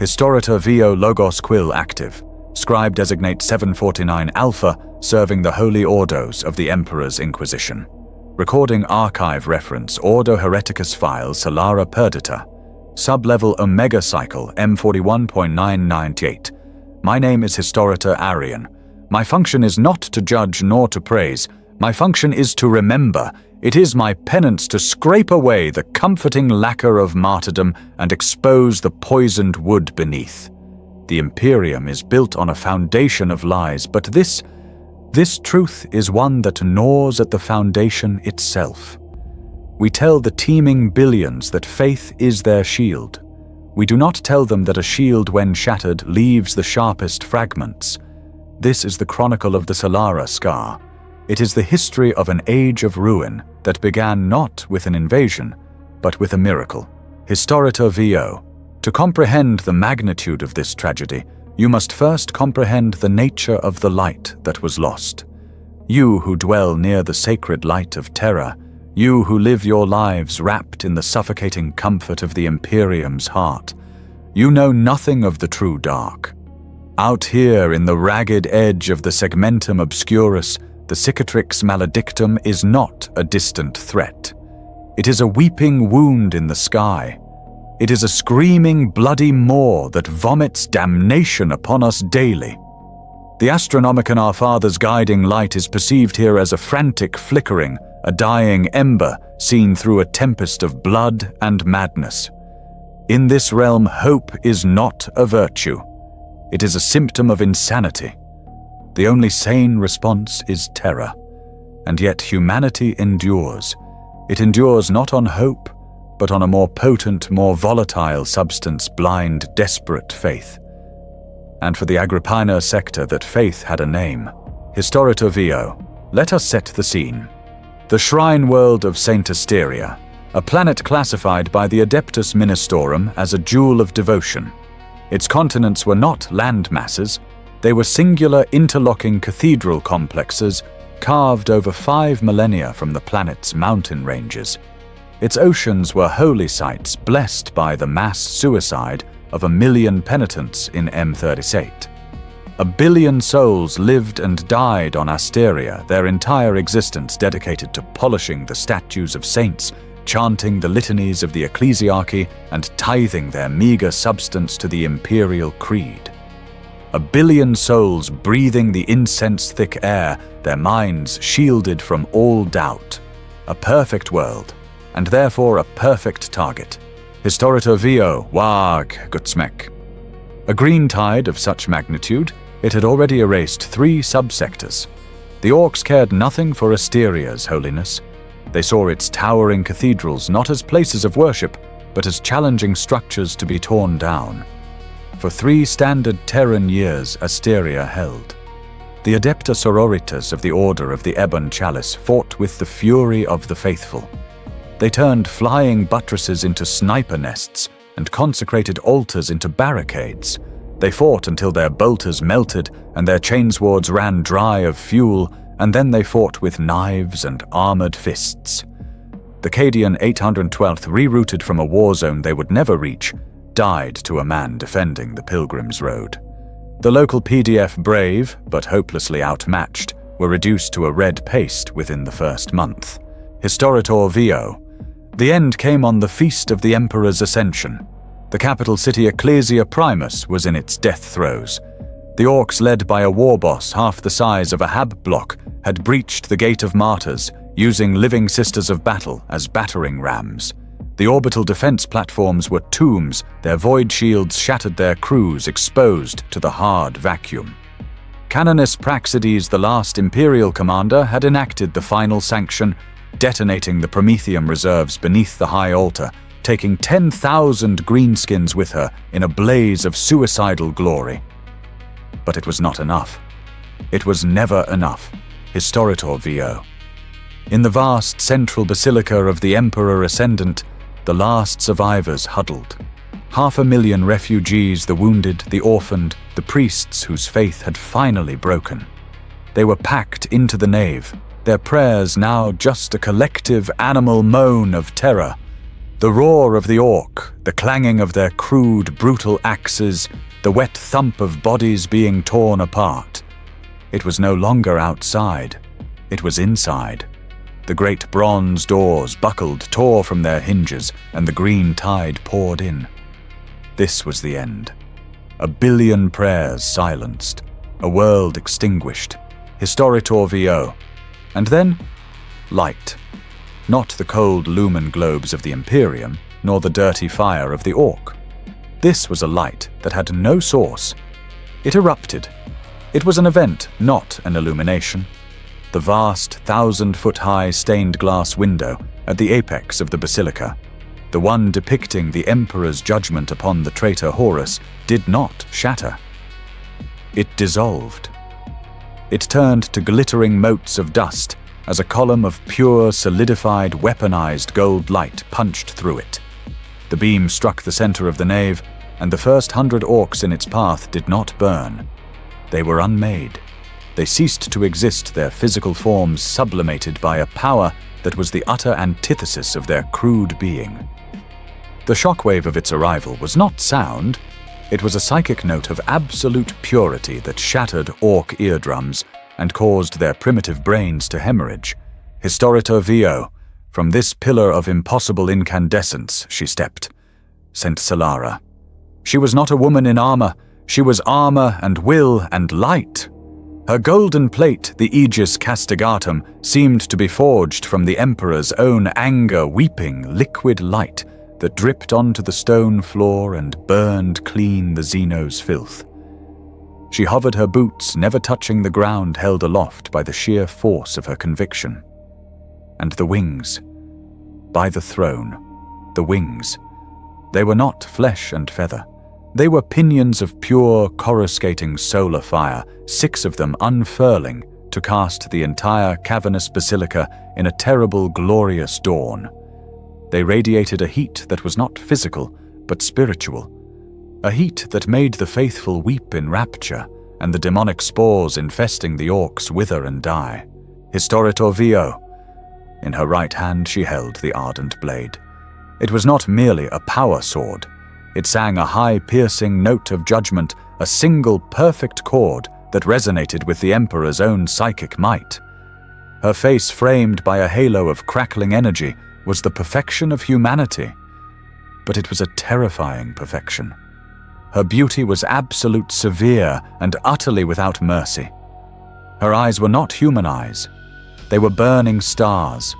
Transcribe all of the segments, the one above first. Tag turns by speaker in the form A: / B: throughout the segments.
A: Historitor VO Logos Quill active. Scribe designate 749 Alpha, serving the Holy Ordos of the Emperor's Inquisition. Recording archive reference Ordo Hereticus file Solara Perdita. Sublevel Omega cycle M41.998. My name is Historitor Arian. My function is not to judge nor to praise. My function is to remember. It is my penance to scrape away the comforting lacquer of martyrdom and expose the poisoned wood beneath. The Imperium is built on a foundation of lies, but this truth is one that gnaws at the foundation itself. We tell the teeming billions that faith is their shield. We do not tell them that a shield, when shattered, leaves the sharpest fragments. This is the chronicle of the Solara Scar. It is the history of an age of ruin that began not with an invasion, but with a miracle. Historitor VO. To comprehend the magnitude of this tragedy, you must first comprehend the nature of the light that was lost. You who dwell near the sacred light of terror, you who live your lives wrapped in the suffocating comfort of the Imperium's heart, you know nothing of the true dark. Out here in the ragged edge of the segmentum obscurus, the cicatrix maledictum is not a distant threat. It is a weeping wound in the sky. It is a screaming bloody maw that vomits damnation upon us daily. The Astronomicon Our Father's guiding light is perceived here as a frantic flickering, a dying ember seen through a tempest of blood and madness. In this realm, hope is not a virtue. It is a symptom of insanity. The only sane response is terror. And yet humanity endures. It endures not on hope, but on a more potent, more volatile substance, blind, desperate faith. And for the Agrippina sector, that faith had a name. Historitor VO. Let us set the scene. The shrine world of Saint Asteria, a planet classified by the Adeptus Ministorum as a jewel of devotion. Its continents were not land masses, they were singular interlocking cathedral complexes carved over 5 millennia from the planet's mountain ranges. Its oceans were holy sites blessed by the mass suicide of 1 million penitents in M38. 1 billion souls lived and died on Asteria, their entire existence dedicated to polishing the statues of saints, chanting the litanies of the ecclesiarchy, and tithing their meager substance to the imperial creed. 1 billion souls breathing the incense-thick air, their minds shielded from all doubt. A perfect world, and therefore a perfect target. Historitor VO, Wag, Gutsmek. A green tide of such magnitude, it had already erased 3 subsectors. The Orcs cared nothing for Asteria's holiness. They saw its towering cathedrals not as places of worship, but as challenging structures to be torn down. For 3 standard Terran years, Asteria held. The Adepta Sororitas of the Order of the Ebon Chalice fought with the fury of the faithful. They turned flying buttresses into sniper nests and consecrated altars into barricades. They fought until their bolters melted and their chainswords ran dry of fuel, and then they fought with knives and armored fists. The Cadian 812th, rerouted from a war zone they would never reach, died to a man defending the Pilgrim's Road. The local PDF brave, but hopelessly outmatched, were reduced to a red paste within the first month. Historitor VO. The end came on the feast of the Emperor's Ascension. The capital city Ecclesia Primus was in its death throes. The Orcs, led by a war boss half the size of a Hab block, had breached the Gate of Martyrs, using living Sisters of Battle as battering rams. The orbital defense platforms were tombs, their void shields shattered their crews, exposed to the hard vacuum. Canonis Praxides, the last Imperial commander, had enacted the final sanction, detonating the Prometheum reserves beneath the high altar, taking 10,000 greenskins with her in a blaze of suicidal glory. But it was not enough. It was never enough. Historitor VO. In the vast central basilica of the Emperor Ascendant, the last survivors huddled. 500,000 refugees, the wounded, the orphaned, the priests whose faith had finally broken. They were packed into the nave, their prayers now just a collective animal moan of terror. The roar of the orc, the clanging of their crude, brutal axes, the wet thump of bodies being torn apart. It was no longer outside. It was inside. The great bronze doors buckled, tore from their hinges, and the green tide poured in. This was the end. A billion prayers silenced, a world extinguished, historitor VO. And then, light. Not the cold lumen globes of the Imperium, nor the dirty fire of the Orc. This was a light that had no source. It erupted. It was an event, not an illumination. The vast, 1,000-foot-high stained glass window at the apex of the basilica, the one depicting the Emperor's judgment upon the traitor Horus, did not shatter. It dissolved. It turned to glittering motes of dust as a column of pure, solidified, weaponized gold light punched through it. The beam struck the center of the nave, and the first 100 orcs in its path did not burn. They were unmade. They ceased to exist, their physical forms sublimated by a power that was the utter antithesis of their crude being. The shockwave of its arrival was not sound. It was a psychic note of absolute purity that shattered orc eardrums and caused their primitive brains to hemorrhage. Historitor VO, from this pillar of impossible incandescence she stepped, sent Solara. She was not a woman in armor. She was armor and will and light. Her golden plate, the Aegis Castigatum, seemed to be forged from the Emperor's own anger-weeping liquid light that dripped onto the stone floor and burned clean the Xeno's filth. She hovered her boots, never touching the ground held aloft by the sheer force of her conviction. And the wings. By the throne. The wings. They were not flesh and feather. They were pinions of pure, coruscating solar fire, 6 of them unfurling to cast the entire cavernous basilica in a terrible, glorious dawn. They radiated a heat that was not physical, but spiritual. A heat that made the faithful weep in rapture, and the demonic spores infesting the orcs wither and die. Historitor VO. In her right hand she held the ardent blade. It was not merely a power sword. It sang a high, piercing note of judgment, a single perfect chord that resonated with the Emperor's own psychic might. Her face, framed by a halo of crackling energy, was the perfection of humanity. But it was a terrifying perfection. Her beauty was absolute, severe, and utterly without mercy. Her eyes were not human eyes. They were burning stars.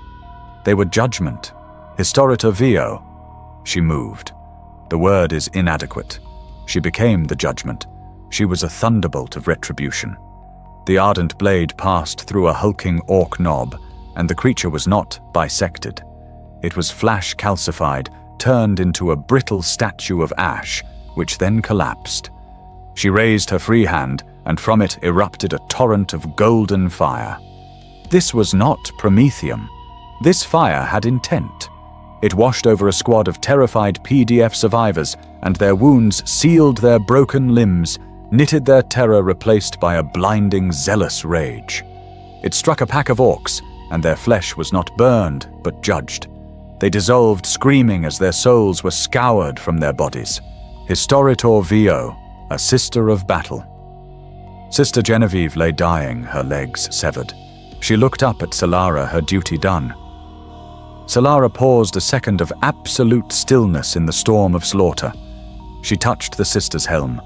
A: They were judgment. Historitor VO. She moved. The word is inadequate. She became the judgment. She was a thunderbolt of retribution. The ardent blade passed through a hulking orc knob, and the creature was not bisected. It was flash calcified, turned into a brittle statue of ash, which then collapsed. She raised her free hand, and from it erupted a torrent of golden fire. This was not Prometheum. This fire had intent. It washed over a squad of terrified PDF survivors, and their wounds sealed their broken limbs, knitted their terror replaced by a blinding, zealous rage. It struck a pack of orcs, and their flesh was not burned, but judged. They dissolved screaming as their souls were scoured from their bodies. Historitor VO, a sister of battle. Sister Genevieve lay dying, her legs severed. She looked up at Solara, her duty done. Solara paused a second of absolute stillness in the storm of slaughter. She touched the sister's helm.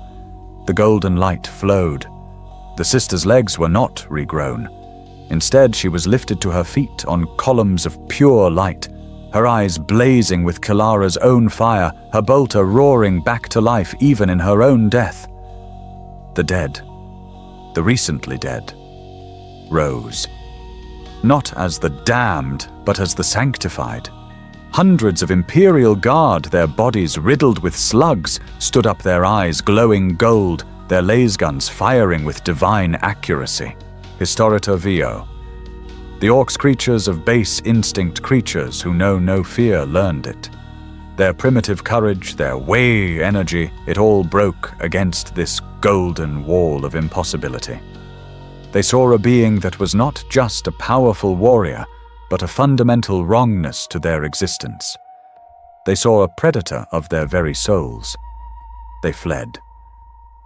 A: The golden light flowed. The sister's legs were not regrown. Instead, she was lifted to her feet on columns of pure light, her eyes blazing with Kalara's own fire, her bolter roaring back to life even in her own death. The dead, the recently dead, rose. Not as the damned, but as the sanctified. Hundreds of Imperial Guard, their bodies riddled with slugs, stood up, their eyes glowing gold, their laser guns firing with divine accuracy. Historitor VO. The orcs, creatures of base instinct, creatures who know no fear, learned it. Their primitive courage, their way energy, it all broke against this golden wall of impossibility. They saw a being that was not just a powerful warrior, but a fundamental wrongness to their existence. They saw a predator of their very souls. They fled.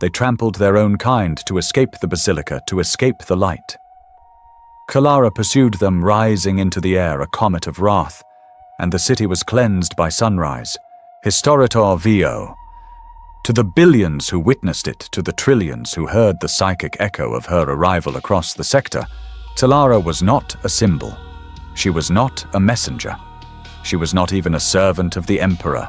A: They trampled their own kind to escape the basilica, to escape the light. Kalara pursued them, rising into the air, a comet of wrath, and the city was cleansed by sunrise. Historitor Vio. To the billions who witnessed it, to the trillions who heard the psychic echo of her arrival across the sector, Talara was not a symbol. She was not a messenger. She was not even a servant of the Emperor.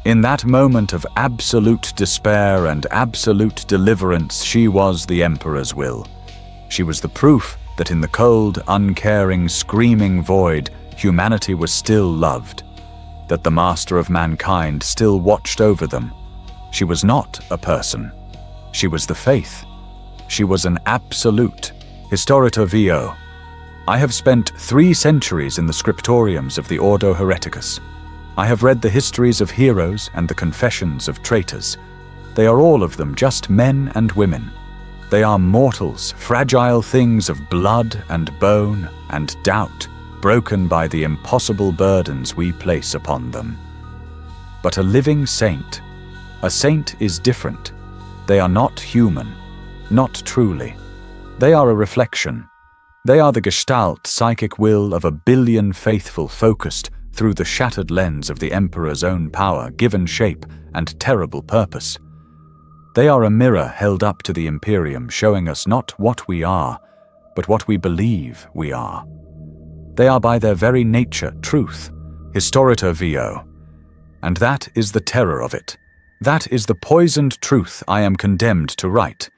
A: In that moment of absolute despair and absolute deliverance, she was the Emperor's will. She was the proof that in the cold, uncaring, screaming void, humanity was still loved, that the master of mankind still watched over them. She was not a person. She was the faith. She was an absolute. Historitor Vio. I have spent 3 centuries in the scriptoriums of the Ordo Hereticus. I have read the histories of heroes and the confessions of traitors. They are all of them just men and women. They are mortals, fragile things of blood and bone and doubt, broken by the impossible burdens we place upon them. But a living saint is different. They are not human, not truly. They are a reflection. They are the gestalt, psychic will of a billion faithful focused through the shattered lens of the Emperor's own power, given shape and terrible purpose. They are a mirror held up to the Imperium, showing us not what we are, but what we believe we are. They are by their very nature truth, Historitor Vio. And that is the terror of it. That is the poisoned truth I am condemned to write.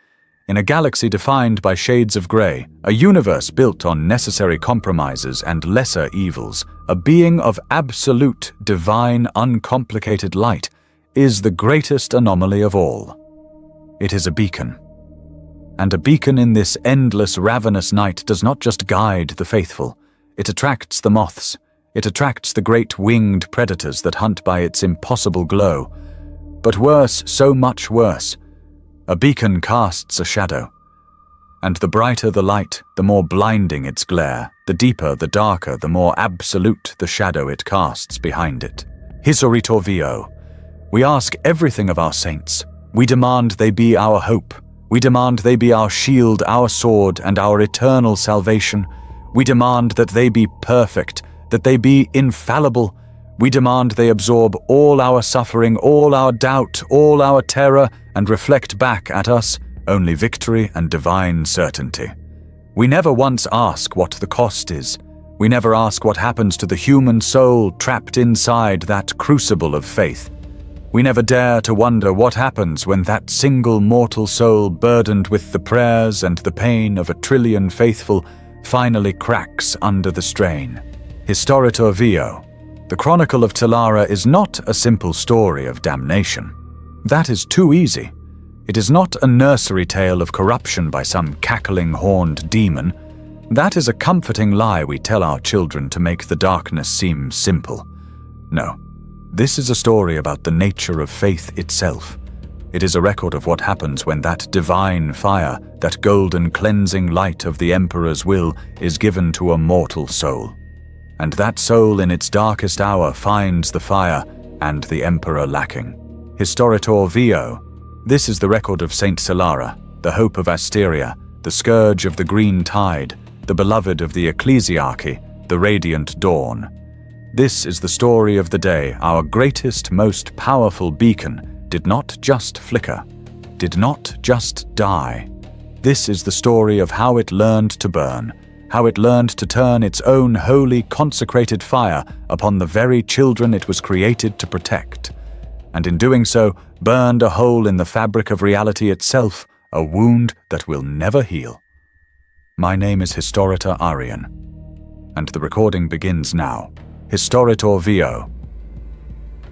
A: In a galaxy defined by shades of grey, a universe built on necessary compromises and lesser evils, a being of absolute, divine, uncomplicated light is the greatest anomaly of all. It is a beacon. And a beacon in this endless, ravenous night does not just guide the faithful. It attracts the moths. It attracts the great winged predators that hunt by its impossible glow. But worse, so much worse, a beacon casts a shadow. And the brighter the light, the more blinding its glare, the deeper, the darker, the more absolute the shadow it casts behind it. Historitor Vio. We ask everything of our saints. We demand they be our hope. We demand they be our shield, our sword, and our eternal salvation. We demand that they be perfect, that they be infallible. We demand they absorb all our suffering, all our doubt, all our terror, and reflect back at us only victory and divine certainty. We never once ask what the cost is. We never ask what happens to the human soul trapped inside that crucible of faith. We never dare to wonder what happens when that single mortal soul, burdened with the prayers and the pain of a trillion faithful, finally cracks under the strain. Historitor Vio. The Chronicle of Talara is not a simple story of damnation. That is too easy. It is not a nursery tale of corruption by some cackling horned demon. That is a comforting lie we tell our children to make the darkness seem simple. No, this is a story about the nature of faith itself. It is a record of what happens when that divine fire, that golden cleansing light of the Emperor's will, is given to a mortal soul. And that soul in its darkest hour finds the fire and the Emperor lacking. Historitor Vio. This is the record of Saint Talara, the hope of Asteria, the scourge of the green tide, the beloved of the ecclesiarchy, the radiant dawn. This is the story of the day our greatest, most powerful beacon did not just flicker, did not just die. This is the story of how it learned to burn, how it learned to turn its own holy, consecrated fire upon the very children it was created to protect, and in doing so, burned a hole in the fabric of reality itself, a wound that will never heal. My name is Historitor Arian, and the recording begins now. Historitor Vio.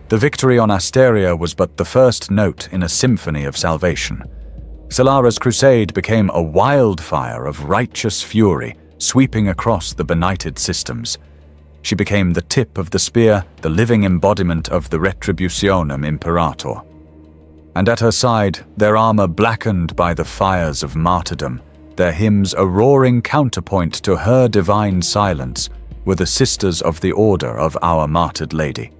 A: The victory on Asteria was but the first note in a symphony of salvation. Salara's crusade became a wildfire of righteous fury, sweeping across the benighted systems. She became the tip of the spear, the living embodiment of the Retributionem Imperator. And at her side, their armor blackened by the fires of martyrdom, their hymns a roaring counterpoint to her divine silence, were the Sisters of the Order of Our Martyred Lady.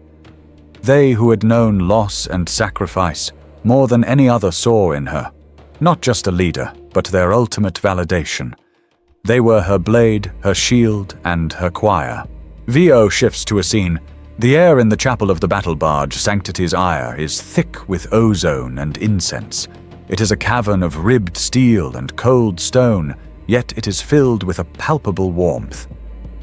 A: They who had known loss and sacrifice more than any other saw in her, not just a leader, but their ultimate validation. They were her blade, her shield, and her choir. VO shifts to a scene. The air in the chapel of the battle barge, Sanctity's Ire, is thick with ozone and incense. It is a cavern of ribbed steel and cold stone, yet it is filled with a palpable warmth.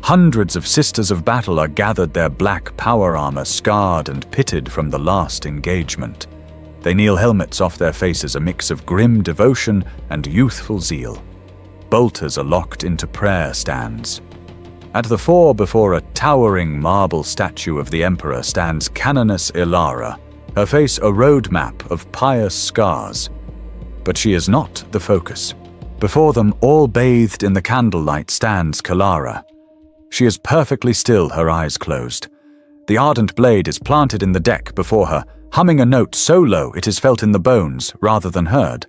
A: Hundreds of Sisters of Battle are gathered, their black power armor scarred and pitted from the last engagement. They kneel, helmets off their faces, a mix of grim devotion and youthful zeal. Bolters are locked into prayer stands. At the fore, before a towering marble statue of the Emperor, stands Canoness Ilara, her face a roadmap of pious scars. But she is not the focus. Before them, all bathed in the candlelight, stands Kalara. She is perfectly still, her eyes closed. The ardent blade is planted in the deck before her, humming a note so low it is felt in the bones rather than heard.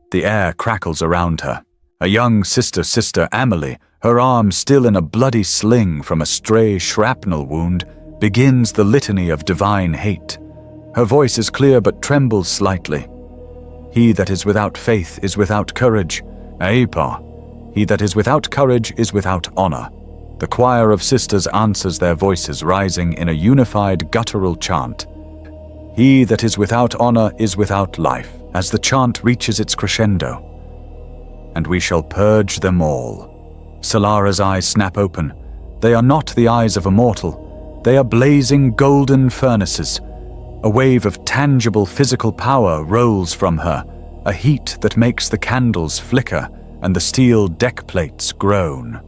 A: The air crackles around her. A young sister Amelie, her arm still in a bloody sling from a stray shrapnel wound, begins the litany of divine hate. Her voice is clear but trembles slightly. He that is without faith is without courage. Aepa. He that is without courage is without honor. The choir of sisters answers, their voices rising in a unified guttural chant. He that is without honor is without life, as the chant reaches its crescendo. And we shall purge them all. Solara's eyes snap open. They are not the eyes of a mortal. They are blazing golden furnaces. A wave of tangible physical power rolls from her, a heat that makes the candles flicker and the steel deck plates groan.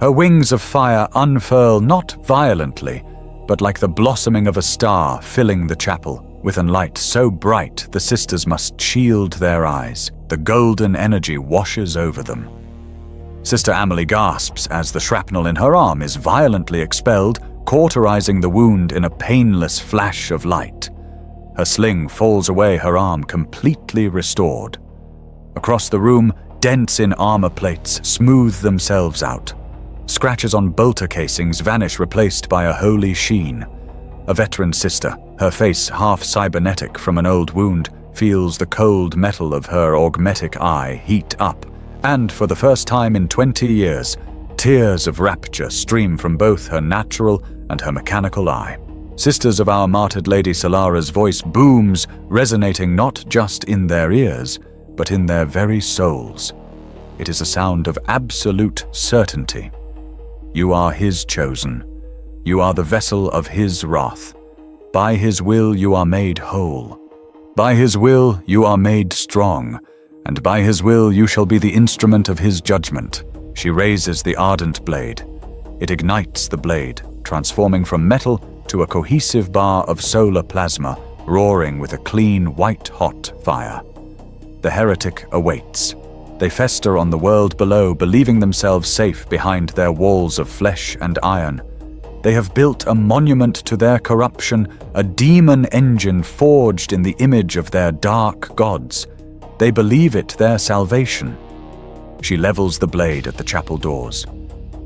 A: Her wings of fire unfurl not violently, but like the blossoming of a star, filling the chapel with a light so bright the sisters must shield their eyes. The golden energy washes over them. Sister Amelie gasps as the shrapnel in her arm is violently expelled, cauterizing the wound in a painless flash of light. Her sling falls away, her arm completely restored. Across the room, dents in armor plates smooth themselves out. Scratches on bolter casings vanish, replaced by a holy sheen. A veteran sister, her face half cybernetic from an old wound, feels the cold metal of her augmetic eye heat up, and for the first time in 20 years, tears of rapture stream from both her natural and her mechanical eye. Sisters of our martyred Lady Solara's voice booms, resonating not just in their ears, but in their very souls. It is a sound of absolute certainty. You are his chosen. You are the vessel of his wrath. By his will you are made whole. By his will you are made strong, and by his will you shall be the instrument of his judgment. She raises the ardent blade. It ignites the blade, transforming from metal to a cohesive bar of solar plasma, roaring with a clean, white-hot fire. The heretic awaits. They fester on the world below, believing themselves safe behind their walls of flesh and iron. They have built a monument to their corruption, a demon engine forged in the image of their dark gods. They believe it their salvation. She levels the blade at the chapel doors.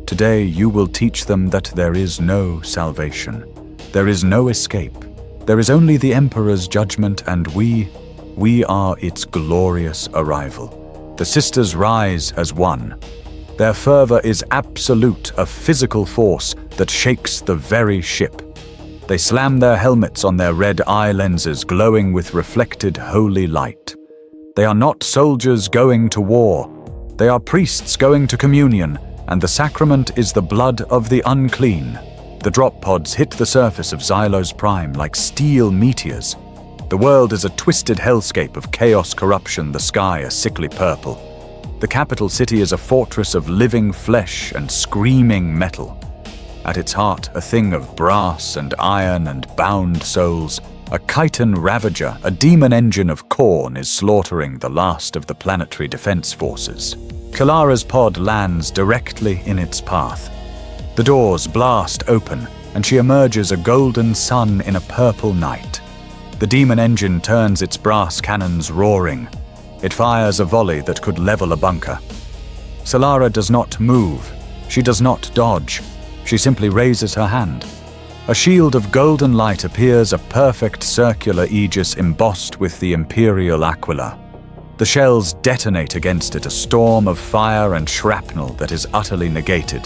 A: Today you will teach them that there is no salvation. There is no escape. There is only the Emperor's judgment, and we are its glorious arrival. The sisters rise as one. Their fervor is absolute, a physical force that shakes the very ship. They slam their helmets on their red eye lenses, glowing with reflected holy light. They are not soldiers going to war. They are priests going to communion, and the sacrament is the blood of the unclean. The drop pods hit the surface of Xylos Prime like steel meteors. The world is a twisted hellscape of chaos, corruption, the sky a sickly purple. The capital city is a fortress of living flesh and screaming metal. At its heart, a thing of brass and iron and bound souls, a chitin ravager, a demon engine of corn, is slaughtering the last of the planetary defense forces. Kalara's pod lands directly in its path. The doors blast open, and she emerges, a golden sun in a purple night. The demon engine turns its brass cannons roaring. It fires a volley that could level a bunker. Solara does not move. She does not dodge. She simply raises her hand. A shield of golden light appears, a perfect circular aegis embossed with the imperial aquila. The shells detonate against it, a storm of fire and shrapnel that is utterly negated.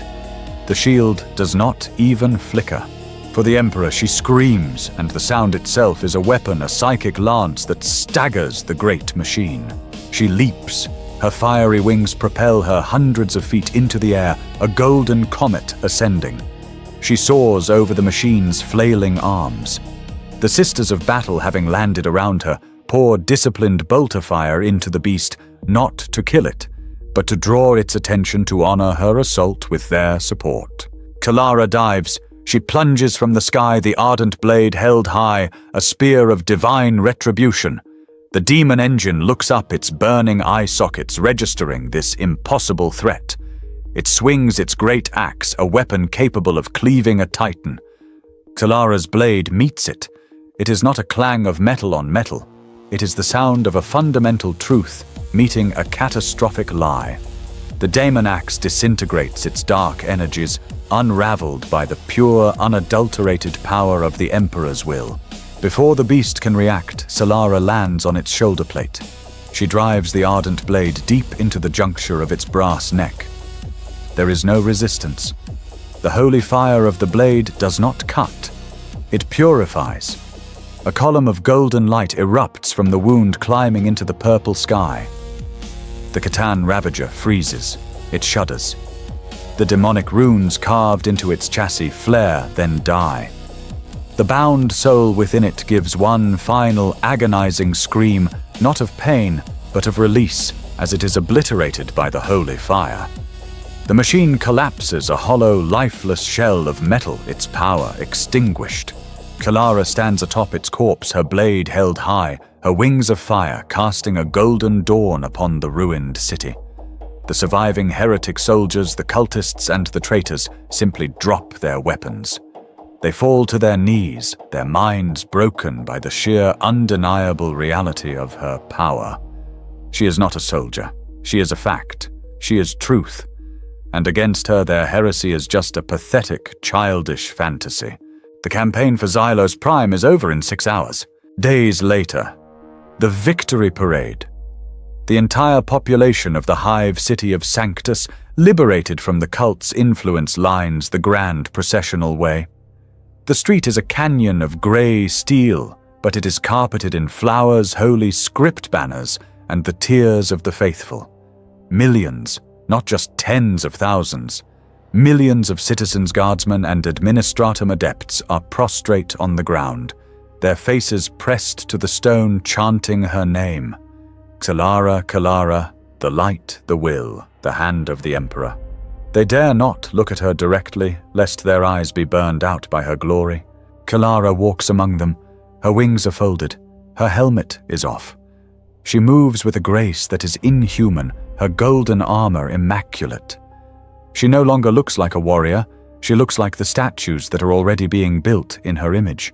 A: The shield does not even flicker. For the Emperor, she screams, and the sound itself is a weapon, a psychic lance that staggers the great machine. She leaps. Her fiery wings propel her hundreds of feet into the air, a golden comet ascending. She soars over the machine's flailing arms. The Sisters of Battle, having landed around her, pour disciplined bolter fire into the beast, not to kill it, but to draw its attention to honor her assault with their support. Kalara dives. She plunges from the sky, the ardent blade held high, a spear of divine retribution. The demon engine looks up, its burning eye sockets registering this impossible threat. It swings its great axe, a weapon capable of cleaving a titan. Kalara's blade meets it. It is not a clang of metal on metal. It is the sound of a fundamental truth meeting a catastrophic lie. The daemon axe disintegrates, its dark energies unraveled by the pure, unadulterated power of the Emperor's will. Before the beast can react, Solara lands on its shoulder plate. She drives the ardent blade deep into the juncture of its brass neck. There is no resistance. The holy fire of the blade does not cut. It purifies. A column of golden light erupts from the wound, climbing into the purple sky. The Catan Ravager freezes. It shudders. The demonic runes carved into its chassis flare, then die. The bound soul within it gives one final agonizing scream, not of pain, but of release, as it is obliterated by the holy fire. The machine collapses, a hollow, lifeless shell of metal, its power extinguished. Kalara stands atop its corpse, her blade held high, her wings of fire casting a golden dawn upon the ruined city. The surviving heretic soldiers, the cultists and the traitors simply drop their weapons. They fall to their knees, their minds broken by the sheer undeniable reality of her power. She is not a soldier. She is a fact. She is truth. And against her, their heresy is just a pathetic, childish fantasy. The campaign for Xylos Prime is over in 6 hours. Days later, the victory parade. The entire population of the hive city of Sanctus, liberated from the cult's influence, lines the grand processional way. The street is a canyon of grey steel, but it is carpeted in flowers, holy script banners, and the tears of the faithful. Millions, not just tens of thousands, millions of citizens, guardsmen, and administratum adepts are prostrate on the ground, their faces pressed to the stone, chanting her name. Kalara, Kalara, the light, the will, the hand of the Emperor. They dare not look at her directly, lest their eyes be burned out by her glory. Kalara walks among them. Her wings are folded. Her helmet is off. She moves with a grace that is inhuman, her golden armor immaculate. She no longer looks like a warrior. She looks like the statues that are already being built in her image.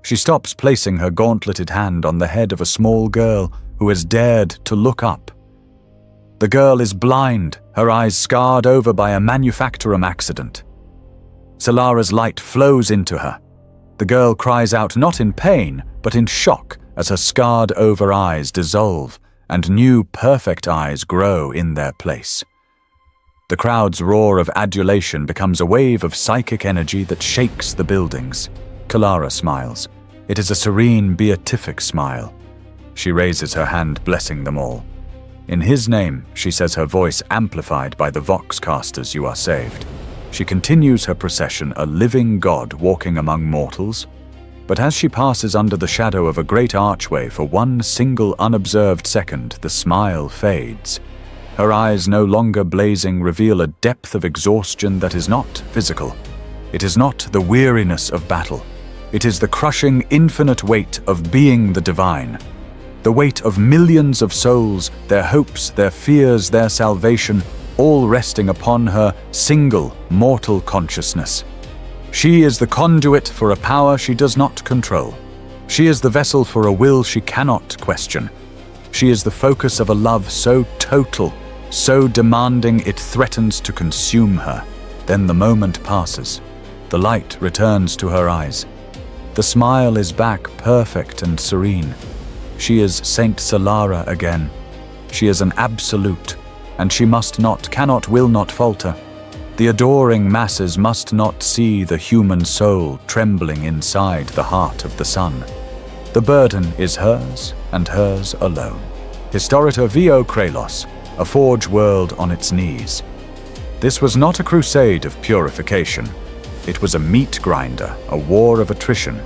A: She stops, placing her gauntleted hand on the head of a small girl who has dared to look up. The girl is blind, her eyes scarred over by a manufacturum accident. Solara's light flows into her. The girl cries out not in pain, but in shock as her scarred over eyes dissolve and new perfect eyes grow in their place. The crowd's roar of adulation becomes a wave of psychic energy that shakes the buildings. Kalara smiles. It is a serene, beatific smile. She raises her hand, blessing them all. In his name, she says, her voice amplified by the vox casters, you are saved. She continues her procession, a living god walking among mortals. But as she passes under the shadow of a great archway for one single unobserved second, the smile fades. Her eyes, no longer blazing, reveal a depth of exhaustion that is not physical. It is not the weariness of battle. It is the crushing, infinite weight of being the divine. The weight of millions of souls, their hopes, their fears, their salvation, all resting upon her single, mortal consciousness. She is the conduit for a power she does not control. She is the vessel for a will she cannot question. She is the focus of a love so total, so demanding it threatens to consume her. Then the moment passes. The light returns to her eyes. The smile is back, perfect and serene. She is Saint Solara again. She is an absolute, and she must not, cannot, will not falter. The adoring masses must not see the human soul trembling inside the heart of the sun. The burden is hers, and hers alone. Historita Vio Kralos, a forge world on its knees. This was not a crusade of purification. It was a meat grinder, a war of attrition.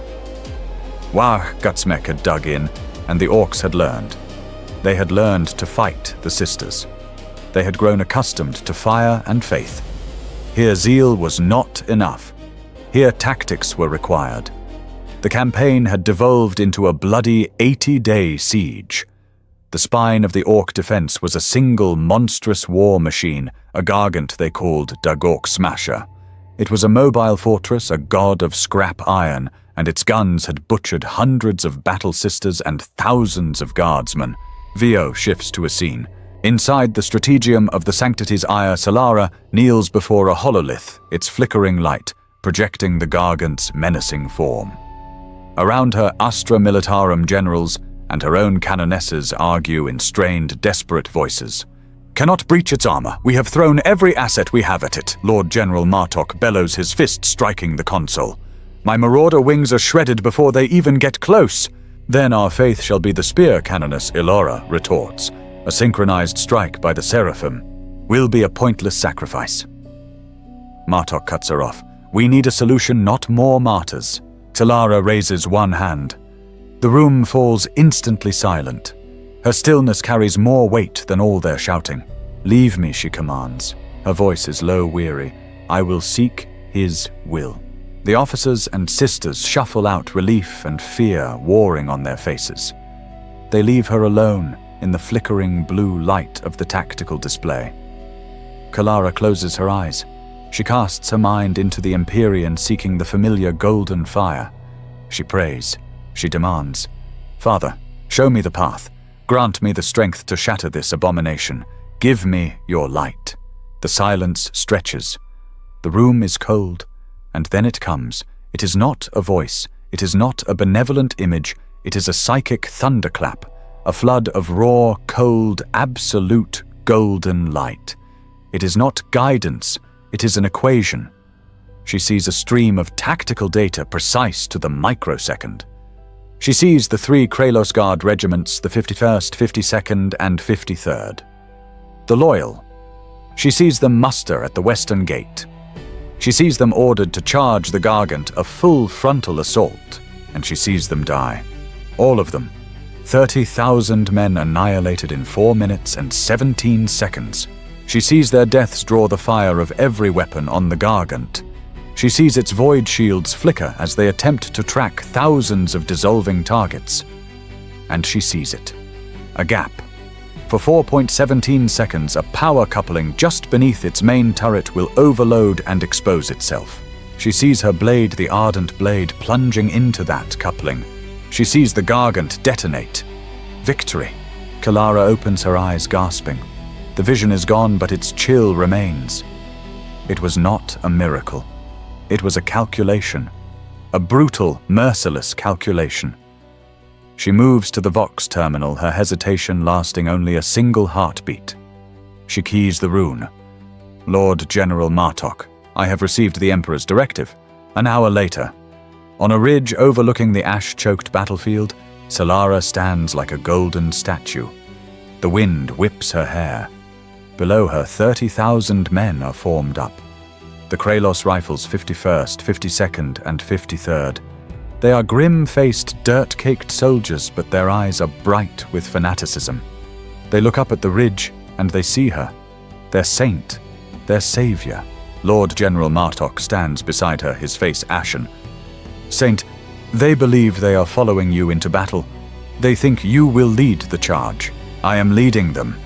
A: Gutsmek had dug in, and the orcs had learned. They had learned to fight the sisters. They had grown accustomed to fire and faith. Here zeal was not enough. Here tactics were required. The campaign had devolved into a bloody 80-day siege. The spine of the orc defense was a single monstrous war machine, a gargant they called Dagork Smasher. It was a mobile fortress, a god of scrap iron, and its guns had butchered hundreds of battle sisters and thousands of guardsmen. Vio shifts to a scene. Inside the strategium of the Sanctities Aya Solara kneels before a hololith, its flickering light, projecting the gargant's menacing form. Around her Astra Militarum generals and her own canonesses argue in strained, desperate voices. "Cannot breach its armor. We have thrown every asset we have at it," Lord General Martok bellows, his fist striking the console. "My marauder wings are shredded before they even get close." "Then our faith shall be the spear," Canoness Ilora retorts. "A synchronized strike by the Seraphim will be a pointless sacrifice." Martok cuts her off. "We need a solution, not more martyrs." Solara raises one hand. The room falls instantly silent. Her stillness carries more weight than all their shouting. "Leave me," she commands. Her voice is low, weary. "I will seek his will." The officers and sisters shuffle out, relief and fear warring on their faces. They leave her alone in the flickering blue light of the tactical display. Kalara closes her eyes. She casts her mind into the Empyrean, seeking the familiar golden fire. She prays. She demands, "Father, show me the path. Grant me the strength to shatter this abomination. Give me your light." The silence stretches. The room is cold, and then it comes. It is not a voice. It is not a benevolent image. It is a psychic thunderclap, a flood of raw, cold, absolute golden light. It is not guidance. It is an equation. She sees a stream of tactical data precise to the microsecond. She sees the 3 Kralos Guard regiments, the 51st, 52nd, and 53rd. The loyal. She sees them muster at the western gate. She sees them ordered to charge the Gargant, a full frontal assault, and she sees them die. All of them. 30,000 men annihilated in 4 minutes and 17 seconds. She sees their deaths draw the fire of every weapon on the Gargant. She sees its void shields flicker as they attempt to track thousands of dissolving targets. And she sees it. A gap. For 4.17 seconds, a power coupling just beneath its main turret will overload and expose itself. She sees her blade, the ardent blade, plunging into that coupling. She sees the Gargant detonate. Victory. Kalara opens her eyes, gasping. The vision is gone, but its chill remains. It was not a miracle. It was a calculation. A brutal, merciless calculation. She moves to the Vox terminal, her hesitation lasting only a single heartbeat. She keys the rune. "Lord General Martok, I have received the Emperor's directive." An hour later, on a ridge overlooking the ash-choked battlefield, Solara stands like a golden statue. The wind whips her hair. Below her, 30,000 men are formed up. The Kralos rifles 51st, 52nd, and 53rd. They are grim-faced, dirt-caked soldiers, but their eyes are bright with fanaticism. They look up at the ridge, and they see her. Their saint, their savior. Lord General Martok stands beside her, his face ashen. "Saint, they believe they are following you into battle. They think you will lead the charge. I am leading them."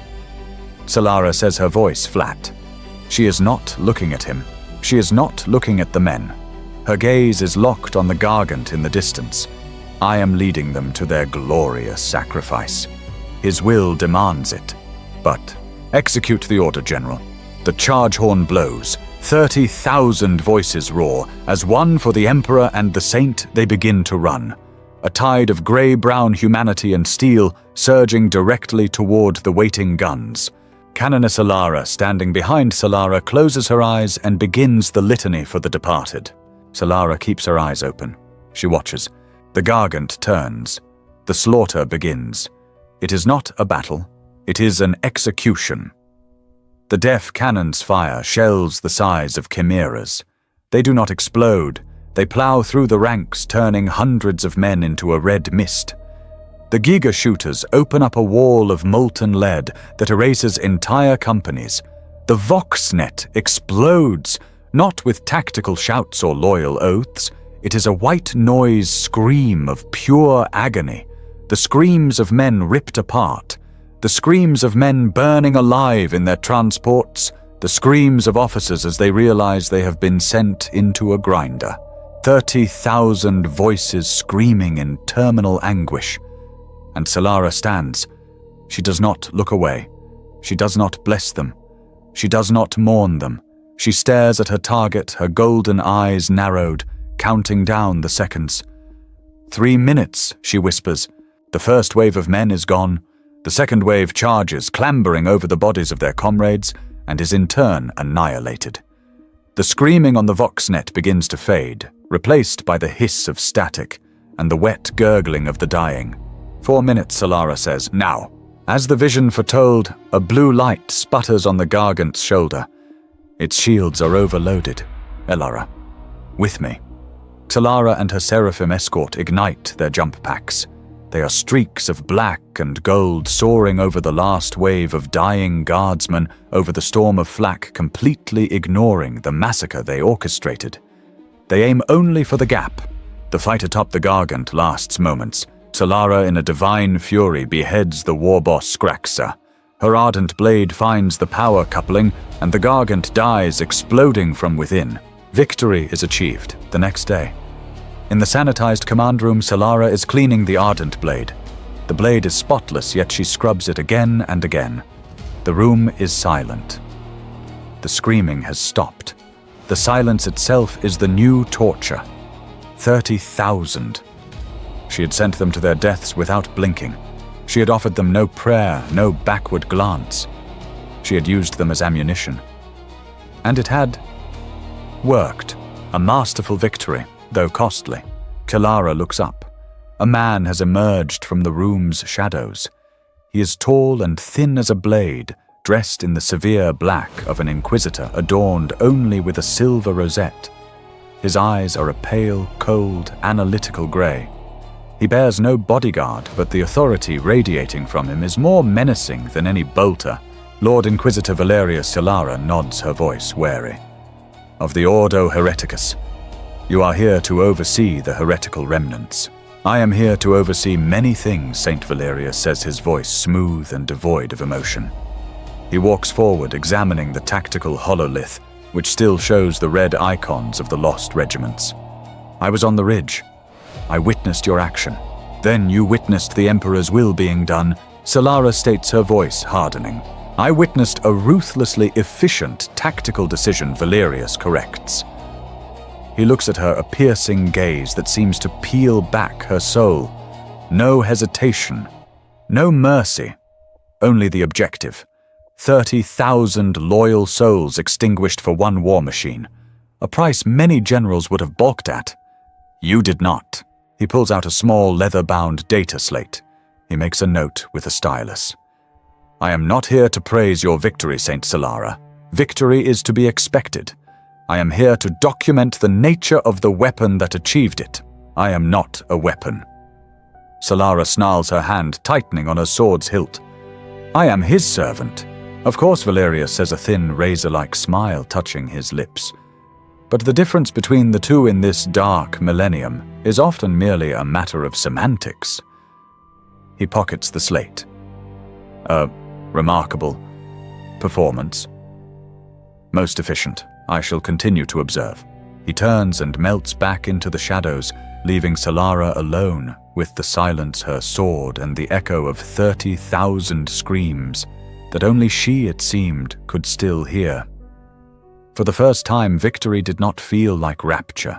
A: Solara says, her voice flat. She is not looking at him. She is not looking at the men. Her gaze is locked on the Gargant in the distance. "I am leading them to their glorious sacrifice. His will demands it. But execute the order, General." The charge horn blows. 30,000 voices roar. As one for the Emperor and the Saint, they begin to run. A tide of grey-brown humanity and steel surging directly toward the waiting guns. Canoness Alara, standing behind Solara, closes her eyes and begins the litany for the departed. Solara keeps her eyes open. She watches. The Gargant turns. The slaughter begins. It is not a battle. It is an execution. The deaf cannons fire shells the size of chimeras. They do not explode. They plow through the ranks, turning hundreds of men into a red mist. The Giga shooters open up a wall of molten lead that erases entire companies. The Voxnet explodes, not with tactical shouts or loyal oaths. It is a white noise scream of pure agony. The screams of men ripped apart. The screams of men burning alive in their transports. The screams of officers as they realize they have been sent into a grinder. 30,000 voices screaming in terminal anguish. And Solara stands. She does not look away. She does not bless them. She does not mourn them. She stares at her target, her golden eyes narrowed, counting down the seconds. 3 minutes, she whispers. The first wave of men is gone. The second wave charges, clambering over the bodies of their comrades, and is in turn annihilated. The screaming on the Voxnet begins to fade, replaced by the hiss of static and the wet gurgling of the dying. 4 minutes, Solara says. Now. As the vision foretold, a blue light sputters on the Gargant's shoulder. Its shields are overloaded. Elara. With me. Solara and her Seraphim escort ignite their jump packs. They are streaks of black and gold soaring over the last wave of dying guardsmen, over the storm of flak, completely ignoring the massacre they orchestrated. They aim only for the gap. The fight atop the Gargant lasts moments. Solara, in a divine fury, beheads the war boss Skraxa. Her ardent blade finds the power coupling, and the Gargant dies, exploding from within. Victory is achieved the next day. In the sanitized command room, Solara is cleaning the ardent blade. The blade is spotless, yet she scrubs it again and again. The room is silent. The screaming has stopped. The silence itself is the new torture. 30,000. She had sent them to their deaths without blinking. She had offered them no prayer, no backward glance. She had used them as ammunition. And it had worked. A masterful victory, though costly. Solara looks up. A man has emerged from the room's shadows. He is tall and thin as a blade, dressed in the severe black of an inquisitor, adorned only with a silver rosette. His eyes are a pale, cold, analytical grey. He bears no bodyguard, but the authority radiating from him is more menacing than any bolter. Lord Inquisitor Valeria Solara nods, her voice wary. Of the Ordo Hereticus. You are here to oversee the heretical remnants. I am here to oversee many things, Saint Valerius says, his voice smooth and devoid of emotion. He walks forward, examining the tactical hololith, which still shows the red icons of the lost regiments. I was on the ridge. I witnessed your action. Then you witnessed the Emperor's will being done. Solara states, her voice hardening. I witnessed a ruthlessly efficient tactical decision, Valerius corrects. He looks at her, a piercing gaze that seems to peel back her soul. No hesitation, no mercy, only the objective. 30,000 loyal souls extinguished for one war machine, a price many generals would have balked at. You did not. He pulls out a small leather-bound data slate. He makes a note with a stylus. I am not here to praise your victory, Saint Solara. Victory is to be expected. I am here to document the nature of the weapon that achieved it. I am not a weapon. Solara snarls her hand, tightening on her sword's hilt. I am his servant. Of course, Valerius says, a thin, razor-like smile touching his lips. But the difference between the two in this dark millennium is often merely a matter of semantics. He pockets the slate. A remarkable performance. Most efficient. I shall continue to observe. He turns and melts back into the shadows, leaving Solara alone with the silence, her sword, and the echo of 30,000 screams that only she, it seemed, could still hear. For the first time, victory did not feel like rapture.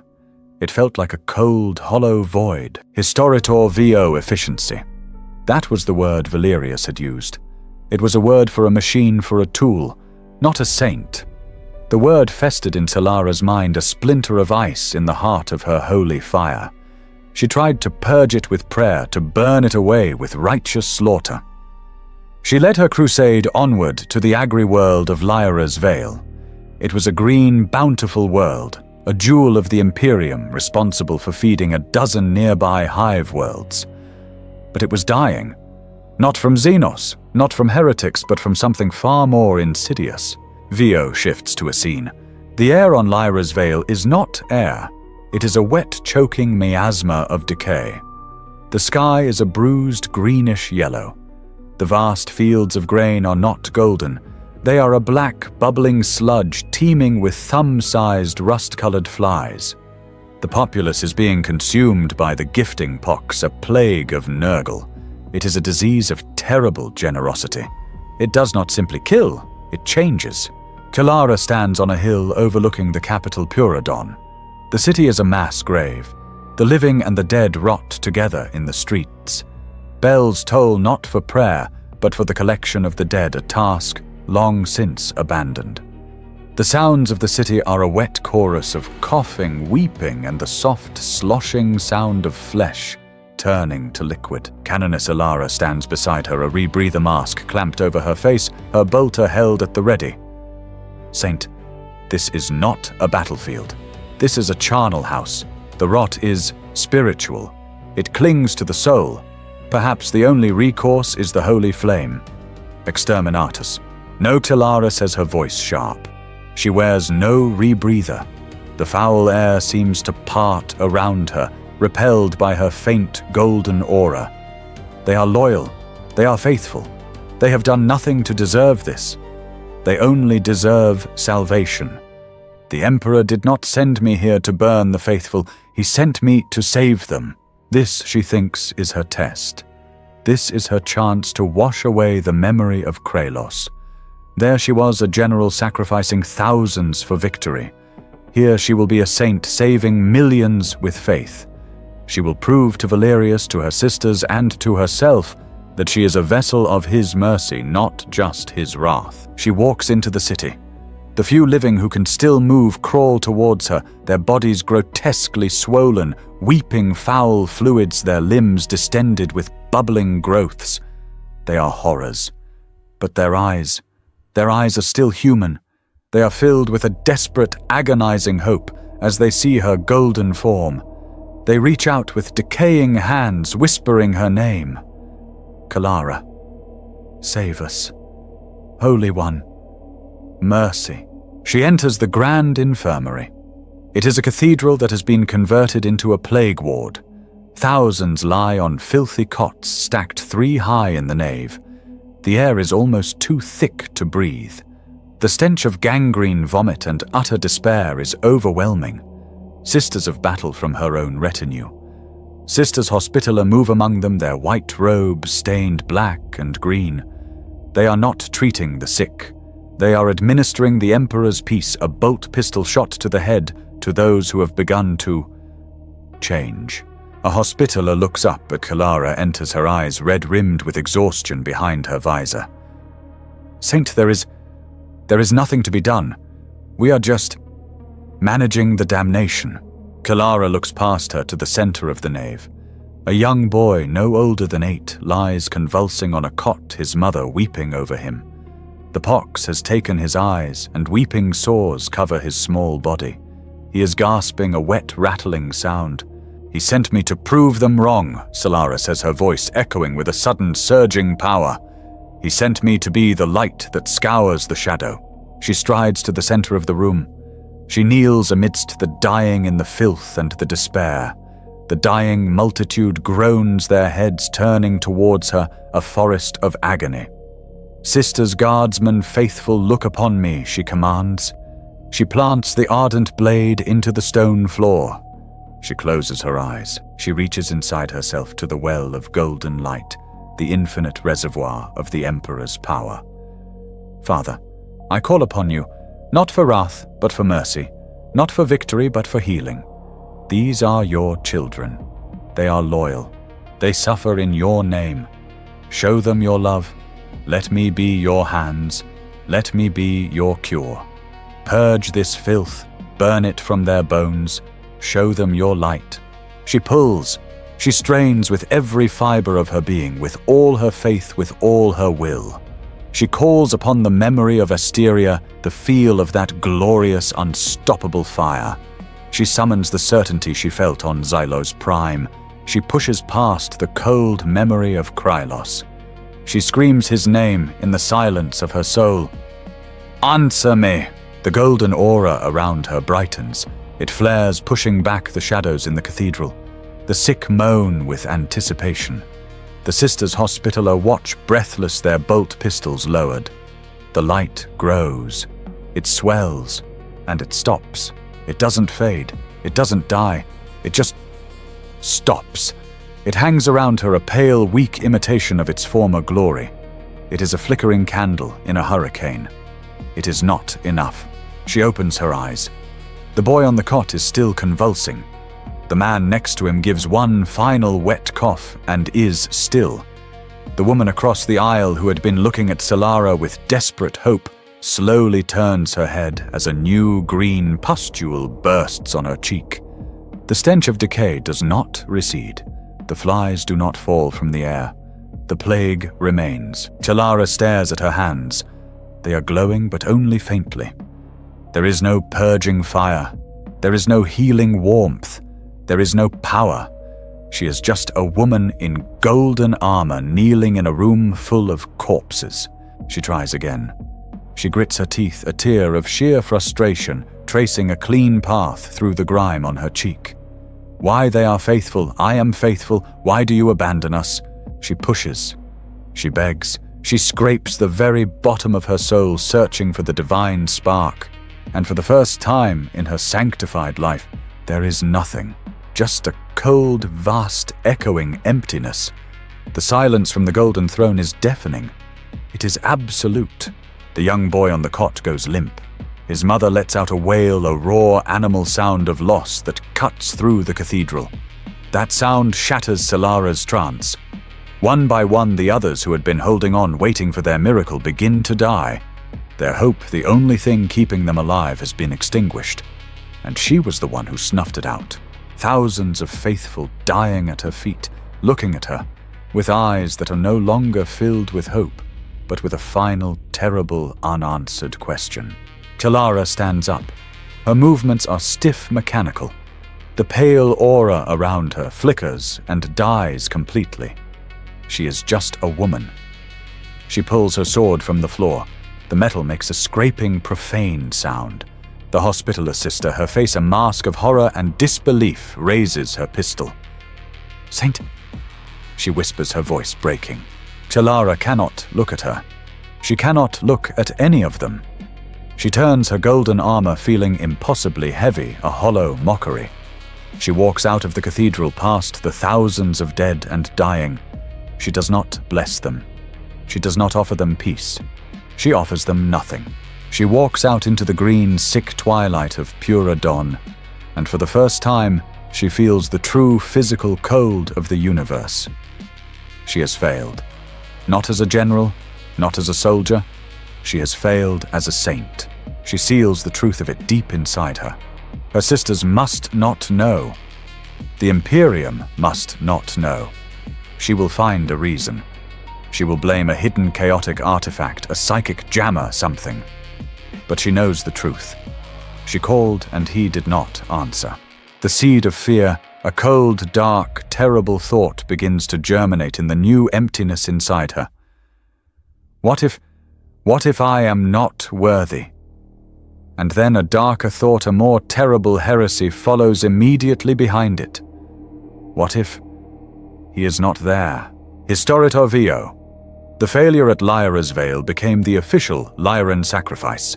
A: It felt like a cold, hollow void. Historitor VO efficiency. That was the word Valerius had used. It was a word for a machine, for a tool, not a saint. The word festered in Solara's mind, a splinter of ice in the heart of her holy fire. She tried to purge it with prayer, to burn it away with righteous slaughter. She led her crusade onward to the agri-world of Lyra's Vale. It was a green, bountiful world, a jewel of the Imperium responsible for feeding a dozen nearby hive worlds. But it was dying. Not from Xenos, not from heretics, but from something far more insidious. VO shifts to a scene. The air on Lyra's Vale is not air. It is a wet, choking miasma of decay. The sky is a bruised, greenish yellow. The vast fields of grain are not golden. They are a black, bubbling sludge teeming with thumb-sized, rust-colored flies. The populace is being consumed by the gifting pox, a plague of Nurgle. It is a disease of terrible generosity. It does not simply kill, it changes. Kalara stands on a hill overlooking the capital Puradon. The city is a mass grave. The living and the dead rot together in the streets. Bells toll not for prayer, but for the collection of the dead, a task long since abandoned. The sounds of the city are a wet chorus of coughing, weeping, and the soft, sloshing sound of flesh turning to liquid. Canoness Alara stands beside her, a rebreather mask clamped over her face, her bolter held at the ready. Saint, this is not a battlefield. This is a charnel house. The rot is spiritual. It clings to the soul. Perhaps the only recourse is the holy flame. Exterminatus. No, Kalara says, her voice sharp. She wears no rebreather. The foul air seems to part around her, repelled by her faint golden aura. They are loyal. They are faithful. They have done nothing to deserve this. They only deserve salvation. The Emperor did not send me here to burn the faithful. He sent me to save them. This, she thinks, is her test. This is her chance to wash away the memory of Kralos. There she was, a general sacrificing thousands for victory. Here she will be a saint saving millions with faith. She will prove to Valerius, to her sisters, and to herself that she is a vessel of his mercy, not just his wrath. She walks into the city. The few living who can still move crawl towards her, their bodies grotesquely swollen, weeping foul fluids, their limbs distended with bubbling growths. They are horrors. But their eyes are still human. They are filled with a desperate, agonizing hope as they see her golden form. They reach out with decaying hands, whispering her name. Kalara, save us. Holy One, mercy. She enters the grand infirmary. It is a cathedral that has been converted into a plague ward. Thousands lie on filthy cots stacked 3 high in the nave. The air is almost too thick to breathe. The stench of gangrene vomit and utter despair is overwhelming. Sisters of battle from her own retinue. Sisters Hospitaller move among them, their white robes stained black and green. They are not treating the sick. They are administering the Emperor's peace, a bolt pistol shot to the head, to those who have begun to change. A Hospitaller looks up at Kalara, enters, her eyes red-rimmed with exhaustion behind her visor. Saint, there is nothing to be done. We are just managing the damnation. Kalara looks past her to the center of the nave. A young boy, no older than 8, lies convulsing on a cot, his mother weeping over him. The pox has taken his eyes, and weeping sores cover his small body. He is gasping a wet, rattling sound. He sent me to prove them wrong, Solara says, her voice echoing with a sudden surging power. He sent me to be the light that scours the shadow. She strides to the center of the room. She kneels amidst the dying in the filth and the despair. The dying multitude groans, their heads turning towards her, a forest of agony. Sisters, guardsmen, faithful, look upon me, she commands. She plants the ardent blade into the stone floor. She closes her eyes. She reaches inside herself to the well of golden light, the infinite reservoir of the Emperor's power. Father, I call upon you. Not for wrath, but for mercy. Not for victory, but for healing. These are your children. They are loyal. They suffer in your name. Show them your love. Let me be your hands. Let me be your cure. Purge this filth. Burn it from their bones. Show them your light. She pulls. She strains with every fiber of her being, with all her faith, with all her will. She calls upon the memory of Asteria, the feel of that glorious, unstoppable fire. She summons the certainty she felt on Xylo's prime. She pushes past the cold memory of Krylos. She screams his name in the silence of her soul. Answer me! The golden aura around her brightens. It flares, pushing back the shadows in the cathedral. The sick moan with anticipation. The sisters Hospitaller watch breathless, their bolt pistols lowered. The light grows. It swells, and it stops. It doesn't fade. It doesn't die. It just stops. It hangs around her, a pale, weak imitation of its former glory. It is a flickering candle in a hurricane. It is not enough. She opens her eyes. The boy on the cot is still convulsing. The man next to him gives one final wet cough and is still. The woman across the aisle, who had been looking at Solara with desperate hope, slowly turns her head as a new green pustule bursts on her cheek. The stench of decay does not recede. The flies do not fall from the air. The plague remains. Solara stares at her hands. They are glowing, but only faintly. There is no purging fire. There is no healing warmth. There is no power. She is just a woman in golden armor kneeling in a room full of corpses. She tries again. She grits her teeth, a tear of sheer frustration tracing a clean path through the grime on her cheek. Why they are faithful, I am faithful, why do you abandon us? She pushes. She begs. She scrapes the very bottom of her soul, searching for the divine spark. And for the first time in her sanctified life, there is nothing. Just a cold, vast, echoing emptiness. The silence from the golden throne is deafening. It is absolute. The young boy on the cot goes limp. His mother lets out a wail, a raw animal sound of loss that cuts through the cathedral. That sound shatters Solara's trance. One by one, the others who had been holding on, waiting for their miracle, begin to die. Their hope, the only thing keeping them alive, has been extinguished. And she was the one who snuffed it out. Thousands of faithful dying at her feet, looking at her, with eyes that are no longer filled with hope, but with a final, terrible, unanswered question. Solara stands up. Her movements are stiff, mechanical. The pale aura around her flickers and dies completely. She is just a woman. She pulls her sword from the floor. The metal makes a scraping, profane sound. The Hospitaller sister, her face a mask of horror and disbelief, raises her pistol. "Saint," she whispers, her voice breaking. Solara cannot look at her. She cannot look at any of them. She turns her golden armor, feeling impossibly heavy, a hollow mockery. She walks out of the cathedral past the thousands of dead and dying. She does not bless them. She does not offer them peace. She offers them nothing. She walks out into the green, sick twilight of purer dawn, and for the first time, she feels the true physical cold of the universe. She has failed. Not as a general, not as a soldier. She has failed as a saint. She seals the truth of it deep inside her. Her sisters must not know. The Imperium must not know. She will find a reason. She will blame a hidden chaotic artifact, a psychic jammer, something. But she knows the truth. She called and he did not answer. The seed of fear, a cold, dark, terrible thought begins to germinate in the new emptiness inside her. What if I am not worthy? And then a darker thought, a more terrible heresy follows immediately behind it. What if he is not there? Historitor Vio. The failure at Lyra's Vale became the official Lyran sacrifice.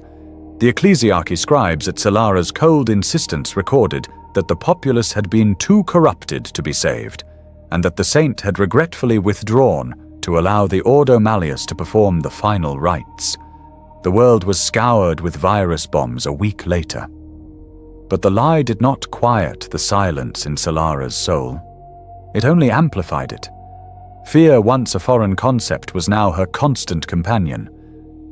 A: The ecclesiarchy scribes at Solara's cold insistence recorded that the populace had been too corrupted to be saved, and that the saint had regretfully withdrawn to allow the Ordo Malleus to perform the final rites. The world was scoured with virus bombs a week later. But the lie did not quiet the silence in Solara's soul. It only amplified it. Fear, once a foreign concept, was now her constant companion.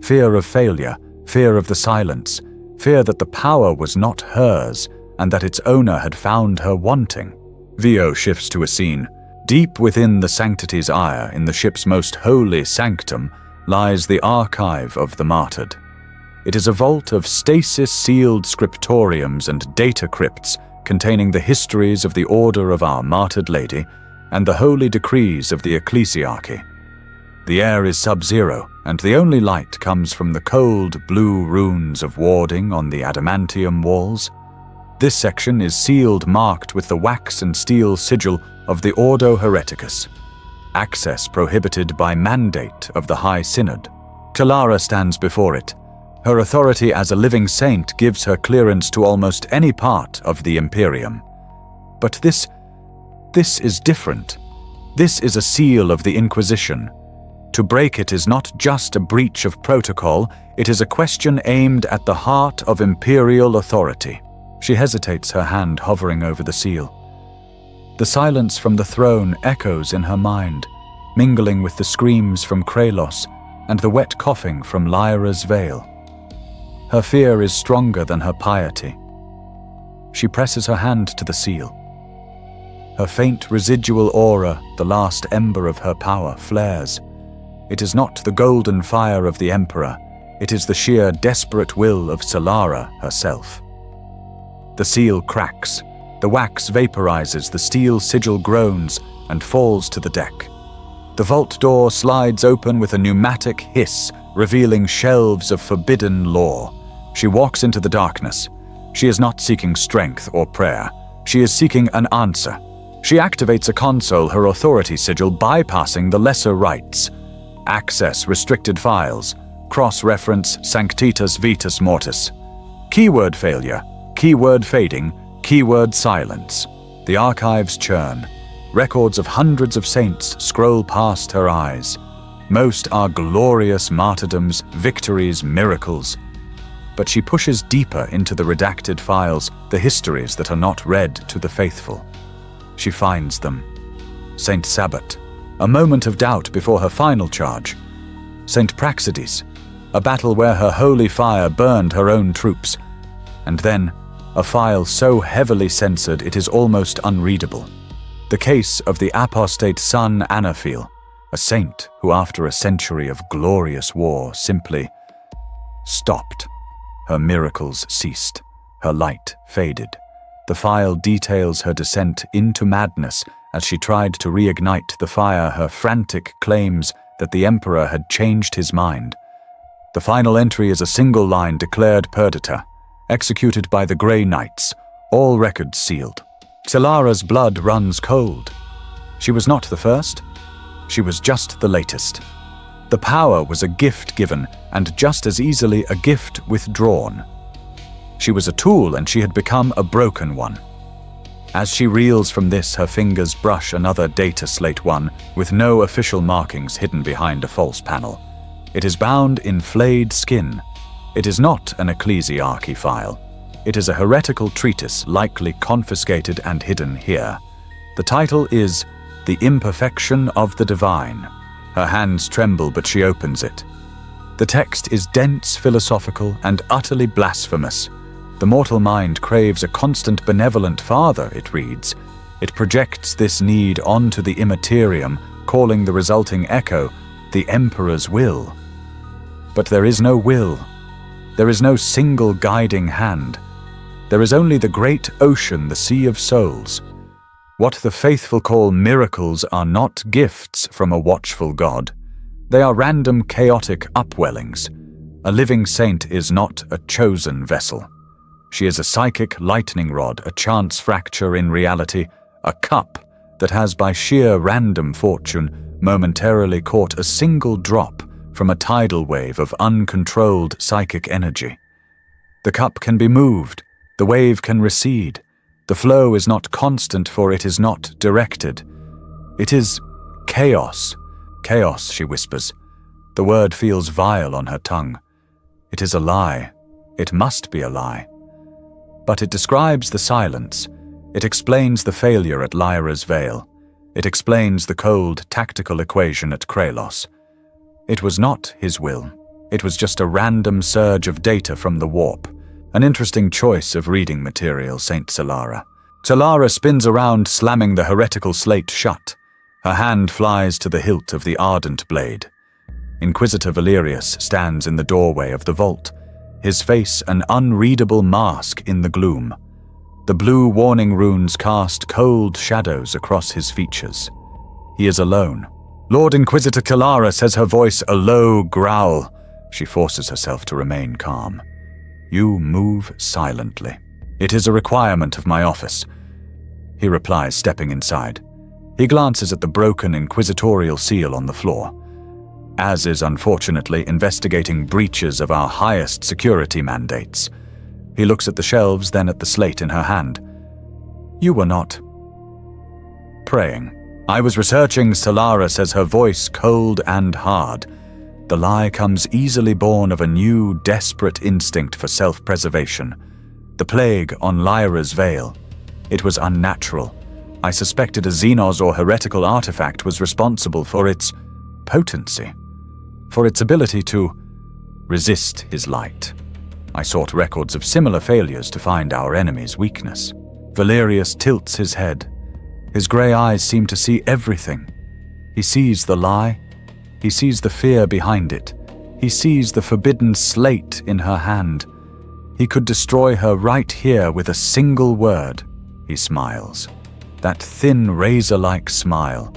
A: Fear of failure, fear of the silence, fear that the power was not hers and that its owner had found her wanting. Vio shifts to a scene. Deep within the sanctity's ire, in the ship's most holy sanctum, lies the archive of the martyred. It is a vault of stasis-sealed scriptoriums and data crypts containing the histories of the Order of Our Martyred Lady and the holy decrees of the ecclesiarchy. The air is sub-zero, and the only light comes from the cold blue runes of warding on the adamantium walls. This section is sealed, marked with the wax and steel sigil of the Ordo Hereticus. Access prohibited by mandate of the High Synod. Solara stands before it. Her authority as a living saint gives her clearance to almost any part of the Imperium. But this is different. This is a seal of the Inquisition. To break it is not just a breach of protocol, it is a question aimed at the heart of imperial authority. She hesitates, her hand hovering over the seal. The silence from the throne echoes in her mind, mingling with the screams from Kralos and the wet coughing from Lyra's veil. Her fear is stronger than her piety. She presses her hand to the seal. Her faint residual aura, the last ember of her power, flares. It is not the golden fire of the Emperor, it is the sheer desperate will of Solara herself. The seal cracks. The wax vaporizes, the steel sigil groans and falls to the deck. The vault door slides open with a pneumatic hiss, revealing shelves of forbidden lore. She walks into the darkness. She is not seeking strength or prayer. She is seeking an answer. She activates a console, her authority sigil bypassing the lesser rites. Access restricted files. Cross-reference Sanctitas Vitas Mortis. Keyword failure. Keyword fading. Keyword silence. The archives churn. Records of hundreds of saints scroll past her eyes. Most are glorious martyrdoms, victories, miracles. But she pushes deeper into the redacted files, the histories that are not read to the faithful. She finds them. Saint Sabbat, a moment of doubt before her final charge. Saint Praxedes, a battle where her holy fire burned her own troops. And then, a file so heavily censored it is almost unreadable. The case of the apostate son Anaphil, a saint who after a century of glorious war simply stopped. Her miracles ceased. Her light faded. The file details her descent into madness as she tried to reignite the fire, her frantic claims that the Emperor had changed his mind. The final entry is a single line declared perdita, executed by the Grey Knights, all records sealed. Solara's blood runs cold. She was not the first. She was just the latest. The power was a gift given, and just as easily a gift withdrawn. She was a tool, and she had become a broken one. As she reels from this, her fingers brush another data slate, one with no official markings hidden behind a false panel. It is bound in flayed skin. It is not an ecclesiarchy file. It is a heretical treatise, likely confiscated and hidden here. The title is The Imperfection of the Divine. Her hands tremble, but she opens it. The text is dense, philosophical, and utterly blasphemous. The mortal mind craves a constant benevolent father, it reads. It projects this need onto the immaterium, calling the resulting echo the Emperor's will. But there is no will. There is no single guiding hand. There is only the great ocean, the sea of souls. What the faithful call miracles are not gifts from a watchful God. They are random, chaotic upwellings. A living saint is not a chosen vessel. She is a psychic lightning rod, a chance fracture in reality, a cup that has by sheer random fortune momentarily caught a single drop from a tidal wave of uncontrolled psychic energy. The cup can be moved, the wave can recede. The flow is not constant, for it is not directed. It is chaos. Chaos, she whispers. The word feels vile on her tongue. It is a lie. It must be a lie. But it describes the silence. It explains the failure at Lyra's Vale. It explains the cold, tactical equation at Kralos. It was not his will. It was just a random surge of data from the warp. An interesting choice of reading material, Saint Solara. Solara spins around, slamming the heretical slate shut. Her hand flies to the hilt of the ardent blade. Inquisitor Valerius stands in the doorway of the vault, his face an unreadable mask in the gloom. The blue warning runes cast cold shadows across his features. He is alone. Lord Inquisitor Kalara says, her voice a low growl. She forces herself to remain calm. You move silently. It is a requirement of my office. He replies, stepping inside. He glances at the broken inquisitorial seal on the floor. As is unfortunately investigating breaches of our highest security mandates. He looks at the shelves, then at the slate in her hand. You were not praying. I was researching, Solara says, her voice cold and hard. The lie comes easily born of a new, desperate instinct for self-preservation. The plague on Lyra's Vale. It was unnatural. I suspected a Xenos or heretical artifact was responsible for its potency, for its ability to resist his light. I sought records of similar failures to find our enemy's weakness. Valerius tilts his head. His grey eyes seem to see everything. He sees the lie. He sees the fear behind it. He sees the forbidden slate in her hand. He could destroy her right here with a single word. He smiles. That thin, razor-like smile.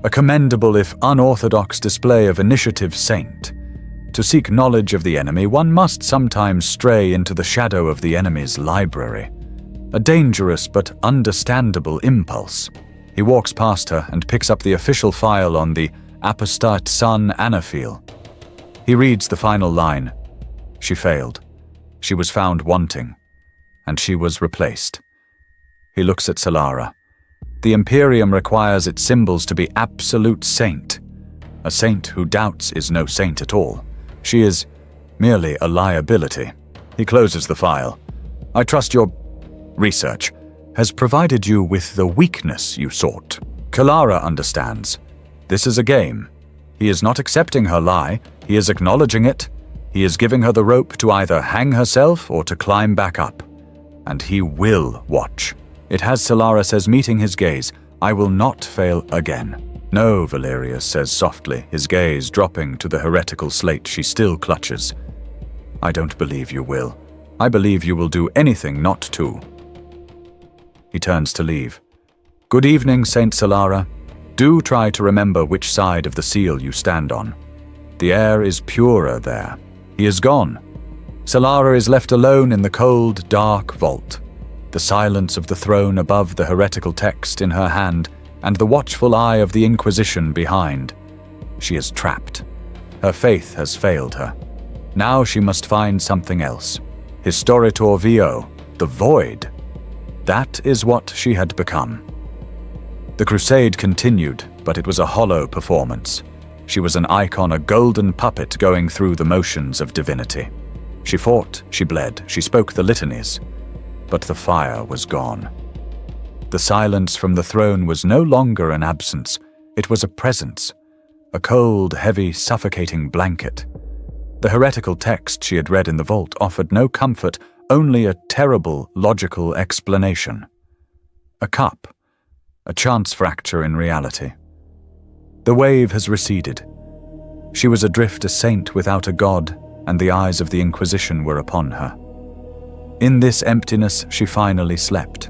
A: A commendable if unorthodox display of initiative, Saint. To seek knowledge of the enemy, one must sometimes stray into the shadow of the enemy's library. A dangerous but understandable impulse. He walks past her and picks up the official file on the apostate son Anaphil. He reads the final line. She failed. She was found wanting. And she was replaced. He looks at Solara. The Imperium requires its symbols to be absolute saint. A saint who doubts is no saint at all. She is merely a liability. He closes the file. I trust your research has provided you with the weakness you sought. Kalara understands. This is a game. He is not accepting her lie. He is acknowledging it. He is giving her the rope to either hang herself or to climb back up. And he will watch. It has, Solara says, meeting his gaze. I will not fail again. No, Valerius says softly, his gaze dropping to the heretical slate she still clutches. I don't believe you will. I believe you will do anything not to. He turns to leave. Good evening, Saint Solara. Do try to remember which side of the seal you stand on. The air is purer there. He is gone. Solara is left alone in the cold, dark vault. The silence of the throne above the heretical text in her hand and the watchful eye of the Inquisition behind. She is trapped. Her faith has failed her. Now she must find something else. Historitor Vio, the Void. That is what she had become. The crusade continued, but it was a hollow performance. She was an icon, a golden puppet going through the motions of divinity. She fought, she bled, she spoke the litanies. But the fire was gone. The silence from the throne was no longer an absence. It was a presence. A cold, heavy, suffocating blanket. The heretical text she had read in the vault offered no comfort, only a terrible, logical explanation. A cup. A chance fracture in reality. The wave has receded. She was adrift, a saint without a god, and the eyes of the Inquisition were upon her. In this emptiness she finally slept.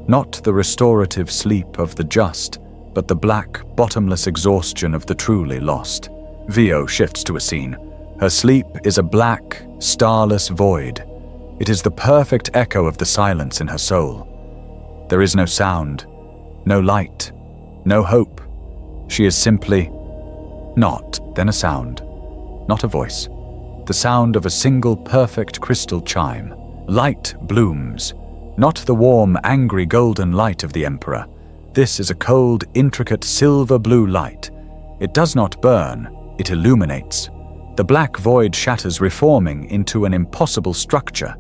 A: Not the restorative sleep of the just, but the black, bottomless exhaustion of the truly lost. Vio shifts to a scene. Her sleep is a black, starless void. It is the perfect echo of the silence in her soul. There is no sound, no light, no hope. She is simply not, then a sound, not a voice. The sound of a single perfect crystal chime. Light blooms, not the warm, angry golden light of the Emperor. This is a cold, intricate silver blue light. It does not burn, it illuminates. The black void shatters, reforming into an impossible structure.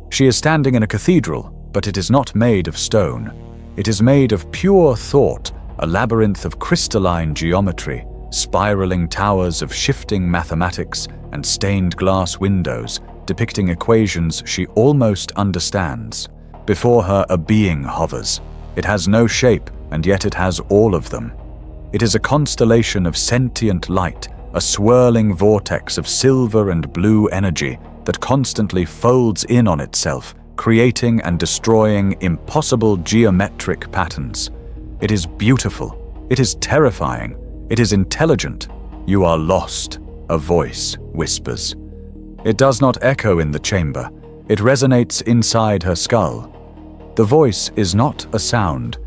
A: She is standing in a cathedral, but it is not made of stone. It is made of pure thought, a labyrinth of crystalline geometry, spiraling towers of shifting mathematics, and stained glass windows depicting equations she almost understands. Before her a being hovers. It has no shape, and yet it has all of them. It is a constellation of sentient light, a swirling vortex of silver and blue energy that constantly folds in on itself, creating and destroying impossible geometric patterns. It is beautiful. It is terrifying. It is intelligent. You are lost, a voice whispers. It does not echo in the chamber. It resonates inside her skull. The voice is not a sound.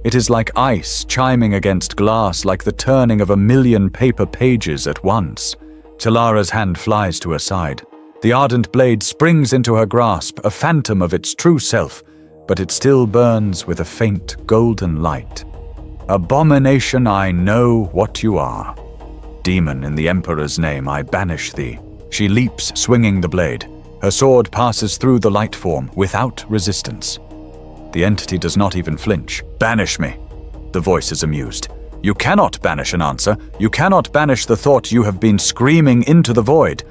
A: It is like ice chiming against glass, like the turning of 1,000,000 paper pages at once. Solara's hand flies to her side. The ardent blade springs into her grasp, a phantom of its true self, but it still burns with a faint golden light. Abomination, I know what you are. Demon, in the Emperor's name, I banish thee. She leaps, swinging the blade. Her sword passes through the light form without resistance. The entity does not even flinch. Banish me. The voice is amused. You cannot banish an answer. You cannot banish the thought you have been screaming into the void.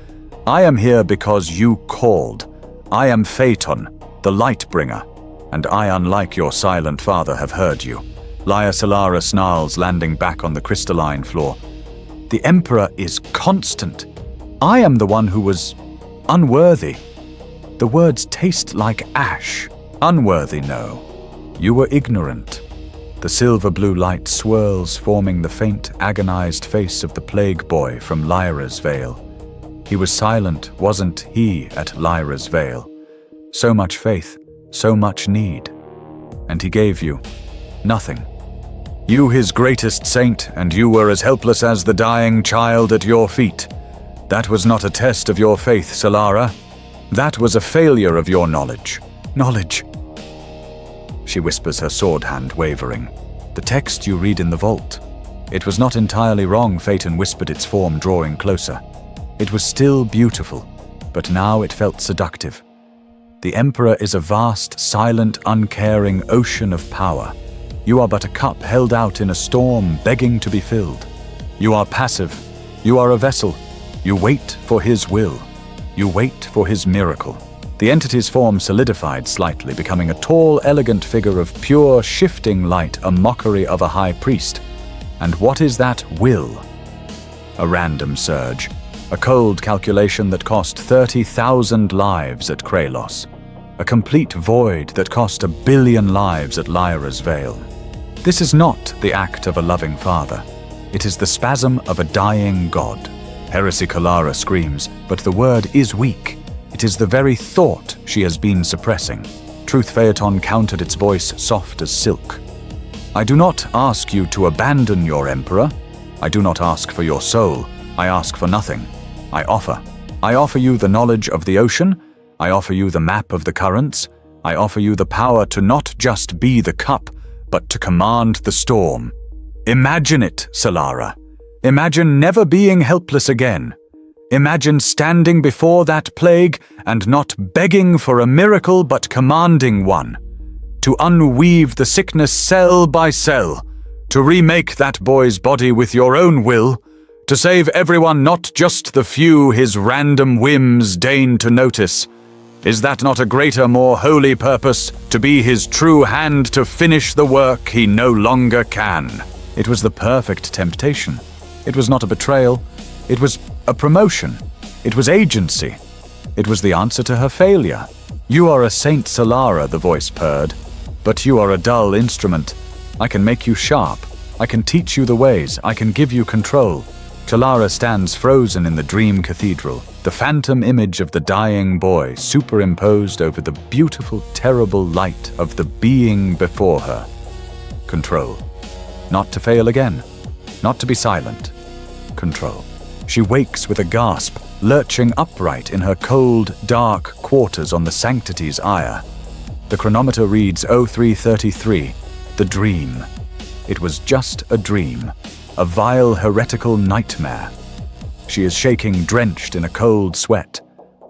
A: I am here because you called. I am Phaeton, the Lightbringer, and I, unlike your silent father, have heard you. Solara snarls, landing back on the crystalline floor. The Emperor is constant. I am the one who was unworthy. The words taste like ash. Unworthy, no. You were ignorant. The silver-blue light swirls, forming the faint, agonized face of the plague boy from Lyra's Vale. He was silent, wasn't he, at Lyra's Vale? So much faith, so much need. And he gave you nothing. You, his greatest saint, and you were as helpless as the dying child at your feet. That was not a test of your faith, Solara. That was a failure of your knowledge. Knowledge. She whispers, her sword hand wavering. The text you read in the vault. It was not entirely wrong, Phaeton whispered, its form drawing closer. It was still beautiful, but now it felt seductive. The Emperor is a vast, silent, uncaring ocean of power. You are but a cup held out in a storm, begging to be filled. You are passive. You are a vessel. You wait for his will. You wait for his miracle. The entity's form solidified slightly, becoming a tall, elegant figure of pure, shifting light, a mockery of a high priest. And what is that will? A random surge. A cold calculation that cost 30,000 lives at Kralos. A complete void that cost 1 billion lives at Lyra's Vale. This is not the act of a loving father. It is the spasm of a dying god. Heresy, Solara screams, but the word is weak. It is the very thought she has been suppressing. Truth, Phaeton countered, its voice soft as silk. I do not ask you to abandon your Emperor. I do not ask for your soul. I ask for nothing. I offer you the knowledge of the ocean. I offer you the map of the currents. I offer you the power to not just be the cup, but to command the storm. Imagine it, Solara. Imagine never being helpless again. Imagine standing before that plague and not begging for a miracle but commanding one. To unweave the sickness cell by cell. To remake that boy's body with your own will. To save everyone, not just the few his random whims deign to notice. Is that not a greater, more holy purpose, to be his true hand to finish the work he no longer can? It was the perfect temptation. It was not a betrayal. It was a promotion. It was agency. It was the answer to her failure. You are a Saint Solara, the voice purred, but you are a dull instrument. I can make you sharp. I can teach you the ways. I can give you control. Solara stands frozen in the dream cathedral, the phantom image of the dying boy superimposed over the beautiful, terrible light of the being before her. Control. Not to fail again. Not to be silent. Control. She wakes with a gasp, lurching upright in her cold, dark quarters on the sanctity's ire. The chronometer reads 03:33. The dream. It was just a dream. A vile, heretical nightmare. She is shaking, drenched in a cold sweat.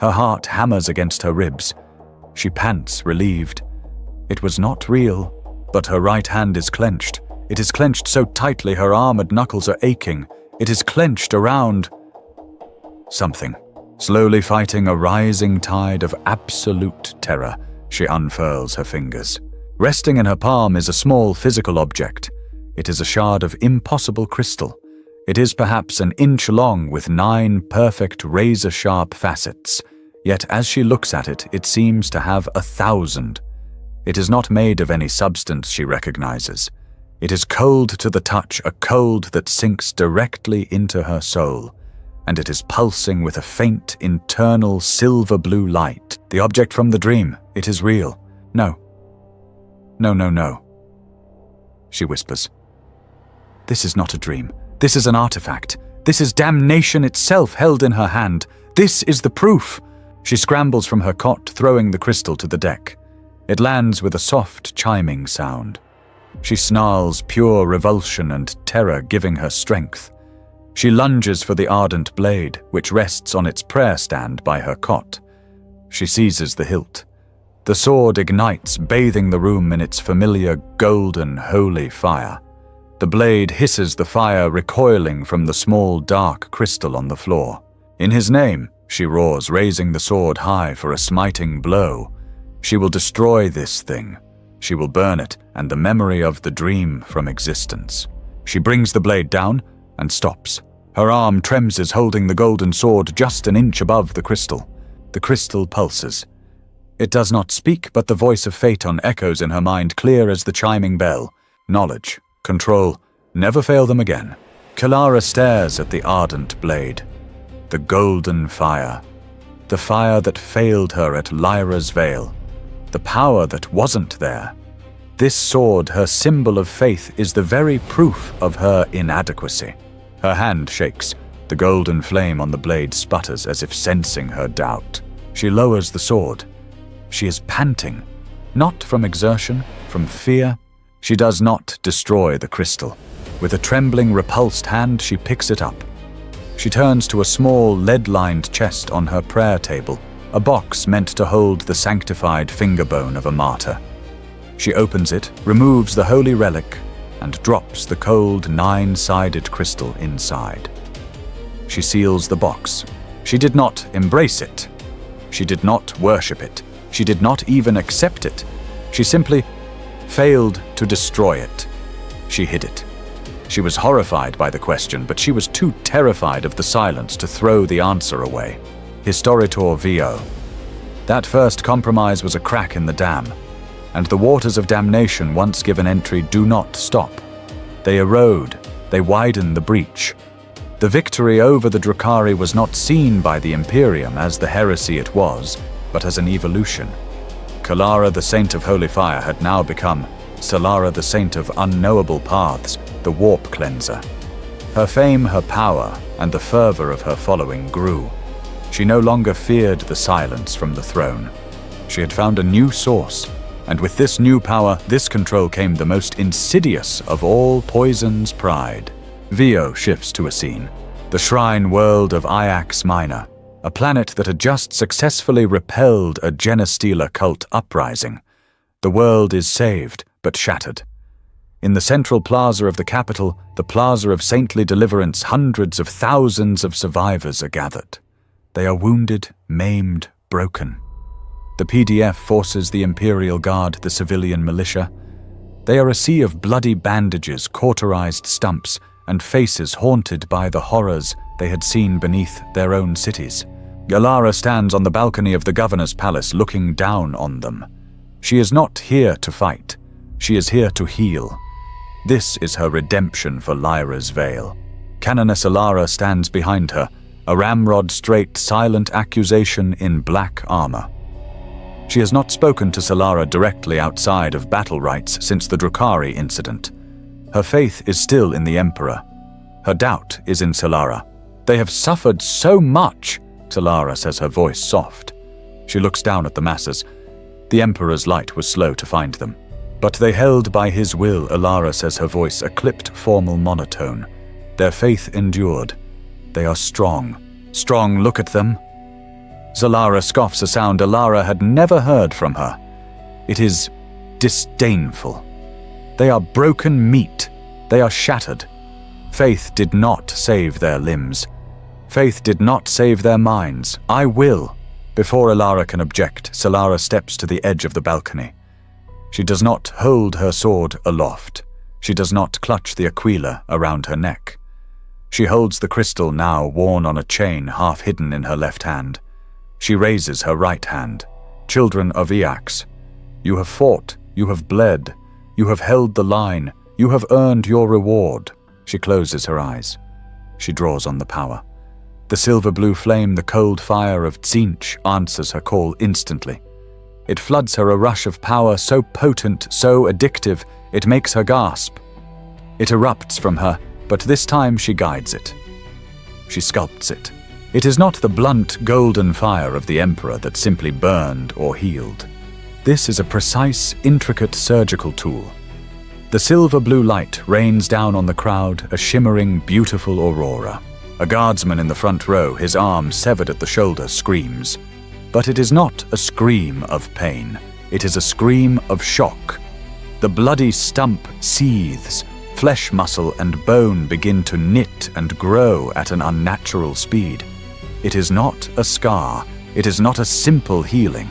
A: Her heart hammers against her ribs. She pants, relieved. It was not real, but her right hand is clenched. It is clenched so tightly her arm and knuckles are aching. It is clenched around something. Slowly fighting a rising tide of absolute terror, she unfurls her fingers. Resting in her palm is a small physical object. It is a shard of impossible crystal. It is perhaps an inch long with 9 perfect razor-sharp facets. Yet as she looks at it, it seems to have 1,000. It is not made of any substance she recognizes. It is cold to the touch, a cold that sinks directly into her soul. And it is pulsing with a faint, internal, silver-blue light. The object from the dream, it is real. No. No, no, no. She whispers. This is not a dream. This is an artifact. This is damnation itself held in her hand. This is the proof. She scrambles from her cot, throwing the crystal to the deck. It lands with a soft, chiming sound. She snarls, pure revulsion and terror giving her strength. She lunges for the ardent blade, which rests on its prayer stand by her cot. She seizes the hilt. The sword ignites, bathing the room in its familiar, golden, holy fire. The blade hisses the fire, recoiling from the small, dark crystal on the floor. In his name, she roars, raising the sword high for a smiting blow. She will destroy this thing. She will burn it and the memory of the dream from existence. She brings the blade down and stops. Her arm tremors, holding the golden sword just an inch above the crystal. The crystal pulses. It does not speak, but the voice of Phaeton echoes in her mind, clear as the chiming bell. Knowledge, control, never fail them again. Kalara stares at the ardent blade. The golden fire. The fire that failed her at Lyra's Veil. The power that wasn't there. This sword, her symbol of faith, is the very proof of her inadequacy. Her hand shakes. The golden flame on the blade sputters as if sensing her doubt. She lowers the sword. She is panting, not from exertion, from fear. She does not destroy the crystal. With a trembling, repulsed hand, she picks it up. She turns to a small, lead-lined chest on her prayer table, a box meant to hold the sanctified fingerbone of a martyr. She opens it, removes the holy relic, and drops the cold, 9-sided crystal inside. She seals the box. She did not embrace it. She did not worship it. She did not even accept it. She simply failed to destroy it. She hid it. She was horrified by the question, but she was too terrified of the silence to throw the answer away. Historitor Vo. That first compromise was a crack in the dam, and the waters of damnation once given entry do not stop. They erode, they widen the breach. The victory over the Drukhari was not seen by the Imperium as the heresy it was, but as an evolution. Kalara, the Saint of Holy Fire, had now become Solara, the Saint of Unknowable Paths, the Warp Cleanser. Her fame, her power, and the fervor of her following grew. She no longer feared the silence from the throne. She had found a new source, and with this new power, this control came the most insidious of all poisons, pride. Vo shifts to a scene. The shrine world of Iax Minor, a planet that had just successfully repelled a Genestealer cult uprising. The world is saved, but shattered. In the central plaza of the capital, the plaza of saintly deliverance, hundreds of thousands of survivors are gathered. They are wounded, maimed, broken. The PDF forces the Imperial Guard, the civilian militia. They are a sea of bloody bandages, cauterized stumps, and faces haunted by the horrors they had seen beneath their own cities. Galara stands on the balcony of the governor's palace, looking down on them. She is not here to fight. She is here to heal. This is her redemption for Lyra's Veil. Canoness Alara stands behind her, a ramrod-straight, silent accusation in black armor. She has not spoken to Solara directly outside of battle rites since the Drukhari incident. Her faith is still in the Emperor. Her doubt is in Solara. They have suffered so much, Solara says, her voice soft. She looks down at the masses. The Emperor's light was slow to find them. But they held by his will, Alara says, her voice a clipped, formal monotone. Their faith endured. They are strong. Strong, look at them. Zalara scoffs a sound Alara had never heard from her. It is disdainful. They are broken meat. They are shattered. Faith did not save their limbs. Faith did not save their minds. I will. Before Alara can object, Zalara steps to the edge of the balcony. She does not hold her sword aloft. She does not clutch the aquila around her neck. She holds the crystal now worn on a chain half hidden in her left hand. She raises her right hand. Children of Eax, you have fought, you have bled, you have held the line, you have earned your reward. She closes her eyes. She draws on the power. The silver-blue flame, the cold fire of Tzeentch answers her call instantly. It floods her a rush of power so potent, so addictive, it makes her gasp. It erupts from her, but this time she guides it. She sculpts it. It is not the blunt, golden fire of the Emperor that simply burned or healed. This is a precise, intricate surgical tool. The silver-blue light rains down on the crowd, a shimmering, beautiful aurora. A guardsman in the front row, his arm severed at the shoulder, screams. But it is not a scream of pain. It is a scream of shock. The bloody stump seethes. Flesh, muscle, and bone begin to knit and grow at an unnatural speed. It is not a scar. It is not a simple healing.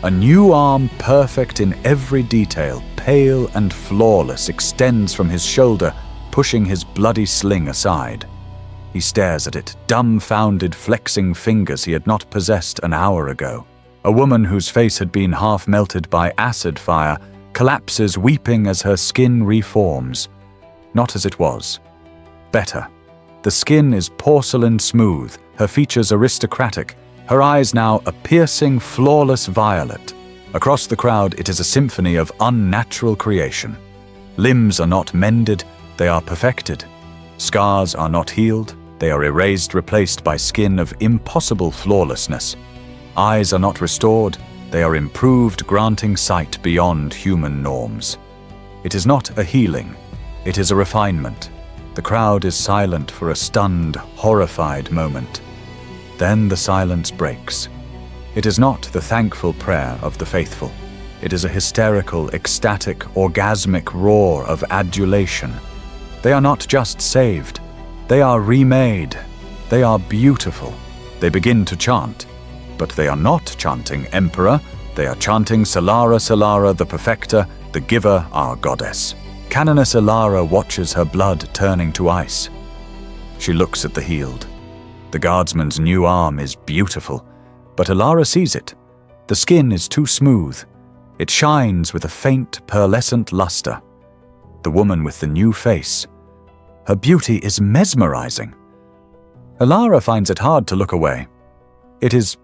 A: A new arm, perfect in every detail, pale and flawless, extends from his shoulder, pushing his bloody sling aside. He stares at it, dumbfounded, flexing fingers he had not possessed an hour ago. A woman whose face had been half melted by acid fire collapses weeping as her skin reforms. Not as it was. Better. The skin is porcelain smooth, her features aristocratic, her eyes now a piercing, flawless violet. Across the crowd it is a symphony of unnatural creation. Limbs are not mended, they are perfected. Scars are not healed, they are erased, replaced by skin of impossible flawlessness. Eyes are not restored, they are improved, granting sight beyond human norms. It is not a healing, it is a refinement. The crowd is silent for a stunned, horrified moment. Then the silence breaks. It is not the thankful prayer of the faithful. It is a hysterical, ecstatic, orgasmic roar of adulation. They are not just saved. They are remade. They are beautiful. They begin to chant. But they are not chanting Emperor. They are chanting Zalara, Zalara, the Perfecter, the Giver, our goddess. Canoness Alara watches her blood turning to ice. She looks at the healed. The guardsman's new arm is beautiful, but Alara sees it. The skin is too smooth. It shines with a faint, pearlescent luster. The woman with the new face. Her beauty is mesmerizing. Alara finds it hard to look away. It is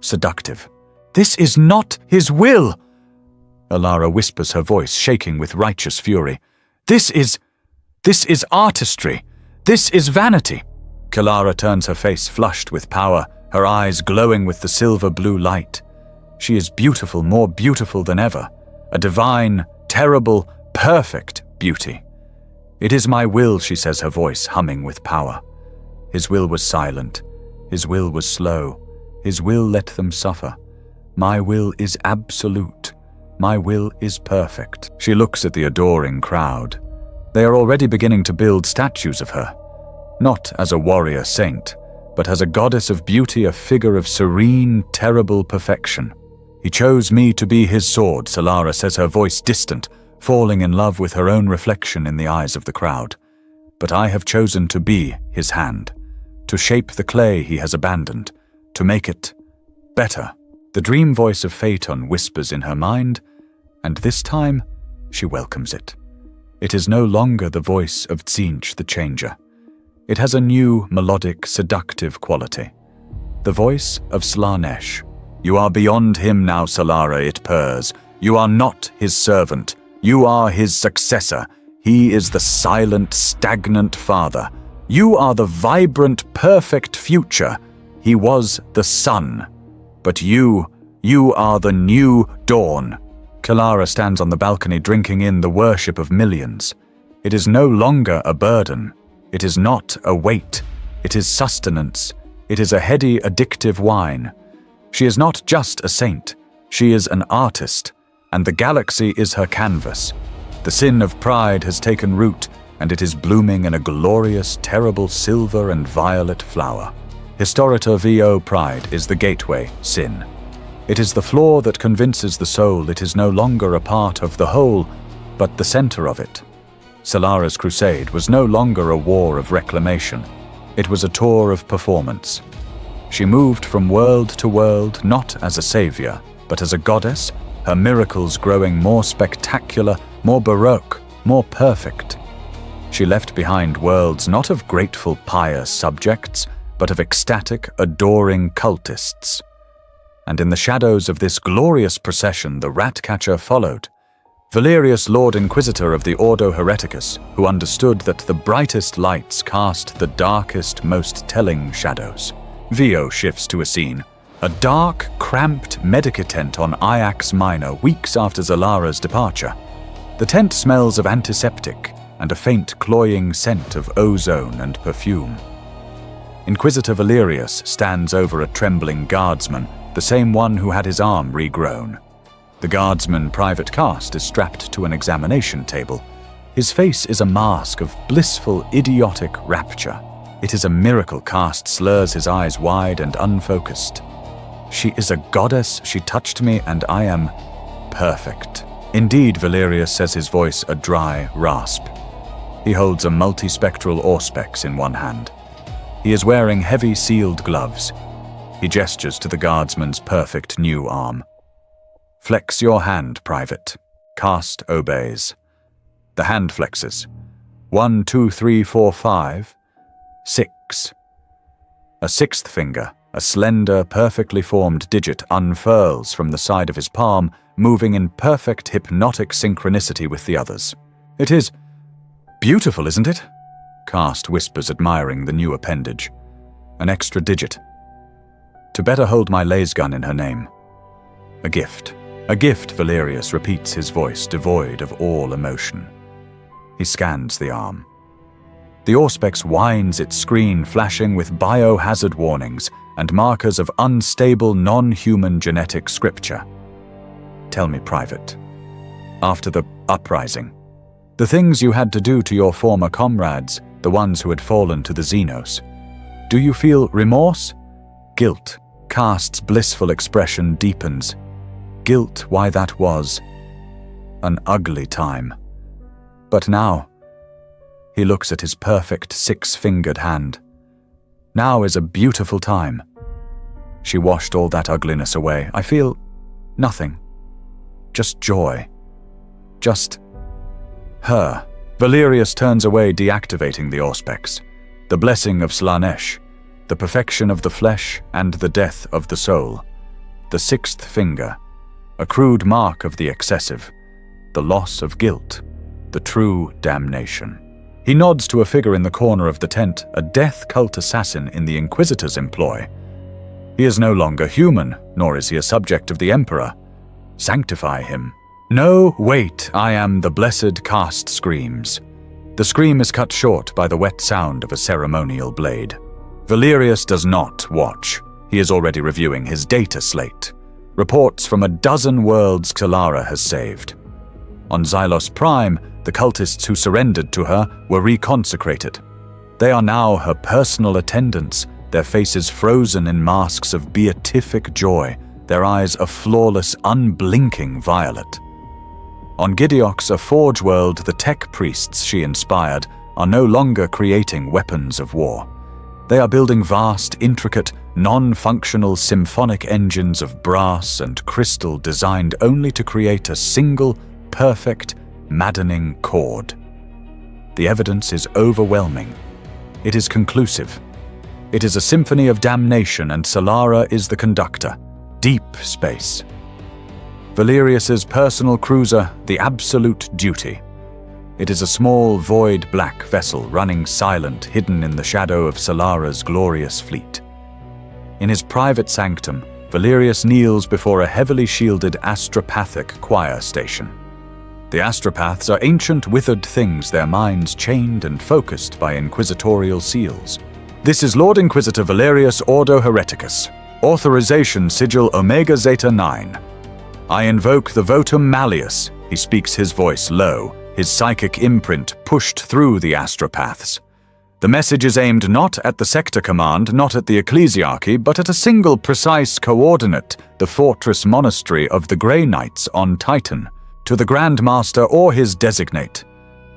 A: seductive. This is not his will! Alara whispers, her voice shaking with righteous fury. This is artistry. This is vanity. Kalara turns her face flushed with power, her eyes glowing with the silver-blue light. She is beautiful, more beautiful than ever. A divine, terrible, perfect beauty. It is my will, she says, her voice humming with power. His will was silent. His will was slow. His will let them suffer. My will is absolute. My will is perfect. She looks at the adoring crowd. They are already beginning to build statues of her. Not as a warrior saint, but as a goddess of beauty, a figure of serene, terrible perfection. He chose me to be his sword, Zalara says, her voice distant, falling in love with her own reflection in the eyes of the crowd. But I have chosen to be his hand, to shape the clay he has abandoned, to make it better. The dream voice of Phaeton whispers in her mind, and this time she welcomes it. It is no longer the voice of Tzeentch the Changer. It has a new, melodic, seductive quality. The voice of Slaanesh. You are beyond him now, Zalara, it purrs. You are not his servant. You are his successor. He is the silent, stagnant father. You are the vibrant, perfect future. He was the sun. But you are the new dawn. Kalara stands on the balcony drinking in the worship of millions. It is no longer a burden. It is not a weight. It is sustenance. It is a heady, addictive wine. She is not just a saint. She is an artist, and the galaxy is her canvas. The sin of pride has taken root, and it is blooming in a glorious, terrible silver and violet flower. Historita vo pride is the gateway, sin. It is the flaw that convinces the soul it is no longer a part of the whole, but the center of it. Solara's crusade was no longer a war of reclamation. It was a tour of performance. She moved from world to world not as a savior, but as a goddess, her miracles growing more spectacular, more baroque, more perfect. She left behind worlds not of grateful, pious subjects, but of ecstatic, adoring cultists. And in the shadows of this glorious procession the Ratcatcher followed. Valerius, Lord Inquisitor of the Ordo Hereticus, who understood that the brightest lights cast the darkest, most telling shadows. Vo shifts to a scene. A dark, cramped medica tent on Iax Minor weeks after Zalara's departure. The tent smells of antiseptic and a faint, cloying scent of ozone and perfume. Inquisitor Valerius stands over a trembling guardsman, the same one who had his arm regrown. The guardsman Private Cast is strapped to an examination table. His face is a mask of blissful, idiotic rapture. It is a miracle Cast slurs his eyes wide and unfocused. She is a goddess, she touched me, and I am perfect. Indeed, Valerius says, his voice a dry rasp. He holds a multispectral auspex in one hand. He is wearing heavy sealed gloves. He gestures to the guardsman's perfect new arm. Flex your hand, Private. Cast obeys. The hand flexes. 1, 2, 3, 4, 5, 6. A sixth finger, a slender, perfectly formed digit, unfurls from the side of his palm, moving in perfect hypnotic synchronicity with the others. It is beautiful, isn't it? Cast whispers, admiring the new appendage. An extra digit. To better hold my lasgun in her name. A gift. A gift, Valerius repeats, his voice devoid of all emotion. He scans the arm. The auspex winds its screen, flashing with biohazard warnings and markers of unstable, non-human genetic scripture. Tell me, Private. After the uprising, the things you had to do to your former comrades, the ones who had fallen to the Xenos, do you feel remorse? Guilt. Cast's blissful expression deepens. Guilt, why that was an ugly time. But now, he looks at his perfect six-fingered hand. Now is a beautiful time. She washed all that ugliness away. I feel nothing. Just joy. Just her. Valerius turns away, deactivating the auspex. The blessing of Slanesh, the perfection of the flesh and the death of the soul. The sixth finger, a crude mark of the excessive, the loss of guilt, the true damnation. He nods to a figure in the corner of the tent, a death cult assassin in the Inquisitor's employ. He is no longer human, nor is he a subject of the Emperor. Sanctify him. No, wait, I am the blessed, Cast screams. The scream is cut short by the wet sound of a ceremonial blade. Valerius does not watch. He is already reviewing his data slate. Reports from a dozen worlds Solara has saved. On Xylos Prime, the cultists who surrendered to her were reconsecrated. They are now her personal attendants, their faces frozen in masks of beatific joy, their eyes a flawless, unblinking violet. On Gideox, a forge world, the tech priests she inspired are no longer creating weapons of war. They are building vast, intricate, non-functional symphonic engines of brass and crystal designed only to create a single, perfect, maddening chord. The evidence is overwhelming. It is conclusive. It is a symphony of damnation, and Solara is the conductor. Deep space. Valerius's personal cruiser, the Absolute Duty. It is a small, void black vessel running silent, hidden in the shadow of Solara's glorious fleet. In his private sanctum, Valerius kneels before a heavily shielded astropathic choir station. The astropaths are ancient, withered things, their minds chained and focused by inquisitorial seals. This is Lord Inquisitor Valerius Ordo Hereticus. Authorization Sigil Omega Zeta 9. I invoke the votum malleus. He speaks his voice low, his psychic imprint pushed through the astropaths. The message is aimed not at the sector command, not at the ecclesiarchy, but at a single precise coordinate, the fortress monastery of the Grey Knights on Titan, to the Grand Master or his designate.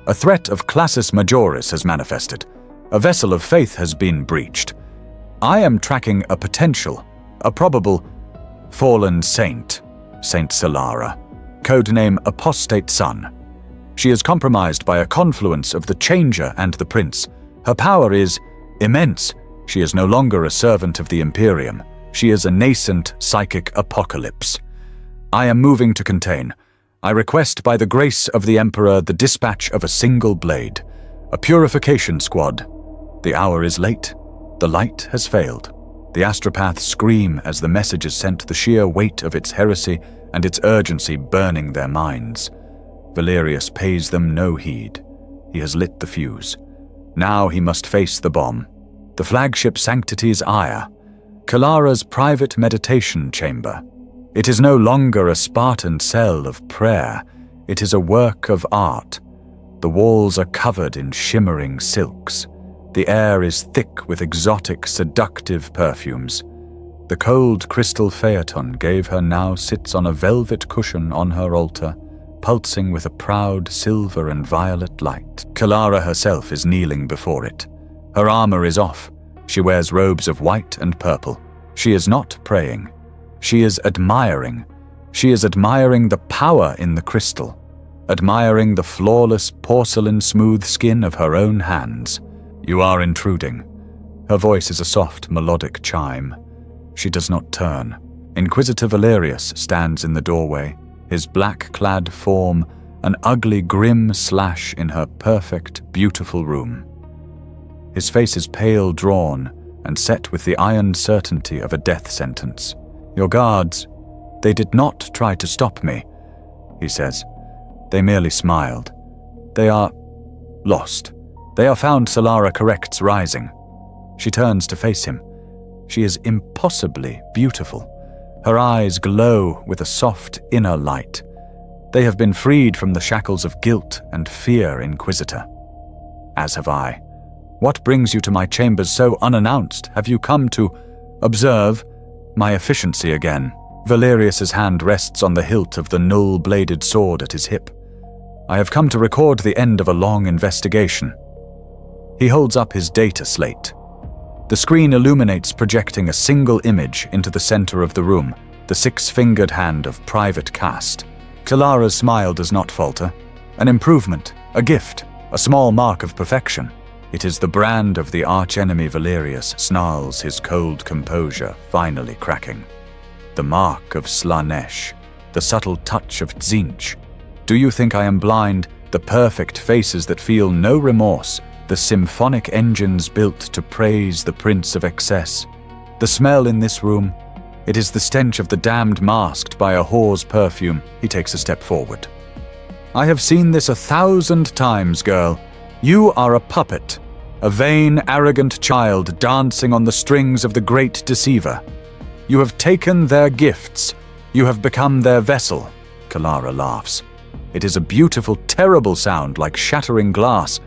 A: A threat of classis majoris has manifested. A vessel of faith has been breached. I am tracking a potential, a probable fallen saint, Saint Solara, codename Apostate Son. She is compromised by a confluence of the Changer and the Prince. Her power is immense. She is no longer a servant of the Imperium. She is a nascent psychic apocalypse. I am moving to contain. I request by the grace of the Emperor the dispatch of a single blade, a purification squad. The hour is late. The light has failed. The astropaths scream as the message is sent, the sheer weight of its heresy and its urgency burning their minds. Valerius pays them no heed. He has lit the fuse. Now he must face the bomb. The flagship Sanctity's ire. Kalara's private meditation chamber. It is no longer a Spartan cell of prayer. It is a work of art. The walls are covered in shimmering silks. The air is thick with exotic, seductive perfumes. The cold crystal phaeton gave her now sits on a velvet cushion on her altar, pulsing with a proud silver and violet light. Kalara herself is kneeling before it. Her armor is off. She wears robes of white and purple. She is not praying. She is admiring. She is admiring the power in the crystal, admiring the flawless porcelain-smooth skin of her own hands. You are intruding. Her voice is a soft, melodic chime. She does not turn. Inquisitor Valerius stands in the doorway, his black-clad form an ugly, grim slash in her perfect, beautiful room. His face is pale drawn and set with the iron certainty of a death sentence. Your guards, they did not try to stop me, he says. They merely smiled. They are lost. They are found, Solara corrects, rising. She turns to face him. She is impossibly beautiful. Her eyes glow with a soft inner light. They have been freed from the shackles of guilt and fear, Inquisitor. As have I. What brings you to my chambers so unannounced? Have you come to observe my efficiency again? Valerius's hand rests on the hilt of the null-bladed sword at his hip. I have come to record the end of a long investigation. He holds up his data slate. The screen illuminates, projecting a single image into the center of the room, the six-fingered hand of Private Cast. Kalara's smile does not falter. An improvement, a gift, a small mark of perfection. It is the brand of the archenemy. Valerius snarls, his cold composure finally cracking. The mark of Slanesh, the subtle touch of Tzinch. Do you think I am blind? The perfect faces that feel no remorse, the symphonic engines built to praise the Prince of Excess. The smell in this room, it is the stench of the damned masked by a whore's perfume. He takes a step forward. I have seen this 1,000 times, girl. You are a puppet, a vain, arrogant child dancing on the strings of the great deceiver. You have taken their gifts. You have become their vessel. Kalara laughs. It is a beautiful, terrible sound like shattering glass.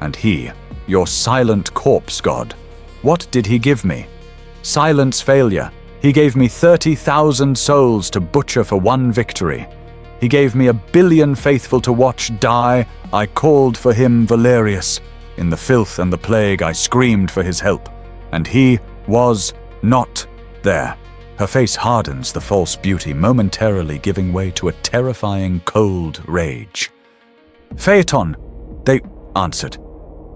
A: And he, your silent corpse god, what did he give me? Silence failure. He gave me 30,000 souls to butcher for one victory. He gave me 1 billion faithful to watch die. I called for him, Valerius. In the filth and the plague, I screamed for his help. And he was not there. Her face hardens, the false beauty momentarily giving way to a terrifying, cold rage. Phaeton, they answered.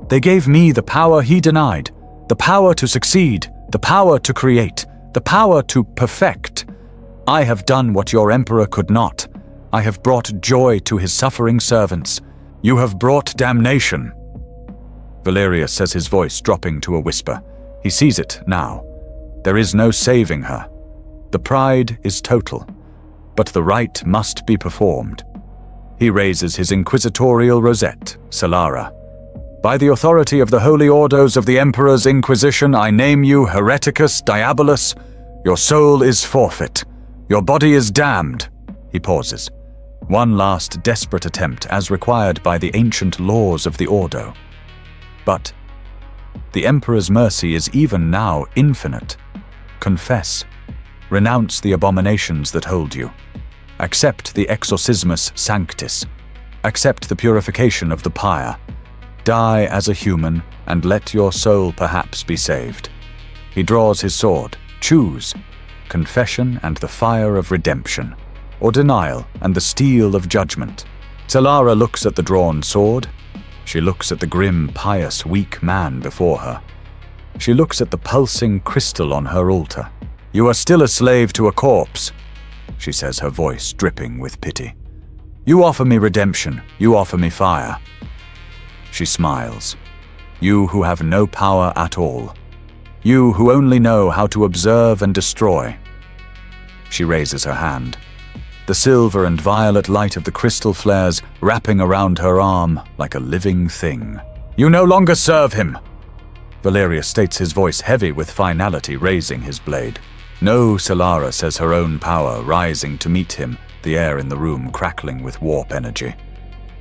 A: They gave me the power he denied, the power to succeed, the power to create, the power to perfect. I have done what your emperor could not. I have brought joy to his suffering servants. You have brought damnation. Valerius says, his voice dropping to a whisper. He sees it now. There is no saving her. The pride is total, but the rite must be performed. He raises his inquisitorial rosette, Solara. By the authority of the holy orders of the Emperor's Inquisition, I name you Hereticus Diabolus. Your soul is forfeit. Your body is damned." He pauses. One last desperate attempt, as required by the ancient laws of the Ordo. But the Emperor's mercy is even now infinite. Confess. Renounce the abominations that hold you. Accept the exorcismus sanctis. Accept the purification of the pyre. Die as a human, and let your soul perhaps be saved. He draws his sword. Choose. Confession and the fire of redemption, or denial and the steel of judgment. Solara looks at the drawn sword. She looks at the grim, pious, weak man before her. She looks at the pulsing crystal on her altar. "You are still a slave to a corpse," she says, her voice dripping with pity. "You offer me redemption. You offer me fire." She smiles. "You who have no power at all. You who only know how to observe and destroy." She raises her hand. The silver and violet light of the crystal flares wrapping around her arm like a living thing. "You no longer serve him," Valerius states, his voice heavy with finality, raising his blade. "No," Solara says, her own power rising to meet him, the air in the room crackling with warp energy.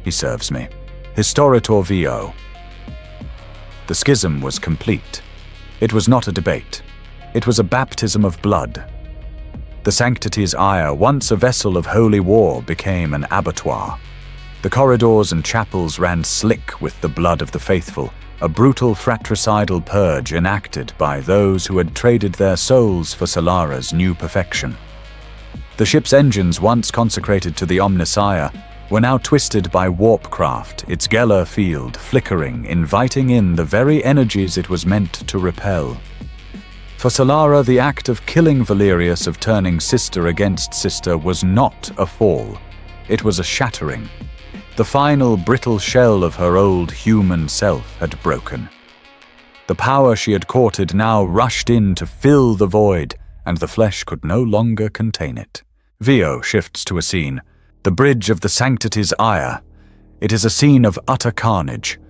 A: "He serves me. Historitor VO." The schism was complete. It was not a debate. It was a baptism of blood. The Sanctity's ire, once a vessel of holy war, became an abattoir. The corridors and chapels ran slick with the blood of the faithful, a brutal fratricidal purge enacted by those who had traded their souls for Solara's new perfection. The ship's engines, once consecrated to the Omnissiah, were now twisted by warpcraft, its Geller field flickering, inviting in the very energies it was meant to repel. For Solara, the act of killing Valerius, of turning sister against sister, was not a fall. It was a shattering. The final brittle shell of her old human self had broken. The power she had courted now rushed in to fill the void, and the flesh could no longer contain it. Vio shifts to a scene. The bridge of the Sanctity's ire. It is a scene of utter carnage.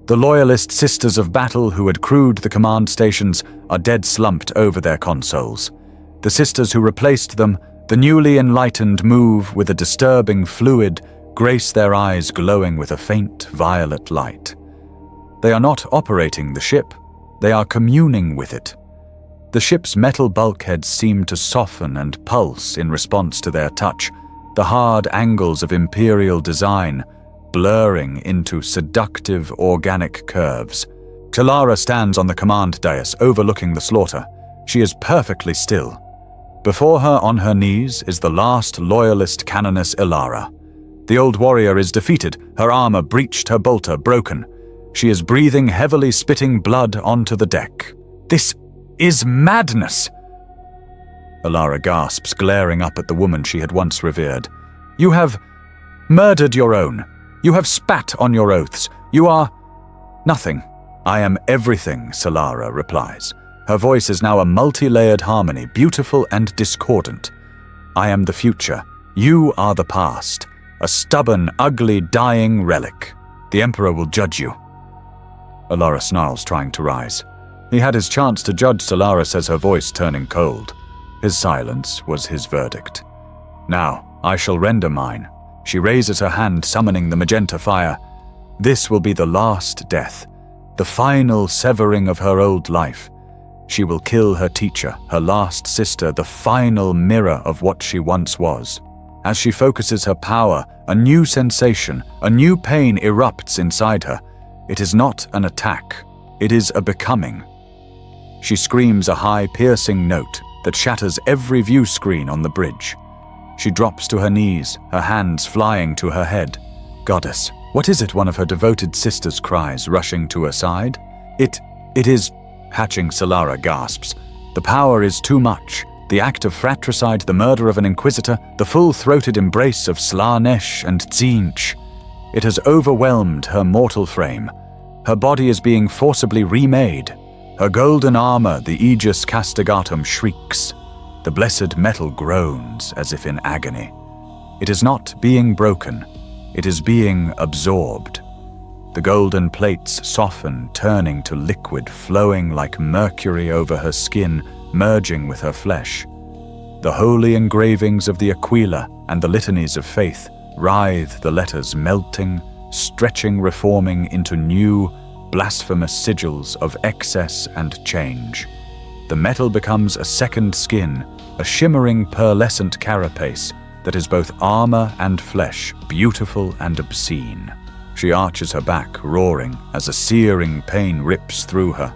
A: The loyalist sisters of battle who had crewed the command stations are dead slumped over their consoles. The sisters who replaced them, the newly enlightened, move with a disturbing fluid, grace their eyes glowing with a faint violet light. They are not operating the ship, they are communing with it. The ship's metal bulkheads seem to soften and pulse in response to their touch, the hard angles of imperial design blurring into seductive organic curves. Solara stands on the command dais overlooking the slaughter. She is perfectly still. Before her on her knees is the last loyalist canoness Ilara. The old warrior is defeated, her armor breached, her bolter broken. She is breathing heavily, spitting blood onto the deck. "This is madness!" Ilara gasps, glaring up at the woman she had once revered. "You have murdered your own. You have spat on your oaths. You are nothing." "I am everything," Solara replies. Her voice is now a multi-layered harmony, beautiful and discordant. "I am the future. You are the past. A stubborn, ugly, dying relic. The Emperor will judge you." Ilara snarls, trying to rise. He had his chance to judge, Solara says, her voice turning cold. His silence was his verdict. "Now, I shall render mine." She raises her hand, summoning the magenta fire. This will be the last death, the final severing of her old life. She will kill her teacher, her last sister, the final mirror of what she once was. As she focuses her power, a new sensation, a new pain erupts inside her. It is not an attack, it is a becoming. She screams a high, piercing note that shatters every view screen on the bridge. She drops to her knees, her hands flying to her head. "Goddess, what is it?" one of her devoted sisters cries, rushing to her side. It is," hatching Solara gasps. "The power is too much. The act of fratricide, the murder of an inquisitor, the full-throated embrace of Slanesh and Tzinch. It has overwhelmed her mortal frame. Her body is being forcibly remade. Her golden armor, the Aegis Castigatum, shrieks. The blessed metal groans as if in agony. It is not being broken. It is being absorbed. The golden plates soften, turning to liquid, flowing like mercury over her skin, merging with her flesh. The holy engravings of the Aquila and the litanies of faith writhe, the letters melting, stretching, reforming into new, blasphemous sigils of excess and change. The metal becomes a second skin, a shimmering pearlescent carapace that is both armor and flesh, beautiful and obscene. She arches her back, roaring, as a searing pain rips through her.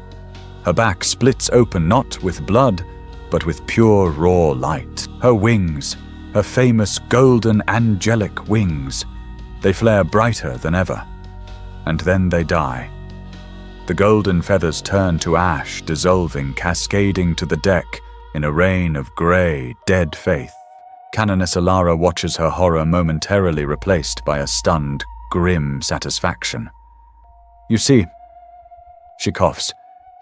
A: Her back splits open not with blood, but with pure raw light. Her wings, her famous golden angelic wings, they flare brighter than ever. And then they die. The golden feathers turn to ash, dissolving, cascading to the deck in a rain of grey, dead faith. Canoness Alara watches her horror momentarily replaced by a stunned, grim satisfaction. "You see," she coughs,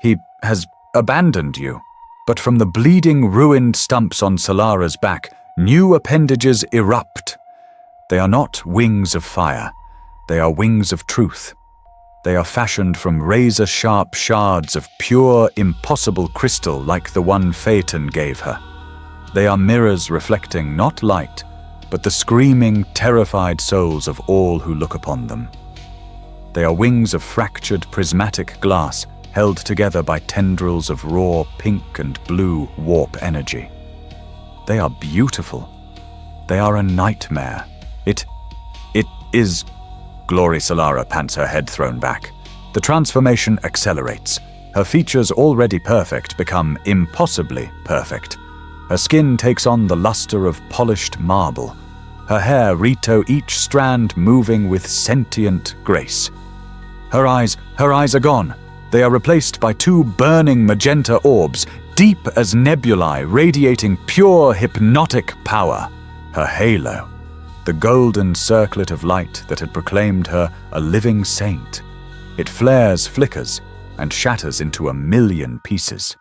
A: "he has abandoned you." But from the bleeding, ruined stumps on Solara's back, new appendages erupt. They are not wings of fire. They are wings of truth. They are fashioned from razor-sharp shards of pure, impossible crystal like the one Phaeton gave her. They are mirrors reflecting not light, but the screaming, terrified souls of all who look upon them. They are wings of fractured prismatic glass held together by tendrils of raw pink and blue warp energy. They are beautiful. They are a nightmare. It is... Glory Solara pants, her head thrown back. The transformation accelerates. Her features, already perfect, become impossibly perfect. Her skin takes on the luster of polished marble. Her hair Rito, each strand moving with sentient grace. Her eyes are gone. They are replaced by two burning magenta orbs, deep as nebulae, radiating pure hypnotic power. Her halo, the golden circlet of light that had proclaimed her a living saint. It flares, flickers, and shatters into a million pieces.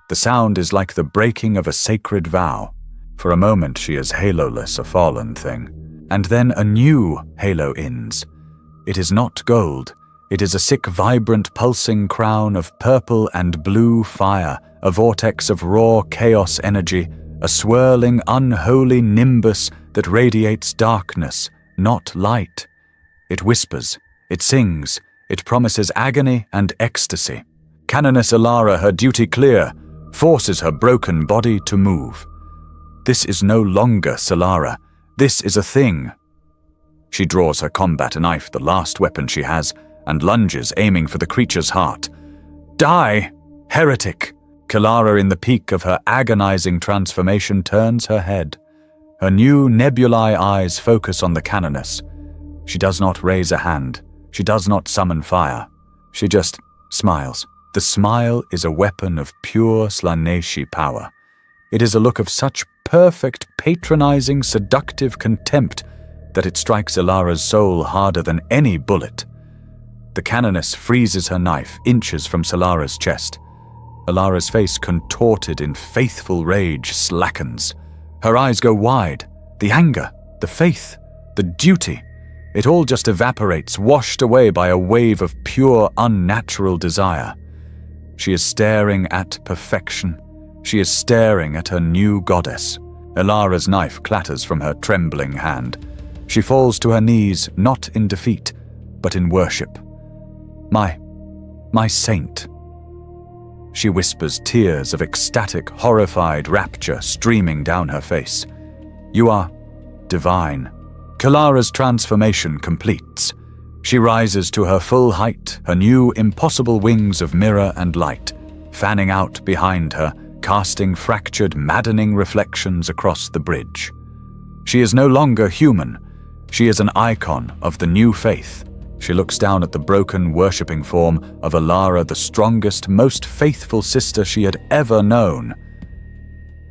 A: The sound is like the breaking of a sacred vow. For a moment she is haloless, a fallen thing. And then a new halo ins. It is not gold. It is a sick, vibrant, pulsing crown of purple and blue fire, a vortex of raw chaos energy, a swirling, unholy nimbus that radiates darkness, not light. It whispers, it sings, it promises agony and ecstasy. Canoness Alara, her duty clear, forces her broken body to move. This is no longer Solara. This is a thing. She draws her combat knife, the last weapon she has, and lunges, aiming for the creature's heart. Die, heretic! Kalara, in the peak of her agonizing transformation, turns her head. Her new nebulae eyes focus on the canoness. She does not raise a hand. She does not summon fire. She just smiles. The smile is a weapon of pure Slaneshi power. It is a look of such perfect, patronizing, seductive contempt that it strikes Alara's soul harder than any bullet. The canoness freezes her knife inches from Solara's chest. Alara's face, contorted in faithful rage, slackens. Her eyes go wide. The anger, the faith, the duty, it all just evaporates, washed away by a wave of pure, unnatural desire. She is staring at perfection. She is staring at her new goddess. Alara's knife clatters from her trembling hand. She falls to her knees, not in defeat, but in worship. My saint. She whispers, tears of ecstatic, horrified rapture streaming down her face. You are divine. Kalara's transformation completes. She rises to her full height, her new impossible wings of mirror and light, fanning out behind her, casting fractured, maddening reflections across the bridge. She is no longer human. She is an icon of the new faith. She looks down at the broken, worshipping form of Alara, the strongest, most faithful sister she had ever known.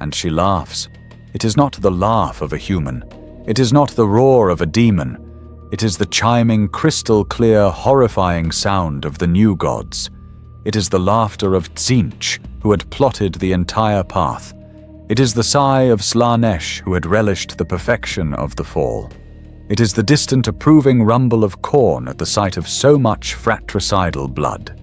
A: And she laughs. It is not the laugh of a human. It is not the roar of a demon. It is the chiming, crystal-clear, horrifying sound of the new gods. It is the laughter of Tzinch, who had plotted the entire path. It is the sigh of Slanesh, who had relished the perfection of the fall. It is the distant approving rumble of corn at the sight of so much fratricidal blood.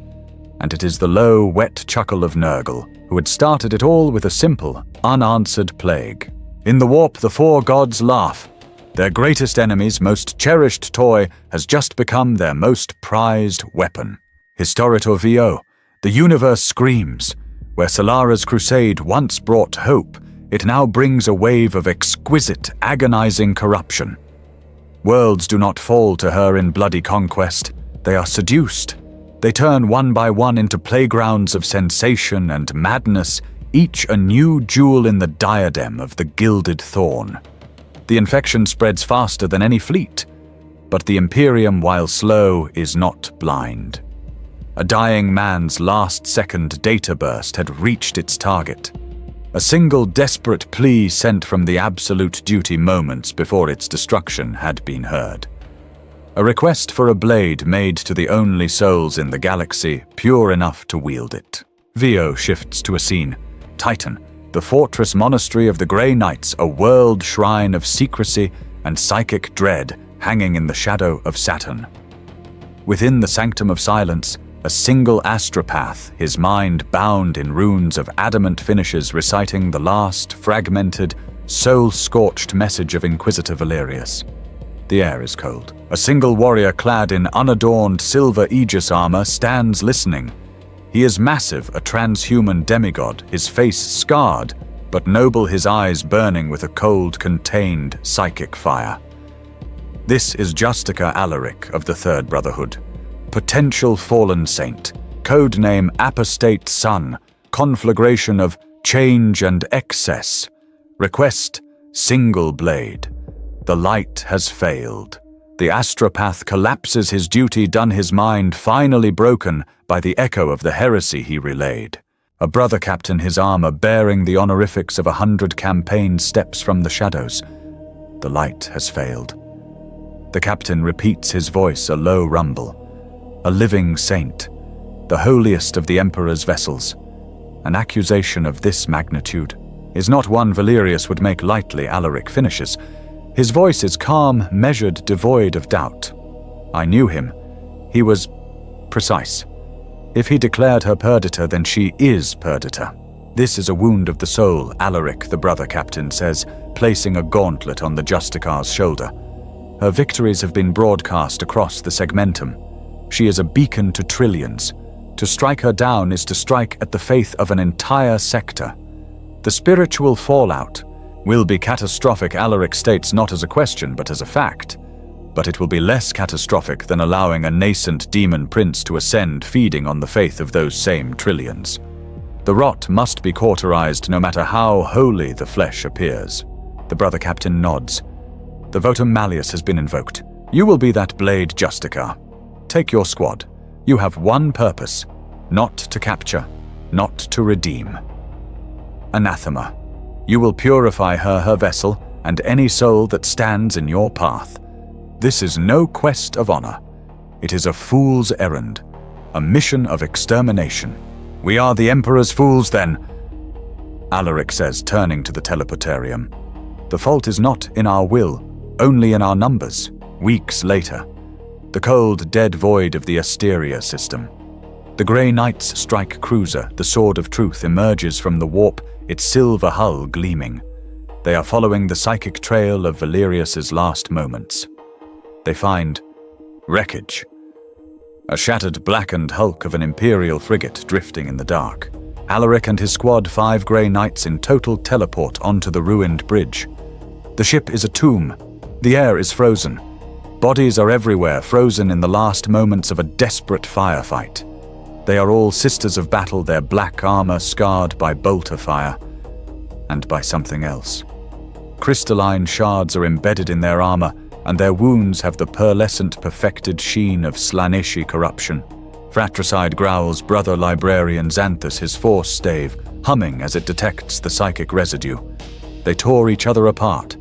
A: And it is the low, wet chuckle of Nurgle, who had started it all with a simple, unanswered plague. In the warp, the four gods laugh. Their greatest enemy's most cherished toy has just become their most prized weapon. Historitor VO, the universe screams. Where Solara's crusade once brought hope, it now brings a wave of exquisite, agonizing corruption. Worlds do not fall to her in bloody conquest. They are seduced. They turn one by one into playgrounds of sensation and madness, each a new jewel in the diadem of the gilded thorn. The infection spreads faster than any fleet, but the Imperium, while slow, is not blind. A dying man's last-second data burst had reached its target. A single desperate plea sent from the absolute duty moments before its destruction had been heard. A request for a blade made to the only souls in the galaxy pure enough to wield it. VO shifts to a scene. Titan, the fortress monastery of the Grey Knights, a world shrine of secrecy and psychic dread hanging in the shadow of Saturn. Within the sanctum of silence, a single astropath, his mind bound in runes of adamant finishes reciting the last, fragmented, soul-scorched message of Inquisitor Valerius. The air is cold. A single warrior clad in unadorned silver aegis armor stands listening. He is massive, a transhuman demigod, his face scarred, but noble, his eyes burning with a cold, contained psychic fire. This is Justica Alaric of the Third Brotherhood. Potential fallen saint, codename Apostate Son, conflagration of change and excess. Request, single blade. The light has failed. The astropath collapses, his duty done, his mind finally broken by the echo of the heresy he relayed. A brother captain, his armor bearing the honorifics of 100 campaigns, steps from the shadows. The light has failed. The captain repeats, his voice a low rumble. A living saint, the holiest of the Emperor's vessels. An accusation of this magnitude is not one Valerius would make lightly, Alaric finishes. His voice is calm, measured, devoid of doubt. I knew him. He was precise. If he declared her perdita, then she is perdita. This is a wound of the soul, Alaric, the brother captain, says, placing a gauntlet on the Justicar's shoulder. Her victories have been broadcast across the segmentum. She is a beacon to trillions. To strike her down is to strike at the faith of an entire sector. The spiritual fallout will be catastrophic, Alaric states, not as a question but as a fact. But it will be less catastrophic than allowing a nascent demon prince to ascend, feeding on the faith of those same trillions. The rot must be cauterized no matter how holy the flesh appears. The brother captain nods. The votum malleus has been invoked. You will be that blade, Justica. Take your squad. You have one purpose, not to capture, not to redeem. Anathema. You will purify her vessel, and any soul that stands in your path. This is no quest of honor. It is a fool's errand, a mission of extermination. We are the Emperor's fools, then, Alaric says, turning to the teleportarium. The fault is not in our will, only in our numbers. Weeks later, the cold, dead void of the Asteria system. The Grey Knights strike cruiser, the Sword of Truth, emerges from the warp, its silver hull gleaming. They are following the psychic trail of Valerius's last moments. They find wreckage. A shattered, blackened hulk of an Imperial frigate drifting in the dark. Alaric and his squad, 5 Grey Knights in total, teleport onto the ruined bridge. The ship is a tomb. The air is frozen. Bodies are everywhere, frozen in the last moments of a desperate firefight. They are all sisters of battle, their black armor scarred by bolter fire, and by something else. Crystalline shards are embedded in their armor, and their wounds have the pearlescent, perfected sheen of Slaaneshi corruption. Fratricide growls brother librarian Xanthus, his force stave, humming as it detects the psychic residue. They tore each other apart.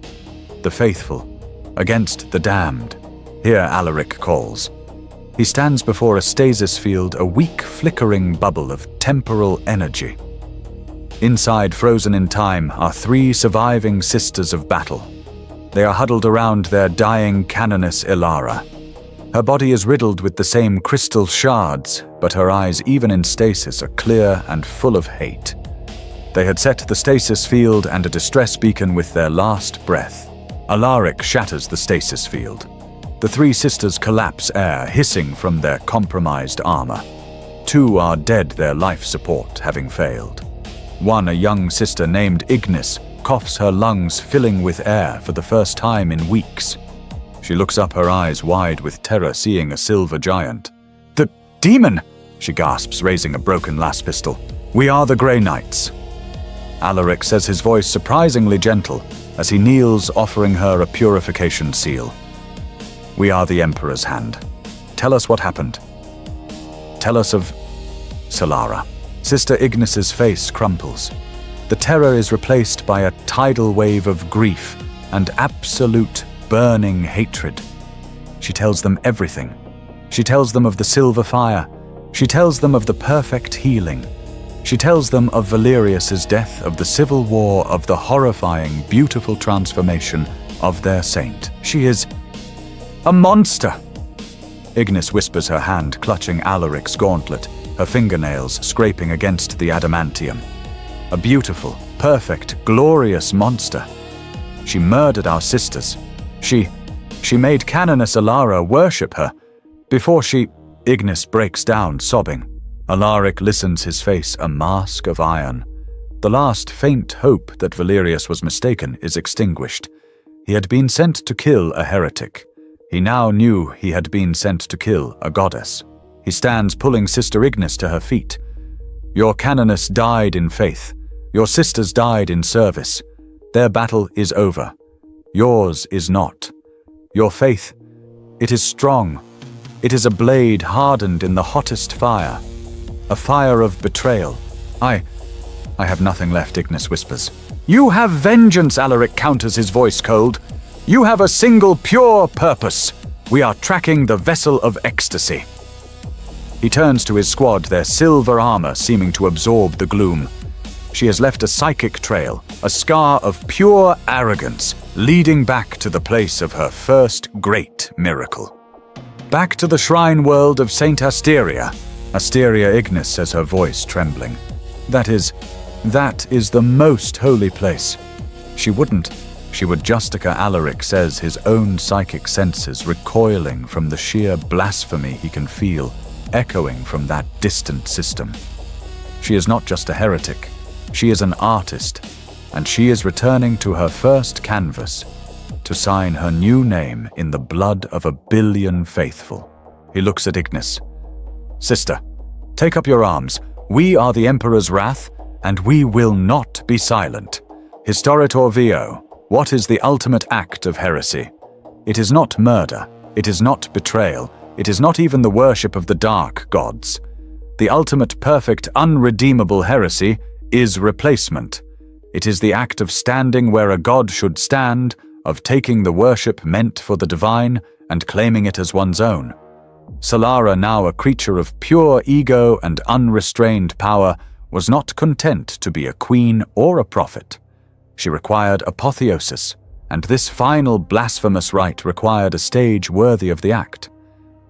A: The faithful against the damned. Here Alaric calls. He stands before a stasis field, a weak, flickering bubble of temporal energy. Inside, frozen in time, are 3 surviving sisters of battle. They are huddled around their dying canoness Ilara. Her body is riddled with the same crystal shards, but her eyes, even in stasis, are clear and full of hate. They had set the stasis field and a distress beacon with their last breath. Alaric shatters the stasis field. The three sisters collapse air, hissing from their compromised armor. Two are dead, their life support having failed. One, a young sister named Ignis, coughs, her lungs filling with air for the first time in weeks. She looks up, her eyes wide with terror, seeing a silver giant. "The demon!" she gasps, raising a broken las pistol. "We are the Grey Knights." Alaric says, his voice surprisingly gentle, as he kneels, offering her a purification seal. "We are the Emperor's hand. Tell us what happened. Tell us of Solara." Sister Ignis's face crumples. The terror is replaced by a tidal wave of grief and absolute burning hatred. She tells them everything. She tells them of the silver fire. She tells them of the perfect healing. She tells them of Valerius's death, of the civil war, of the horrifying, beautiful transformation of their saint. She is a monster. Ignis whispers, her hand clutching Alaric's gauntlet, her fingernails scraping against the adamantium. A beautiful, perfect, glorious monster. She murdered our sisters. She made Canoness Ilara worship her. Before she... Ignis breaks down, sobbing. Alaric listens, his face a mask of iron. The last faint hope that Valerius was mistaken is extinguished. He had been sent to kill a heretic. He now knew he had been sent to kill a goddess. He stands, pulling Sister Ignis to her feet. "Your Canoness died in faith. Your sisters died in service. Their battle is over. Yours is not. Your faith, it is strong. It is a blade hardened in the hottest fire. A fire of betrayal. I have nothing left," Ignis whispers. "You have vengeance," Alaric counters, his voice cold. "You have a single pure purpose. We are tracking the vessel of ecstasy." He turns to his squad, their silver armor seeming to absorb the gloom. She has left a psychic trail, a scar of pure arrogance, leading back to the place of her first great miracle. Back to the shrine world of Saint Asteria. Asteria, Ignis says, her voice trembling. That is the most holy place. She would Justica, Alaric says, his own psychic senses recoiling from the sheer blasphemy he can feel, echoing from that distant system. She is not just a heretic. She is an artist, and she is returning to her first canvas to sign her new name in the blood of 1 billion faithful. He looks at Ignis. "Sister, take up your arms. We are the Emperor's wrath, and we will not be silent. Historitor Vio, what is the ultimate act of heresy? It is not murder. It is not betrayal. It is not even the worship of the dark gods. The ultimate perfect, unredeemable heresy is replacement. It is the act of standing where a god should stand, of taking the worship meant for the divine and claiming it as one's own. Solara, now a creature of pure ego and unrestrained power, was not content to be a queen or a prophet. She required apotheosis, and this final blasphemous rite required a stage worthy of the act.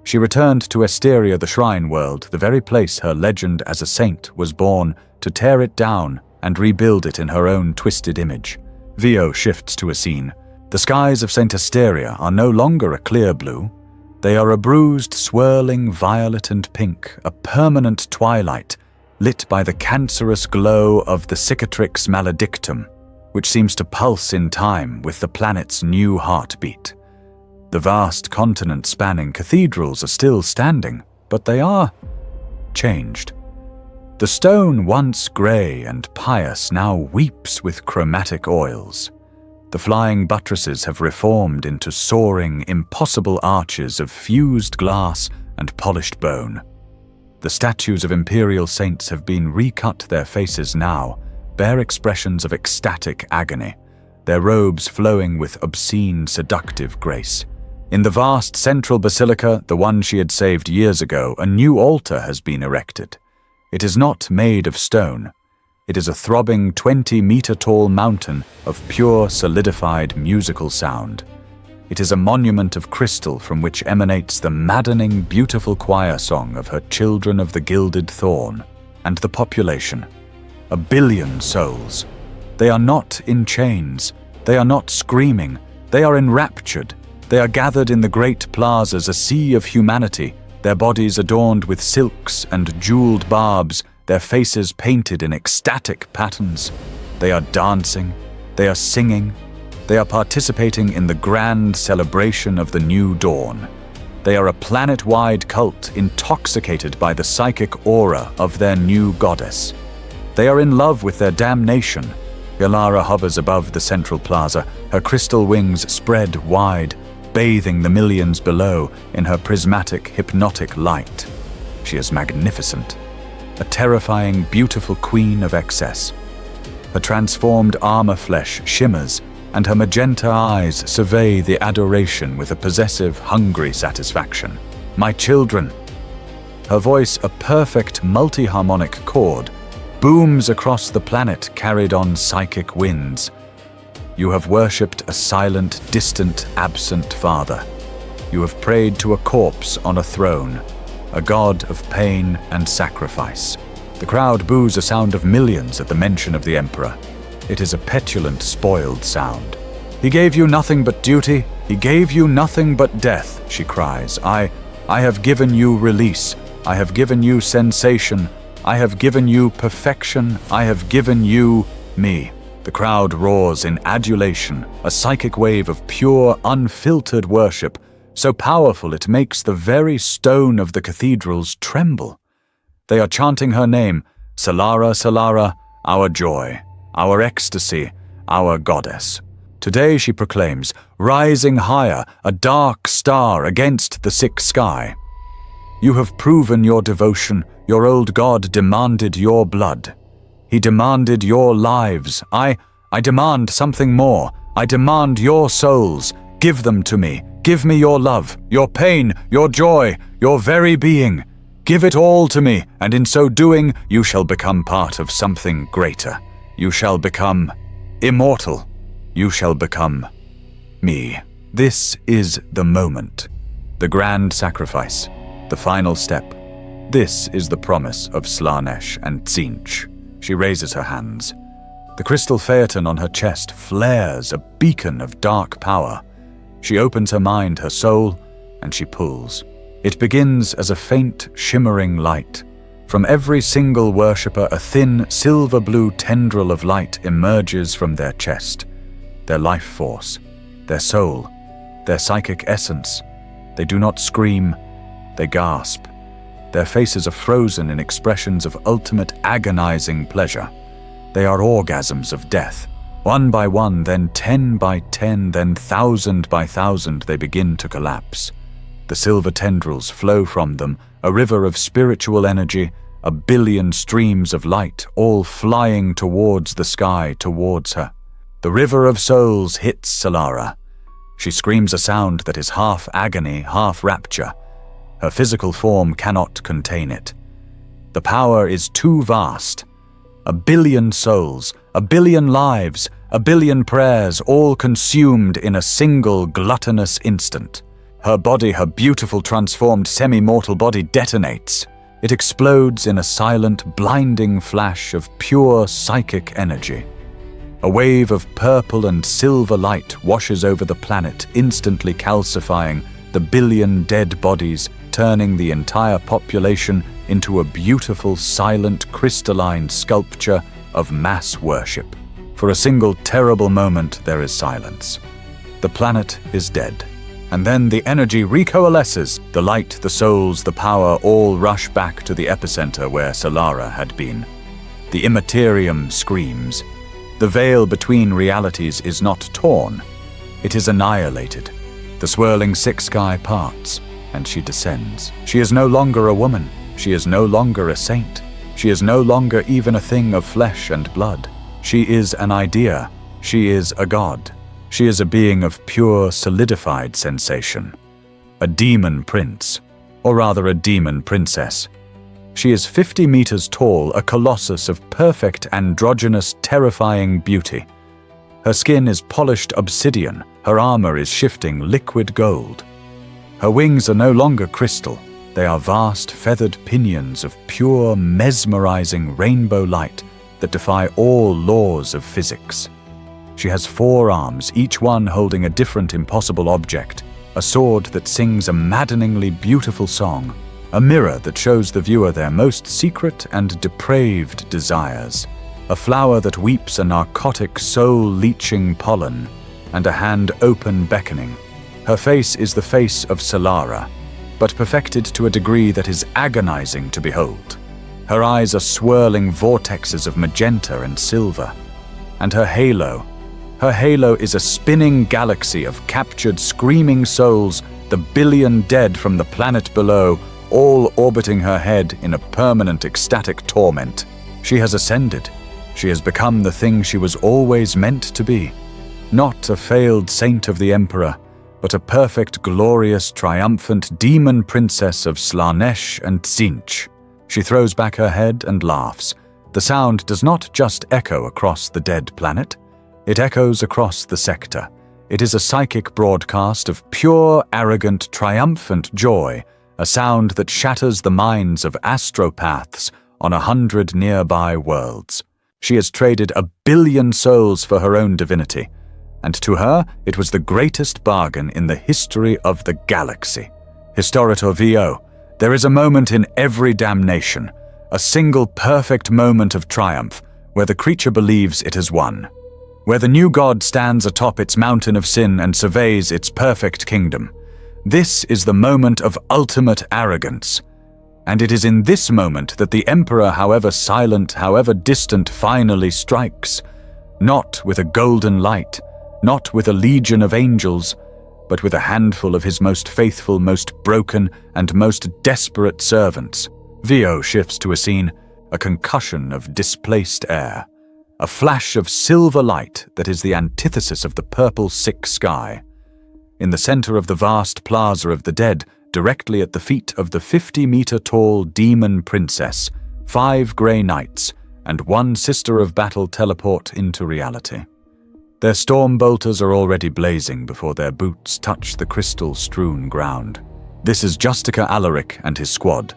A: She returned to Asteria, the shrine world, the very place her legend as a saint was born, to tear it down and rebuild it in her own twisted image. Vio shifts to a scene. The skies of Saint Asteria are no longer a clear blue. They are a bruised, swirling violet and pink, a permanent twilight, lit by the cancerous glow of the cicatrix maledictum, which seems to pulse in time with the planet's new heartbeat. The vast continent-spanning cathedrals are still standing, but they are changed. The stone, once grey and pious, now weeps with chromatic oils. The flying buttresses have reformed into soaring, impossible arches of fused glass and polished bone. The statues of imperial saints have been recut, their faces now bear expressions of ecstatic agony, their robes flowing with obscene, seductive grace. In the vast central basilica, the one she had saved years ago, a new altar has been erected. It is not made of stone. It is a throbbing 20-meter-tall mountain of pure, solidified musical sound. It is a monument of crystal from which emanates the maddening, beautiful choir song of her children of the gilded thorn, and the population. 1 billion souls. They are not in chains. They are not screaming. They are enraptured. They are gathered in the great plazas, a sea of humanity, their bodies adorned with silks and jeweled barbs, their faces painted in ecstatic patterns. They are dancing. They are singing. They are participating in the grand celebration of the new dawn. They are a planet-wide cult intoxicated by the psychic aura of their new goddess. They are in love with their damnation. Yalara hovers above the central plaza, her crystal wings spread wide, bathing the millions below in her prismatic, hypnotic light. She is magnificent, a terrifying, beautiful queen of excess. Her transformed armor flesh shimmers, and her magenta eyes survey the adoration with a possessive, hungry satisfaction. My children! Her voice, a perfect multi-harmonic chord, booms across the planet carried on psychic winds. You have worshipped a silent, distant, absent father. You have prayed to a corpse on a throne, a god of pain and sacrifice. The crowd boos a sound of millions at the mention of the emperor. It is a petulant, spoiled sound. He gave you nothing but duty. He gave you nothing but death, she cries. I have given you release. I have given you sensation. I have given you perfection. I have given you me. The crowd roars in adulation, a psychic wave of pure, unfiltered worship, so powerful it makes the very stone of the cathedrals tremble. They are chanting her name, Solara, Solara, our joy, our ecstasy, our goddess. Today, she proclaims, rising higher, a dark star against the sick sky. You have proven your devotion. Your old god demanded your blood. He demanded your lives. I demand something more. I demand your souls. Give them to me. Give me your love, your pain, your joy, your very being. Give it all to me, and in so doing, you shall become part of something greater. You shall become immortal. You shall become me. This is the moment, the grand sacrifice, the final step. This is the promise of Slaanesh and Tzeentch. She raises her hands. The crystal phaeton on her chest flares, a beacon of dark power. She opens her mind, her soul, and she pulls. It begins as a faint, shimmering light. From every single worshipper, a thin, silver-blue tendril of light emerges from their chest. Their life force, their soul, their psychic essence. They do not scream, they gasp. Their faces are frozen in expressions of ultimate agonizing pleasure. They are orgasms of death. One by one, then 10 by 10, then 1,000 by 1,000, they begin to collapse. The silver tendrils flow from them, a river of spiritual energy, 1 billion streams of light, all flying towards the sky, towards her. The river of souls hits Solara. She screams a sound that is half agony, half rapture. Her physical form cannot contain it. The power is too vast. 1 billion souls, 1 billion lives, 1 billion prayers, all consumed in a single gluttonous instant. Her body, her beautiful transformed semi-mortal body detonates. It explodes in a silent, blinding flash of pure psychic energy. A wave of purple and silver light washes over the planet, instantly calcifying the 1 billion dead bodies, turning the entire population into a beautiful, silent, crystalline sculpture of mass worship. For a single terrible moment, there is silence. The planet is dead. And then the energy recoalesces. The light, the souls, the power all rush back to the epicenter where Solara had been. The immaterium screams. The veil between realities is not torn. It is annihilated. The swirling sick sky parts, and she descends. She is no longer a woman. She is no longer a saint. She is no longer even a thing of flesh and blood. She is an idea. She is a god. She is a being of pure, solidified sensation. A demon prince, or rather a demon princess. She is 50 meters tall, a colossus of perfect androgynous, terrifying beauty. Her skin is polished obsidian, her armor is shifting liquid gold. Her wings are no longer crystal, they are vast feathered pinions of pure, mesmerizing rainbow light that defy all laws of physics. She has 4 arms, each one holding a different impossible object, a sword that sings a maddeningly beautiful song, a mirror that shows the viewer their most secret and depraved desires, a flower that weeps a narcotic, soul-leeching pollen, and a hand open beckoning. Her face is the face of Solara, but perfected to a degree that is agonizing to behold. Her eyes are swirling vortexes of magenta and silver, and her halo is a spinning galaxy of captured screaming souls, the billion dead from the planet below, all orbiting her head in a permanent ecstatic torment. She has ascended. She has become the thing she was always meant to be. Not a failed saint of the Emperor, but a perfect, glorious, triumphant demon princess of Slanesh and Tzinch. She throws back her head and laughs. The sound does not just echo across the dead planet. It echoes across the sector. It is a psychic broadcast of pure, arrogant, triumphant joy, a sound that shatters the minds of astropaths on 100 nearby worlds. She has traded 1 billion souls for her own divinity, and to her it was the greatest bargain in the history of the galaxy. Historitor VO, there is a moment in every damnation, a single perfect moment of triumph, where the creature believes it has won, where the new god stands atop its mountain of sin and surveys its perfect kingdom. This is the moment of ultimate arrogance. And it is in this moment that the Emperor, however silent, however distant, finally strikes. Not with a golden light, not with a legion of angels, but with a handful of his most faithful, most broken, and most desperate servants. VO shifts to a scene, a concussion of displaced air, a flash of silver light that is the antithesis of the purple, sick sky. In the center of the vast plaza of the dead, directly at the feet of the 50-meter-tall demon princess, 5 grey knights and 1 sister of battle teleport into reality. Their storm bolters are already blazing before their boots touch the crystal-strewn ground. This is Justica Alaric and his squad.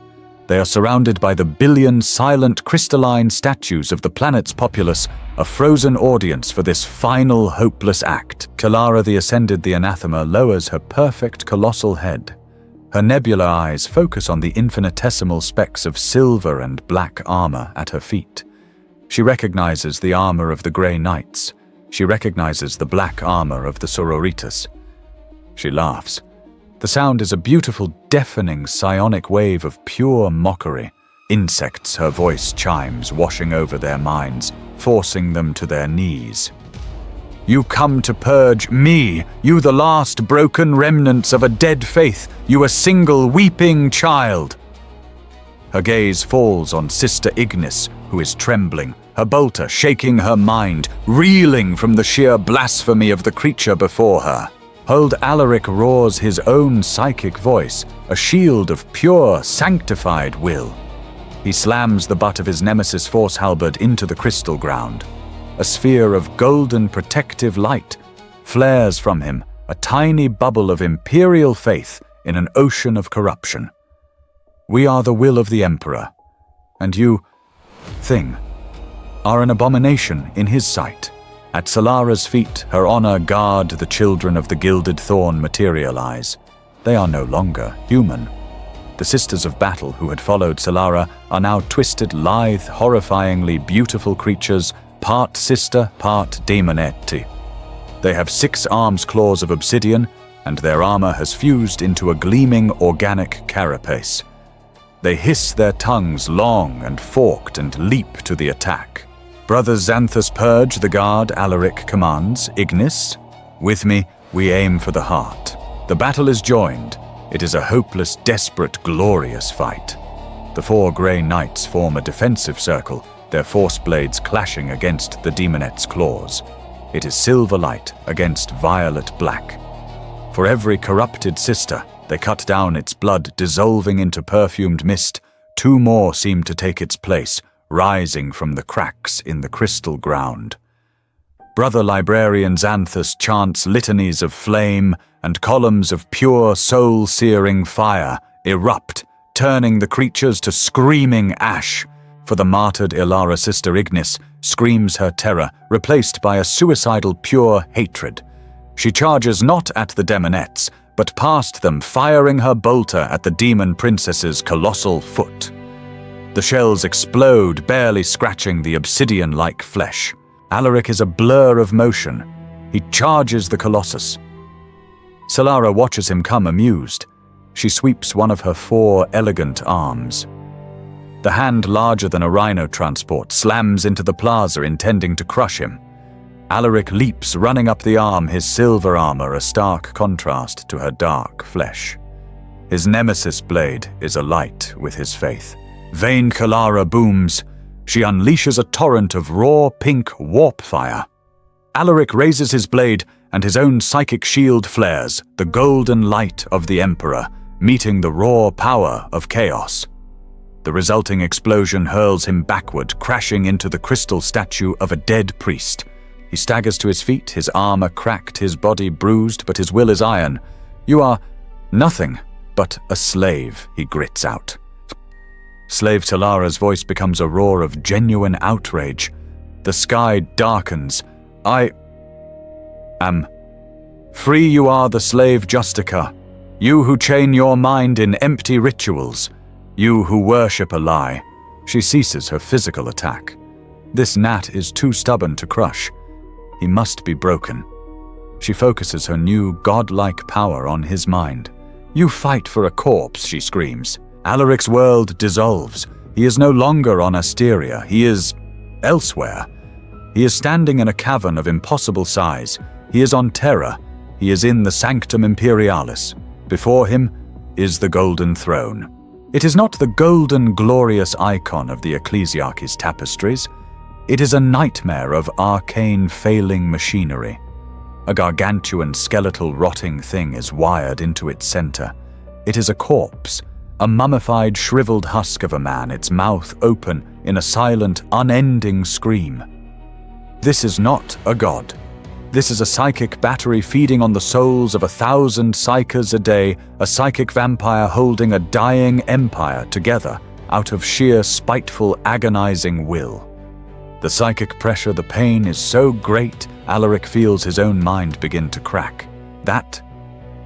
A: They are surrounded by the billion silent crystalline statues of the planet's populace, a frozen audience for this final hopeless act. Kalara the Ascended the Anathema lowers her perfect colossal head. Her nebula eyes focus on the infinitesimal specks of silver and black armor at her feet. She recognizes the armor of the Grey Knights. She recognizes the black armor of the Sororitas. She laughs. The sound is a beautiful, deafening, psionic wave of pure mockery. Insects, her voice chimes, washing over their minds, forcing them to their knees. You come to purge me, you the last broken remnants of a dead faith, you a single weeping child. Her gaze falls on Sister Ignis, who is trembling, her bolter shaking her mind, reeling from the sheer blasphemy of the creature before her. Old Alaric roars his own psychic voice, a shield of pure, sanctified will. He slams the butt of his nemesis force halberd into the crystal ground. A sphere of golden protective light flares from him, a tiny bubble of imperial faith in an ocean of corruption. We are the will of the Emperor, and you, thing, are an abomination in his sight. At Solara's feet, her honor guard the children of the Gilded Thorn materialize. They are no longer human. The Sisters of Battle who had followed Solara are now twisted, lithe, horrifyingly beautiful creatures, part sister, part demonetti. They have 6 arms claws of obsidian, and their armor has fused into a gleaming organic carapace. They hiss their tongues long and forked and leap to the attack. Brothers Xanthus purge the guard Alaric commands, Ignis. With me, we aim for the heart. The battle is joined. It is a hopeless, desperate, glorious fight. The 4 Grey Knights form a defensive circle, their force blades clashing against the demonette's claws. It is silver light against violet black. For every corrupted sister, they cut down its blood, dissolving into perfumed mist. two more seem to take its place, rising from the cracks in the crystal ground. Brother Librarian Xanthus chants litanies of flame, and columns of pure soul-searing fire erupt, turning the creatures to screaming ash. For the martyred Ilara sister Ignis screams her terror, replaced by a suicidal pure hatred. She charges not at the demonettes, but past them, firing her bolter at the demon princess's colossal foot. The shells explode, barely scratching the obsidian-like flesh. Alaric is a blur of motion. He charges the colossus. Solara watches him come, amused. She sweeps one of her 4 elegant arms. The hand, larger than a rhino transport, slams into the plaza, intending to crush him. Alaric leaps, running up the arm, his silver armor a stark contrast to her dark flesh. His nemesis blade is alight with his faith. Vain Kalara booms. She unleashes a torrent of raw pink warp fire. Alaric raises his blade, and his own psychic shield flares, the golden light of the Emperor, meeting the raw power of chaos. The resulting explosion hurls him backward, crashing into the crystal statue of a dead priest. He staggers to his feet, his armor cracked, his body bruised, but his will is iron. "You are nothing but a slave," he grits out. Slave Talara's voice becomes a roar of genuine outrage. The sky darkens. "I am free. You are the slave Justica. You who chain your mind in empty rituals. You who worship a lie." She ceases her physical attack. This gnat is too stubborn to crush. He must be broken. She focuses her new godlike power on his mind. "You fight for a corpse," she screams. Alaric's world dissolves. He is no longer on Asteria. He is elsewhere. He is standing in a cavern of impossible size. He is on Terra. He is in the Sanctum Imperialis. Before him is the Golden Throne. It is not the golden, glorious icon of the Ecclesiarchy's tapestries. It is a nightmare of arcane, failing machinery. A gargantuan, skeletal, rotting thing is wired into its center. It is a corpse, a mummified, shriveled husk of a man, its mouth open in a silent, unending scream. This is not a god. This is a psychic battery feeding on the souls of 1,000 psychers a day, a psychic vampire holding a dying empire together out of sheer spiteful, agonizing will. The psychic pressure, the pain is so great, Alaric feels his own mind begin to crack. "That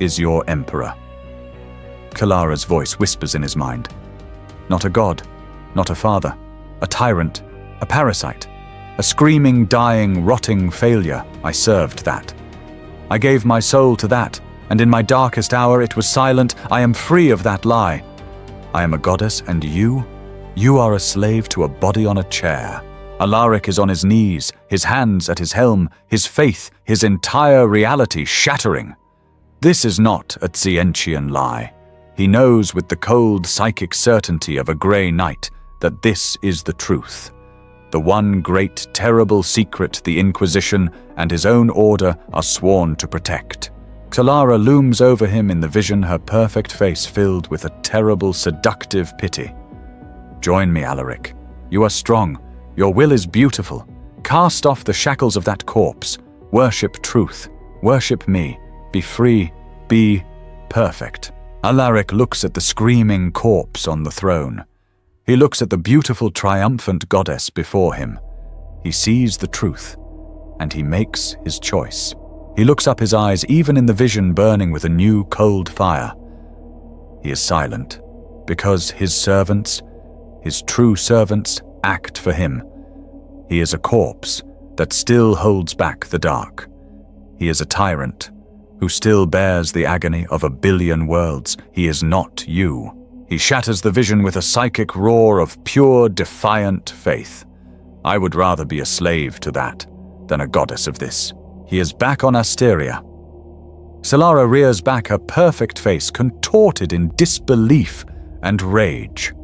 A: is your emperor." Kalara's voice whispers in his mind. Not a god, not a father, a tyrant, a parasite, a screaming, dying, rotting failure. I served that. I gave my soul to that, and in my darkest hour it was silent. I am free of that lie. I am a goddess, and you are a slave to a body on a chair. Alaric is on his knees, his hands at his helm, his faith, his entire reality shattering. This is not a Tsientian lie. He knows with the cold psychic certainty of a grey night that this is the truth. The one great, terrible secret the Inquisition and his own order are sworn to protect. Kalara looms over him in the vision, her perfect face filled with a terrible, seductive pity. "Join me, Alaric. You are strong. Your will is beautiful. Cast off the shackles of that corpse. Worship truth. Worship me. Be free. Be perfect." Alaric looks at the screaming corpse on the throne. He looks at the beautiful, triumphant goddess before him. He sees the truth, and he makes his choice. He looks up, his eyes, even in the vision, burning with a new cold fire. He is silent, because his servants, his true servants, act for him. He is a corpse that still holds back the dark. He is a tyrant who still bears the agony of 1,000,000,000 worlds. He is not you. He shatters the vision with a psychic roar of pure, defiant faith. I would rather be a slave to that than a goddess of this. He is back on Asteria. Solara rears back, her perfect face contorted in disbelief and rage.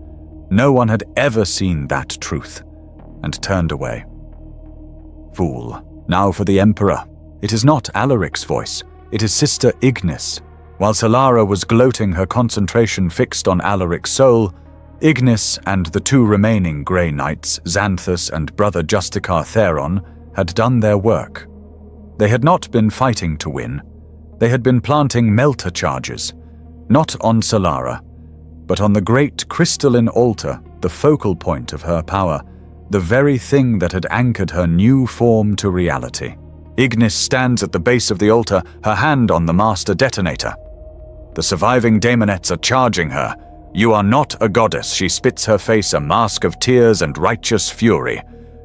A: No one had ever seen that truth, and turned away. Fool. Now for the Emperor. It is not Alaric's voice. It is Sister Ignis. While Solara was gloating, her concentration fixed on Alaric's soul, Ignis and the two remaining Grey Knights, Xanthus and brother Justicar Theron, had done their work. They had not been fighting to win. They had been planting melter charges, not on Solara, but on the great crystalline altar, the focal point of her power, the very thing that had anchored her new form to reality. Ignis stands at the base of the altar, her hand on the master detonator. The surviving daemonettes are charging her. "You are not a goddess," she spits her face a mask of tears and righteous fury.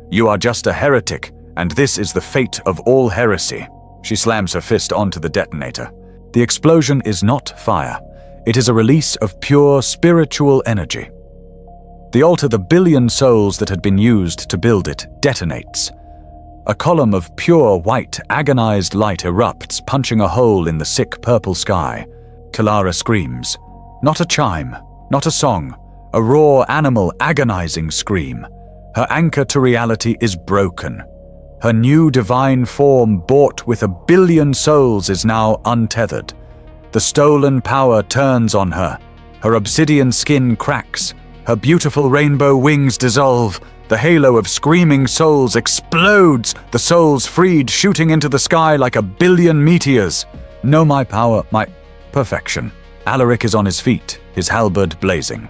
A: "You are just a heretic, and this is the fate of all heresy." She slams her fist onto the detonator. The explosion is not fire. It is a release of pure spiritual energy. The altar, the billion souls that had been used to build it, detonates. A column of pure white, agonized light erupts, punching a hole in the sick purple sky. Kalara screams. Not a chime, not a song, a raw animal agonizing scream. Her anchor to reality is broken. Her new divine form, bought with 1 billion souls, is now untethered. The stolen power turns on her. Her obsidian skin cracks. Her beautiful rainbow wings dissolve. The halo of screaming souls explodes, the souls freed, shooting into the sky like 1 billion meteors. Know my power, my perfection. Alaric is on his feet, his halberd blazing.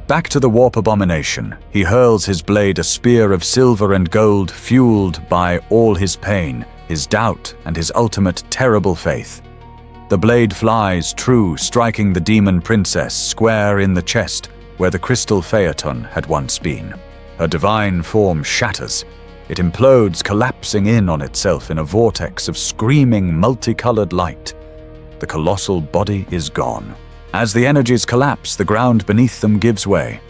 A: Back to the warp abomination, he hurls his blade, a spear of silver and gold, fueled by all his pain, his doubt, and his ultimate terrible faith. The blade flies true, striking the demon princess square in the chest, where the crystal phaeton had once been. Her divine form shatters. It implodes, collapsing in on itself in a vortex of screaming, multicolored light. The colossal body is gone. As the energies collapse, the ground beneath them gives way.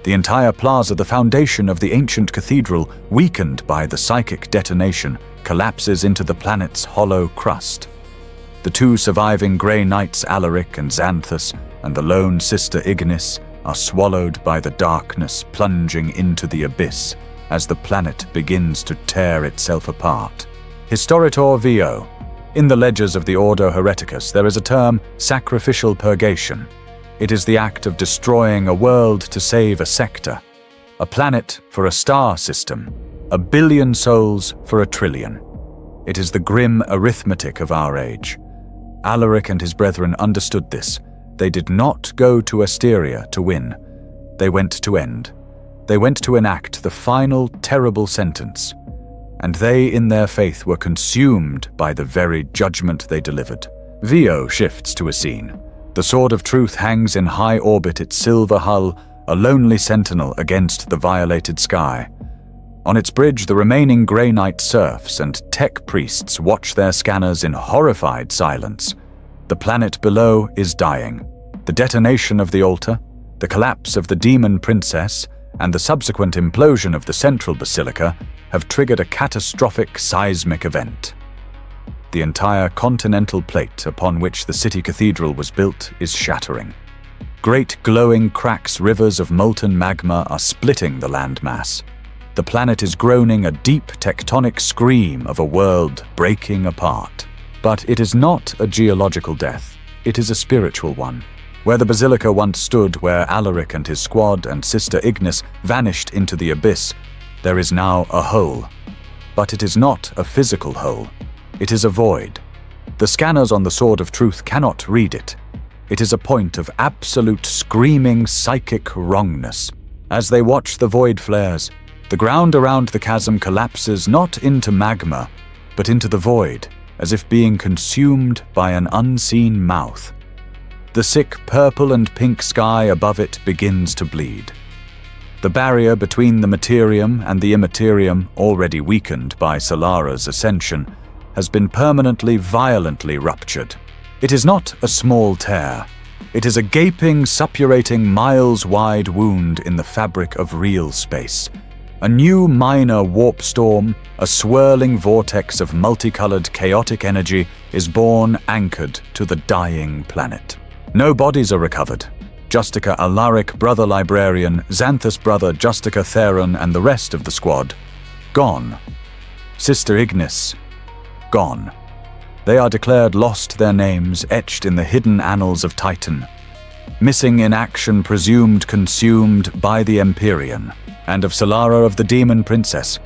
A: The entire plaza, the foundation of the ancient cathedral, weakened by the psychic detonation, collapses into the planet's hollow crust. The two surviving Grey Knights, Alaric and Xanthus, and the lone sister Ignis, are swallowed by the darkness, plunging into the abyss as the planet begins to tear itself apart. Historitor VO. In the ledgers of the Ordo Hereticus, there is a term, sacrificial purgation. It is the act of destroying a world to save a sector, a planet for a star system, 1 billion souls for 1 trillion. It is the grim arithmetic of our age. Alaric and his brethren understood this. They did not go to Asteria to win. They went to end. They went to enact the final terrible sentence. And they, in their faith, were consumed by the very judgment they delivered. VO shifts to a scene. The Sword of Truth hangs in high orbit, its silver hull, a lonely sentinel against the violated sky. On its bridge, the remaining Grey Knight serfs and tech priests watch their scanners in horrified silence. The planet below is dying. The detonation of the altar, the collapse of the demon princess, and the subsequent implosion of the central basilica have triggered a catastrophic seismic event. The entire continental plate upon which the city cathedral was built is shattering. Great glowing cracks, rivers of molten magma, are splitting the landmass. The planet is groaning a deep tectonic scream of a world breaking apart. But it is not a geological death. It is a spiritual one. Where the basilica once stood, where Alaric and his squad and sister Ignis vanished into the abyss, there is now a hole. But it is not a physical hole. It is a void. The scanners on the Sword of Truth cannot read it. It is a point of absolute screaming psychic wrongness. As they watch the void flares, the ground around the chasm collapses not into magma, but into the void, as if being consumed by an unseen mouth. The sick purple and pink sky above it begins to bleed. The barrier between the materium and the immaterium, already weakened by Solara's ascension, has been permanently, violently ruptured. It is not a small tear. It is a gaping, suppurating, miles-wide wound in the fabric of real space. A new minor warp storm, a swirling vortex of multicolored chaotic energy, is born anchored to the dying planet. No bodies are recovered. Justica Alaric, brother librarian, Xanthus brother Justica Theron, and the rest of the squad, gone. Sister Ignis, gone. They are declared lost, their names etched in the hidden annals of Titan. missing in action presumed consumed by the Empyrean, and of Solara of the Demon Princess.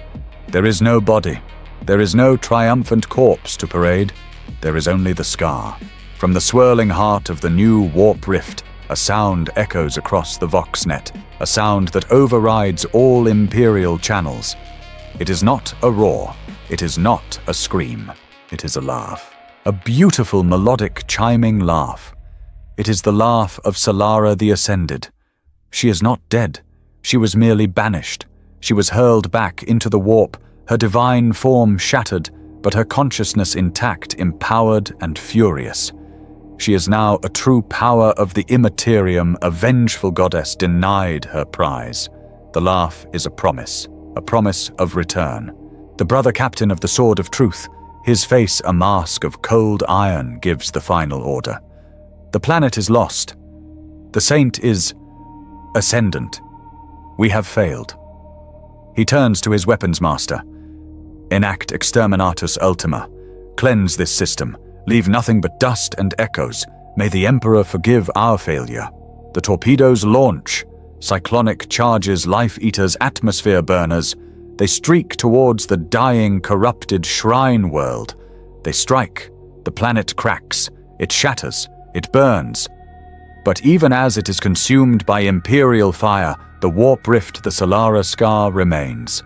A: There is no body, there is no triumphant corpse to parade, there is only the scar. From the swirling heart of the new warp rift, a sound echoes across the Voxnet, a sound that overrides all Imperial channels. It is not a roar, it is not a scream, it is a laugh. A beautiful melodic chiming laugh. It is the laugh of Solara the Ascended. She is not dead, she was merely banished. She was hurled back into the warp, her divine form shattered, but her consciousness intact, empowered and furious. She is now a true power of the immaterium, a vengeful goddess denied her prize. The laugh is a promise of return. The brother captain of the Sword of Truth, his face a mask of cold iron, gives the final order. The planet is lost. The saint is ascendant. We have failed. He turns to his weapons master. Enact exterminatus ultima. Cleanse this system. Leave nothing but dust and echoes. May the Emperor forgive our failure. The torpedoes launch. Cyclonic charges, life-eaters, atmosphere burners. They streak towards the dying, corrupted shrine world. They strike. The planet cracks. It shatters. It burns. But even as it is consumed by Imperial fire, the warp rift, the Solara scar, remains.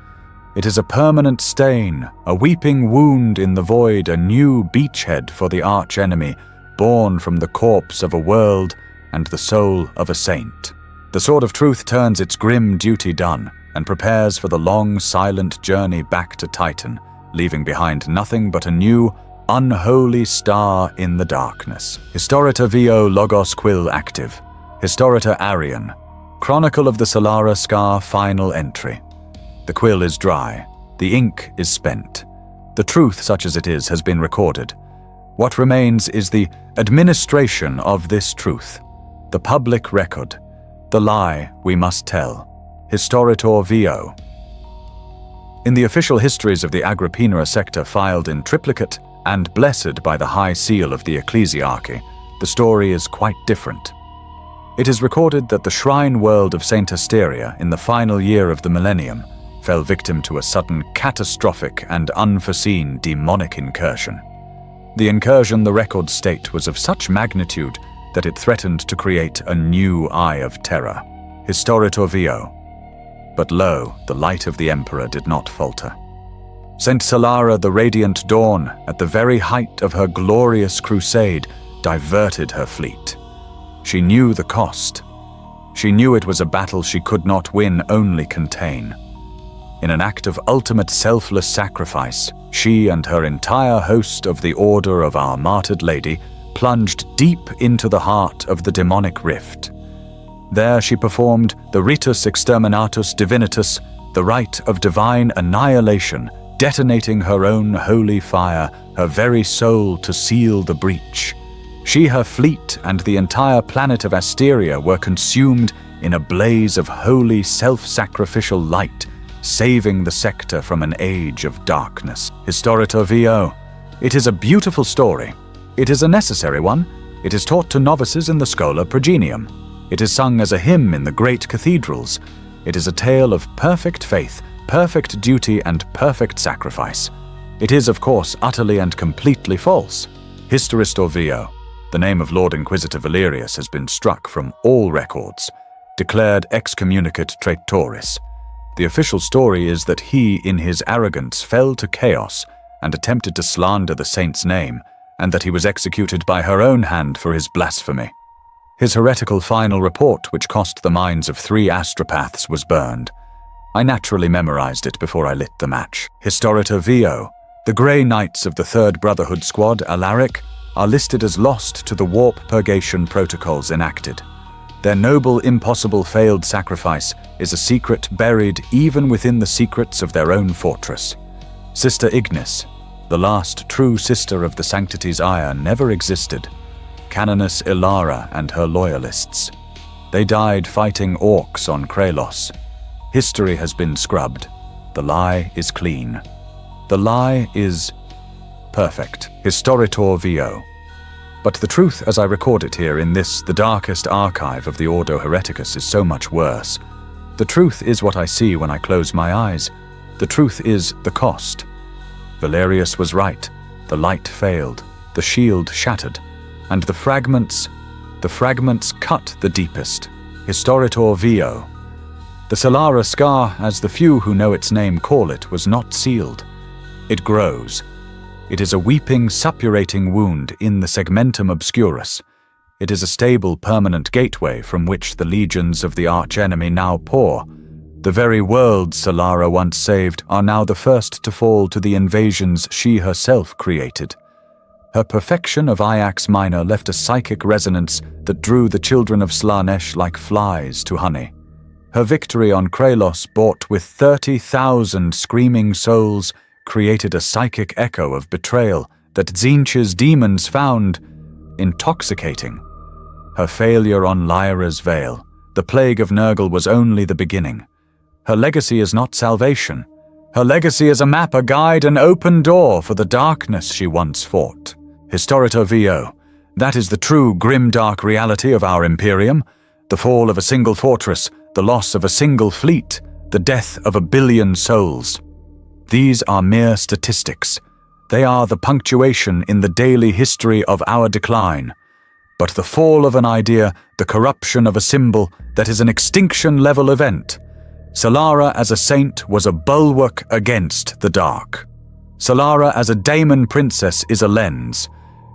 A: It is a permanent stain, a weeping wound in the void, a new beachhead for the arch-enemy, born from the corpse of a world and the soul of a saint. The Sword of Truth turns its grim duty done, and prepares for the long, silent journey back to Titan, leaving behind nothing but a new, unholy star in the darkness. Historita VO Logos Quill active. Historita Arian. Chronicle of the Solara Scar final entry. The quill is dry. The ink is spent. The truth, such as it is, has been recorded. What remains is the administration of this truth. The public record. The lie we must tell. Historitor VO. In the official histories of the Agrippina sector filed in triplicate and blessed by the high seal of the ecclesiarchy, the story is quite different. It is recorded that the shrine world of Saint Asteria, in the final year of the millennium, fell victim to a sudden, catastrophic and unforeseen demonic incursion. The incursion, the records state, was of such magnitude that it threatened to create a new Eye of Terror. Historitor VO. But lo, the light of the Emperor did not falter. Saint Solara, the radiant dawn, at the very height of her glorious crusade, diverted her fleet. She knew the cost. She knew it was a battle she could not win, only contain. In an act of ultimate selfless sacrifice, she and her entire host of the Order of Our Martyred Lady plunged deep into the heart of the demonic rift. There she performed the ritus exterminatus divinitus, the rite of divine annihilation, detonating her own holy fire, her very soul to seal the breach. She, her fleet, and the entire planet of Asteria were consumed in a blaze of holy self-sacrificial light, saving the sector from an age of darkness. Historitor VO. It is a beautiful story. It is a necessary one. It is taught to novices in the Schola Progenium. It is sung as a hymn in the great cathedrals. It is a tale of perfect faith, perfect duty, and perfect sacrifice. It is, of course, utterly and completely false. Historistor VO. The name of Lord Inquisitor Valerius has been struck from all records, declared excommunicate traitoris. The official story is that he, in his arrogance, fell to chaos and attempted to slander the saint's name, and that he was executed by her own hand for his blasphemy. His heretical final report, which cost the minds of 3 astropaths, was burned. I naturally memorized it before I lit the match. Historitor VO. The Grey Knights of the Third Brotherhood Squad, Alaric, are listed as lost to the warp purgation protocols enacted. Their noble, impossible, failed sacrifice is a secret buried even within the secrets of their own fortress. Sister Ignis, the last true sister of the Sanctities Ire, never existed. Canoness Ilara and her loyalists. They died fighting orcs on Kralos. History has been scrubbed. The lie is clean. The lie is perfect. Historitor VO. But the truth as I record it here in this, the darkest archive of the Ordo Hereticus, is so much worse. The truth is what I see when I close my eyes. The truth is the cost. Valerius was right. The light failed, the shield shattered, and the fragments cut the deepest. Historitor Vio. The Solara scar, as the few who know its name call it, was not sealed. It grows. It is a weeping, suppurating wound in the segmentum obscurus. It is a stable, permanent gateway from which the legions of the archenemy now pour. The very worlds Solara once saved are now the first to fall to the invasions she herself created. Her perfection of Ajax Minor left a psychic resonance that drew the children of Slanesh like flies to honey. Her victory on Kralos, bought with 30,000 screaming souls, created a psychic echo of betrayal that Tzeentch's demons found intoxicating. Her failure on Lyra's Vale, the plague of Nurgle, was only the beginning. Her legacy is not salvation. Her legacy is a map, a guide, an open door for the darkness she once fought. Historitor Vio. That is the true grim-dark reality of our Imperium. The fall of a single fortress, the loss of a single fleet, the death of 1 billion souls. These are mere statistics. They are the punctuation in the daily history of our decline. But the fall of an idea, the corruption of a symbol, that is an extinction-level event. Solara as a saint was a bulwark against the dark. Solara as a daemon princess is a lens.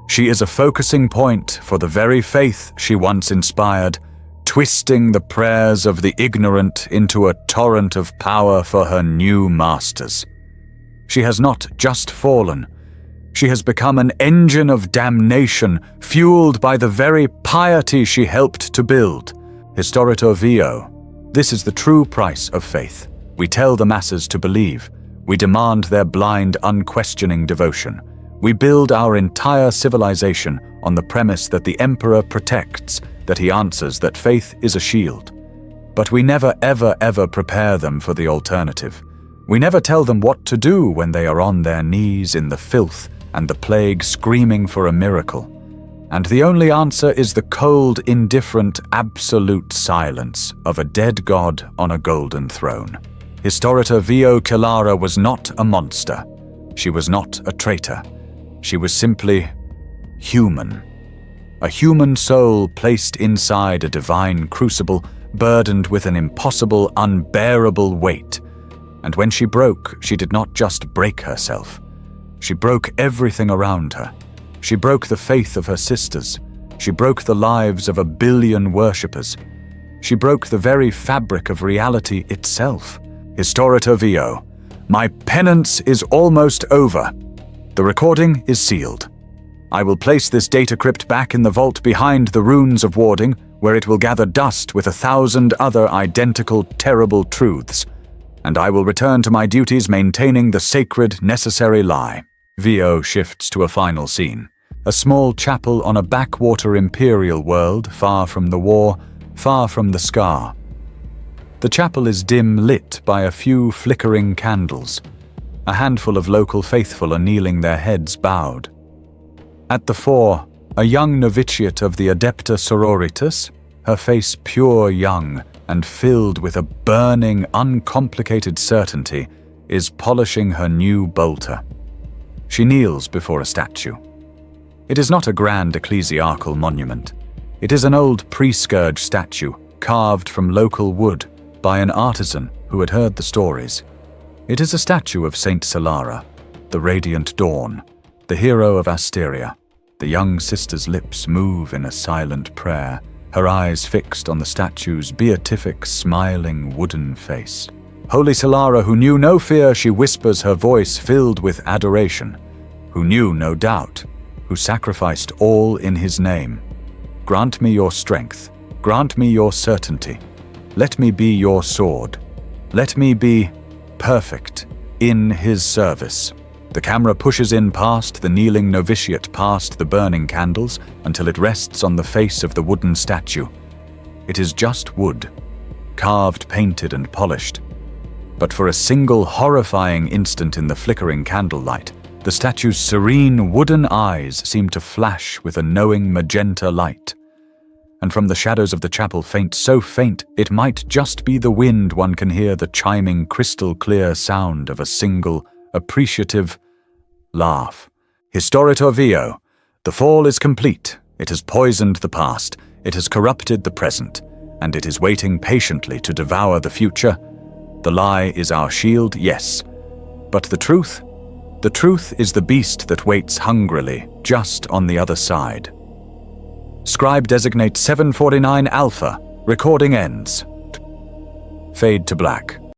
A: She is a focusing point for the very faith she once inspired, twisting the prayers of the ignorant into a torrent of power for her new masters. She has not just fallen. She has become an engine of damnation, fueled by the very piety she helped to build. Historitor Vio. This is the true price of faith. We tell the masses to believe. We demand their blind, unquestioning devotion. We build our entire civilization on the premise that the Emperor protects, that he answers, that faith is a shield. But we never, ever prepare them for the alternative. We never tell them what to do when they are on their knees in the filth and the plague screaming for a miracle. And the only answer is the cold, indifferent, absolute silence of a dead god on a golden throne. Historitor Vio Kilara was not a monster. She was not a traitor. She was simply human. A human soul placed inside a divine crucible, burdened with an impossible, unbearable weight. And when she broke, she did not just break herself. She broke everything around her. She broke the faith of her sisters. She broke the lives of 1 billion worshippers. She broke the very fabric of reality itself. Historitor Vio. My penance is almost over. The recording is sealed. I will place this data crypt back in the vault behind the runes of warding, where it will gather dust with 1,000 other identical, terrible truths. And I will return to my duties maintaining the sacred, necessary lie. Vio shifts to a final scene. A small chapel on a backwater imperial world, far from the war, far from the scar. The chapel is dim lit by a few flickering candles. A handful of local faithful are kneeling, their heads bowed. At the fore, a young novitiate of the Adepta Sororitas, her face pure young and filled with a burning, uncomplicated certainty, is polishing her new bolter. She kneels before a statue. It is not a grand ecclesiarchal monument. It is an old pre-scourge statue, carved from local wood by an artisan who had heard the stories. It is a statue of Saint Solara, the radiant dawn, the hero of Asteria. The young sister's lips move in a silent prayer, her eyes fixed on the statue's beatific, smiling wooden face. Holy Solara, who knew no fear, she whispers, her voice filled with adoration, who knew no doubt, who sacrificed all in his name. Grant me your strength, grant me your certainty. Let me be your sword. Let me be perfect in his service. The camera pushes in past the kneeling novitiate, past the burning candles, until it rests on the face of the wooden statue. It is just wood, carved, painted, and polished. But for a single horrifying instant in the flickering candlelight, The statue's serene wooden eyes seem to flash with a knowing magenta light. And from the shadows of the chapel faint, so faint it might just be the wind, one can hear the chiming crystal-clear sound of a single, appreciative laugh. Historitor Vio, the fall is complete. It has poisoned the past, it has corrupted the present, and it is waiting patiently to devour the future. The lie is our shield, yes. But the truth? The truth is the beast that waits hungrily, just on the other side. Scribe designate 749 Alpha. Recording ends. Fade to black.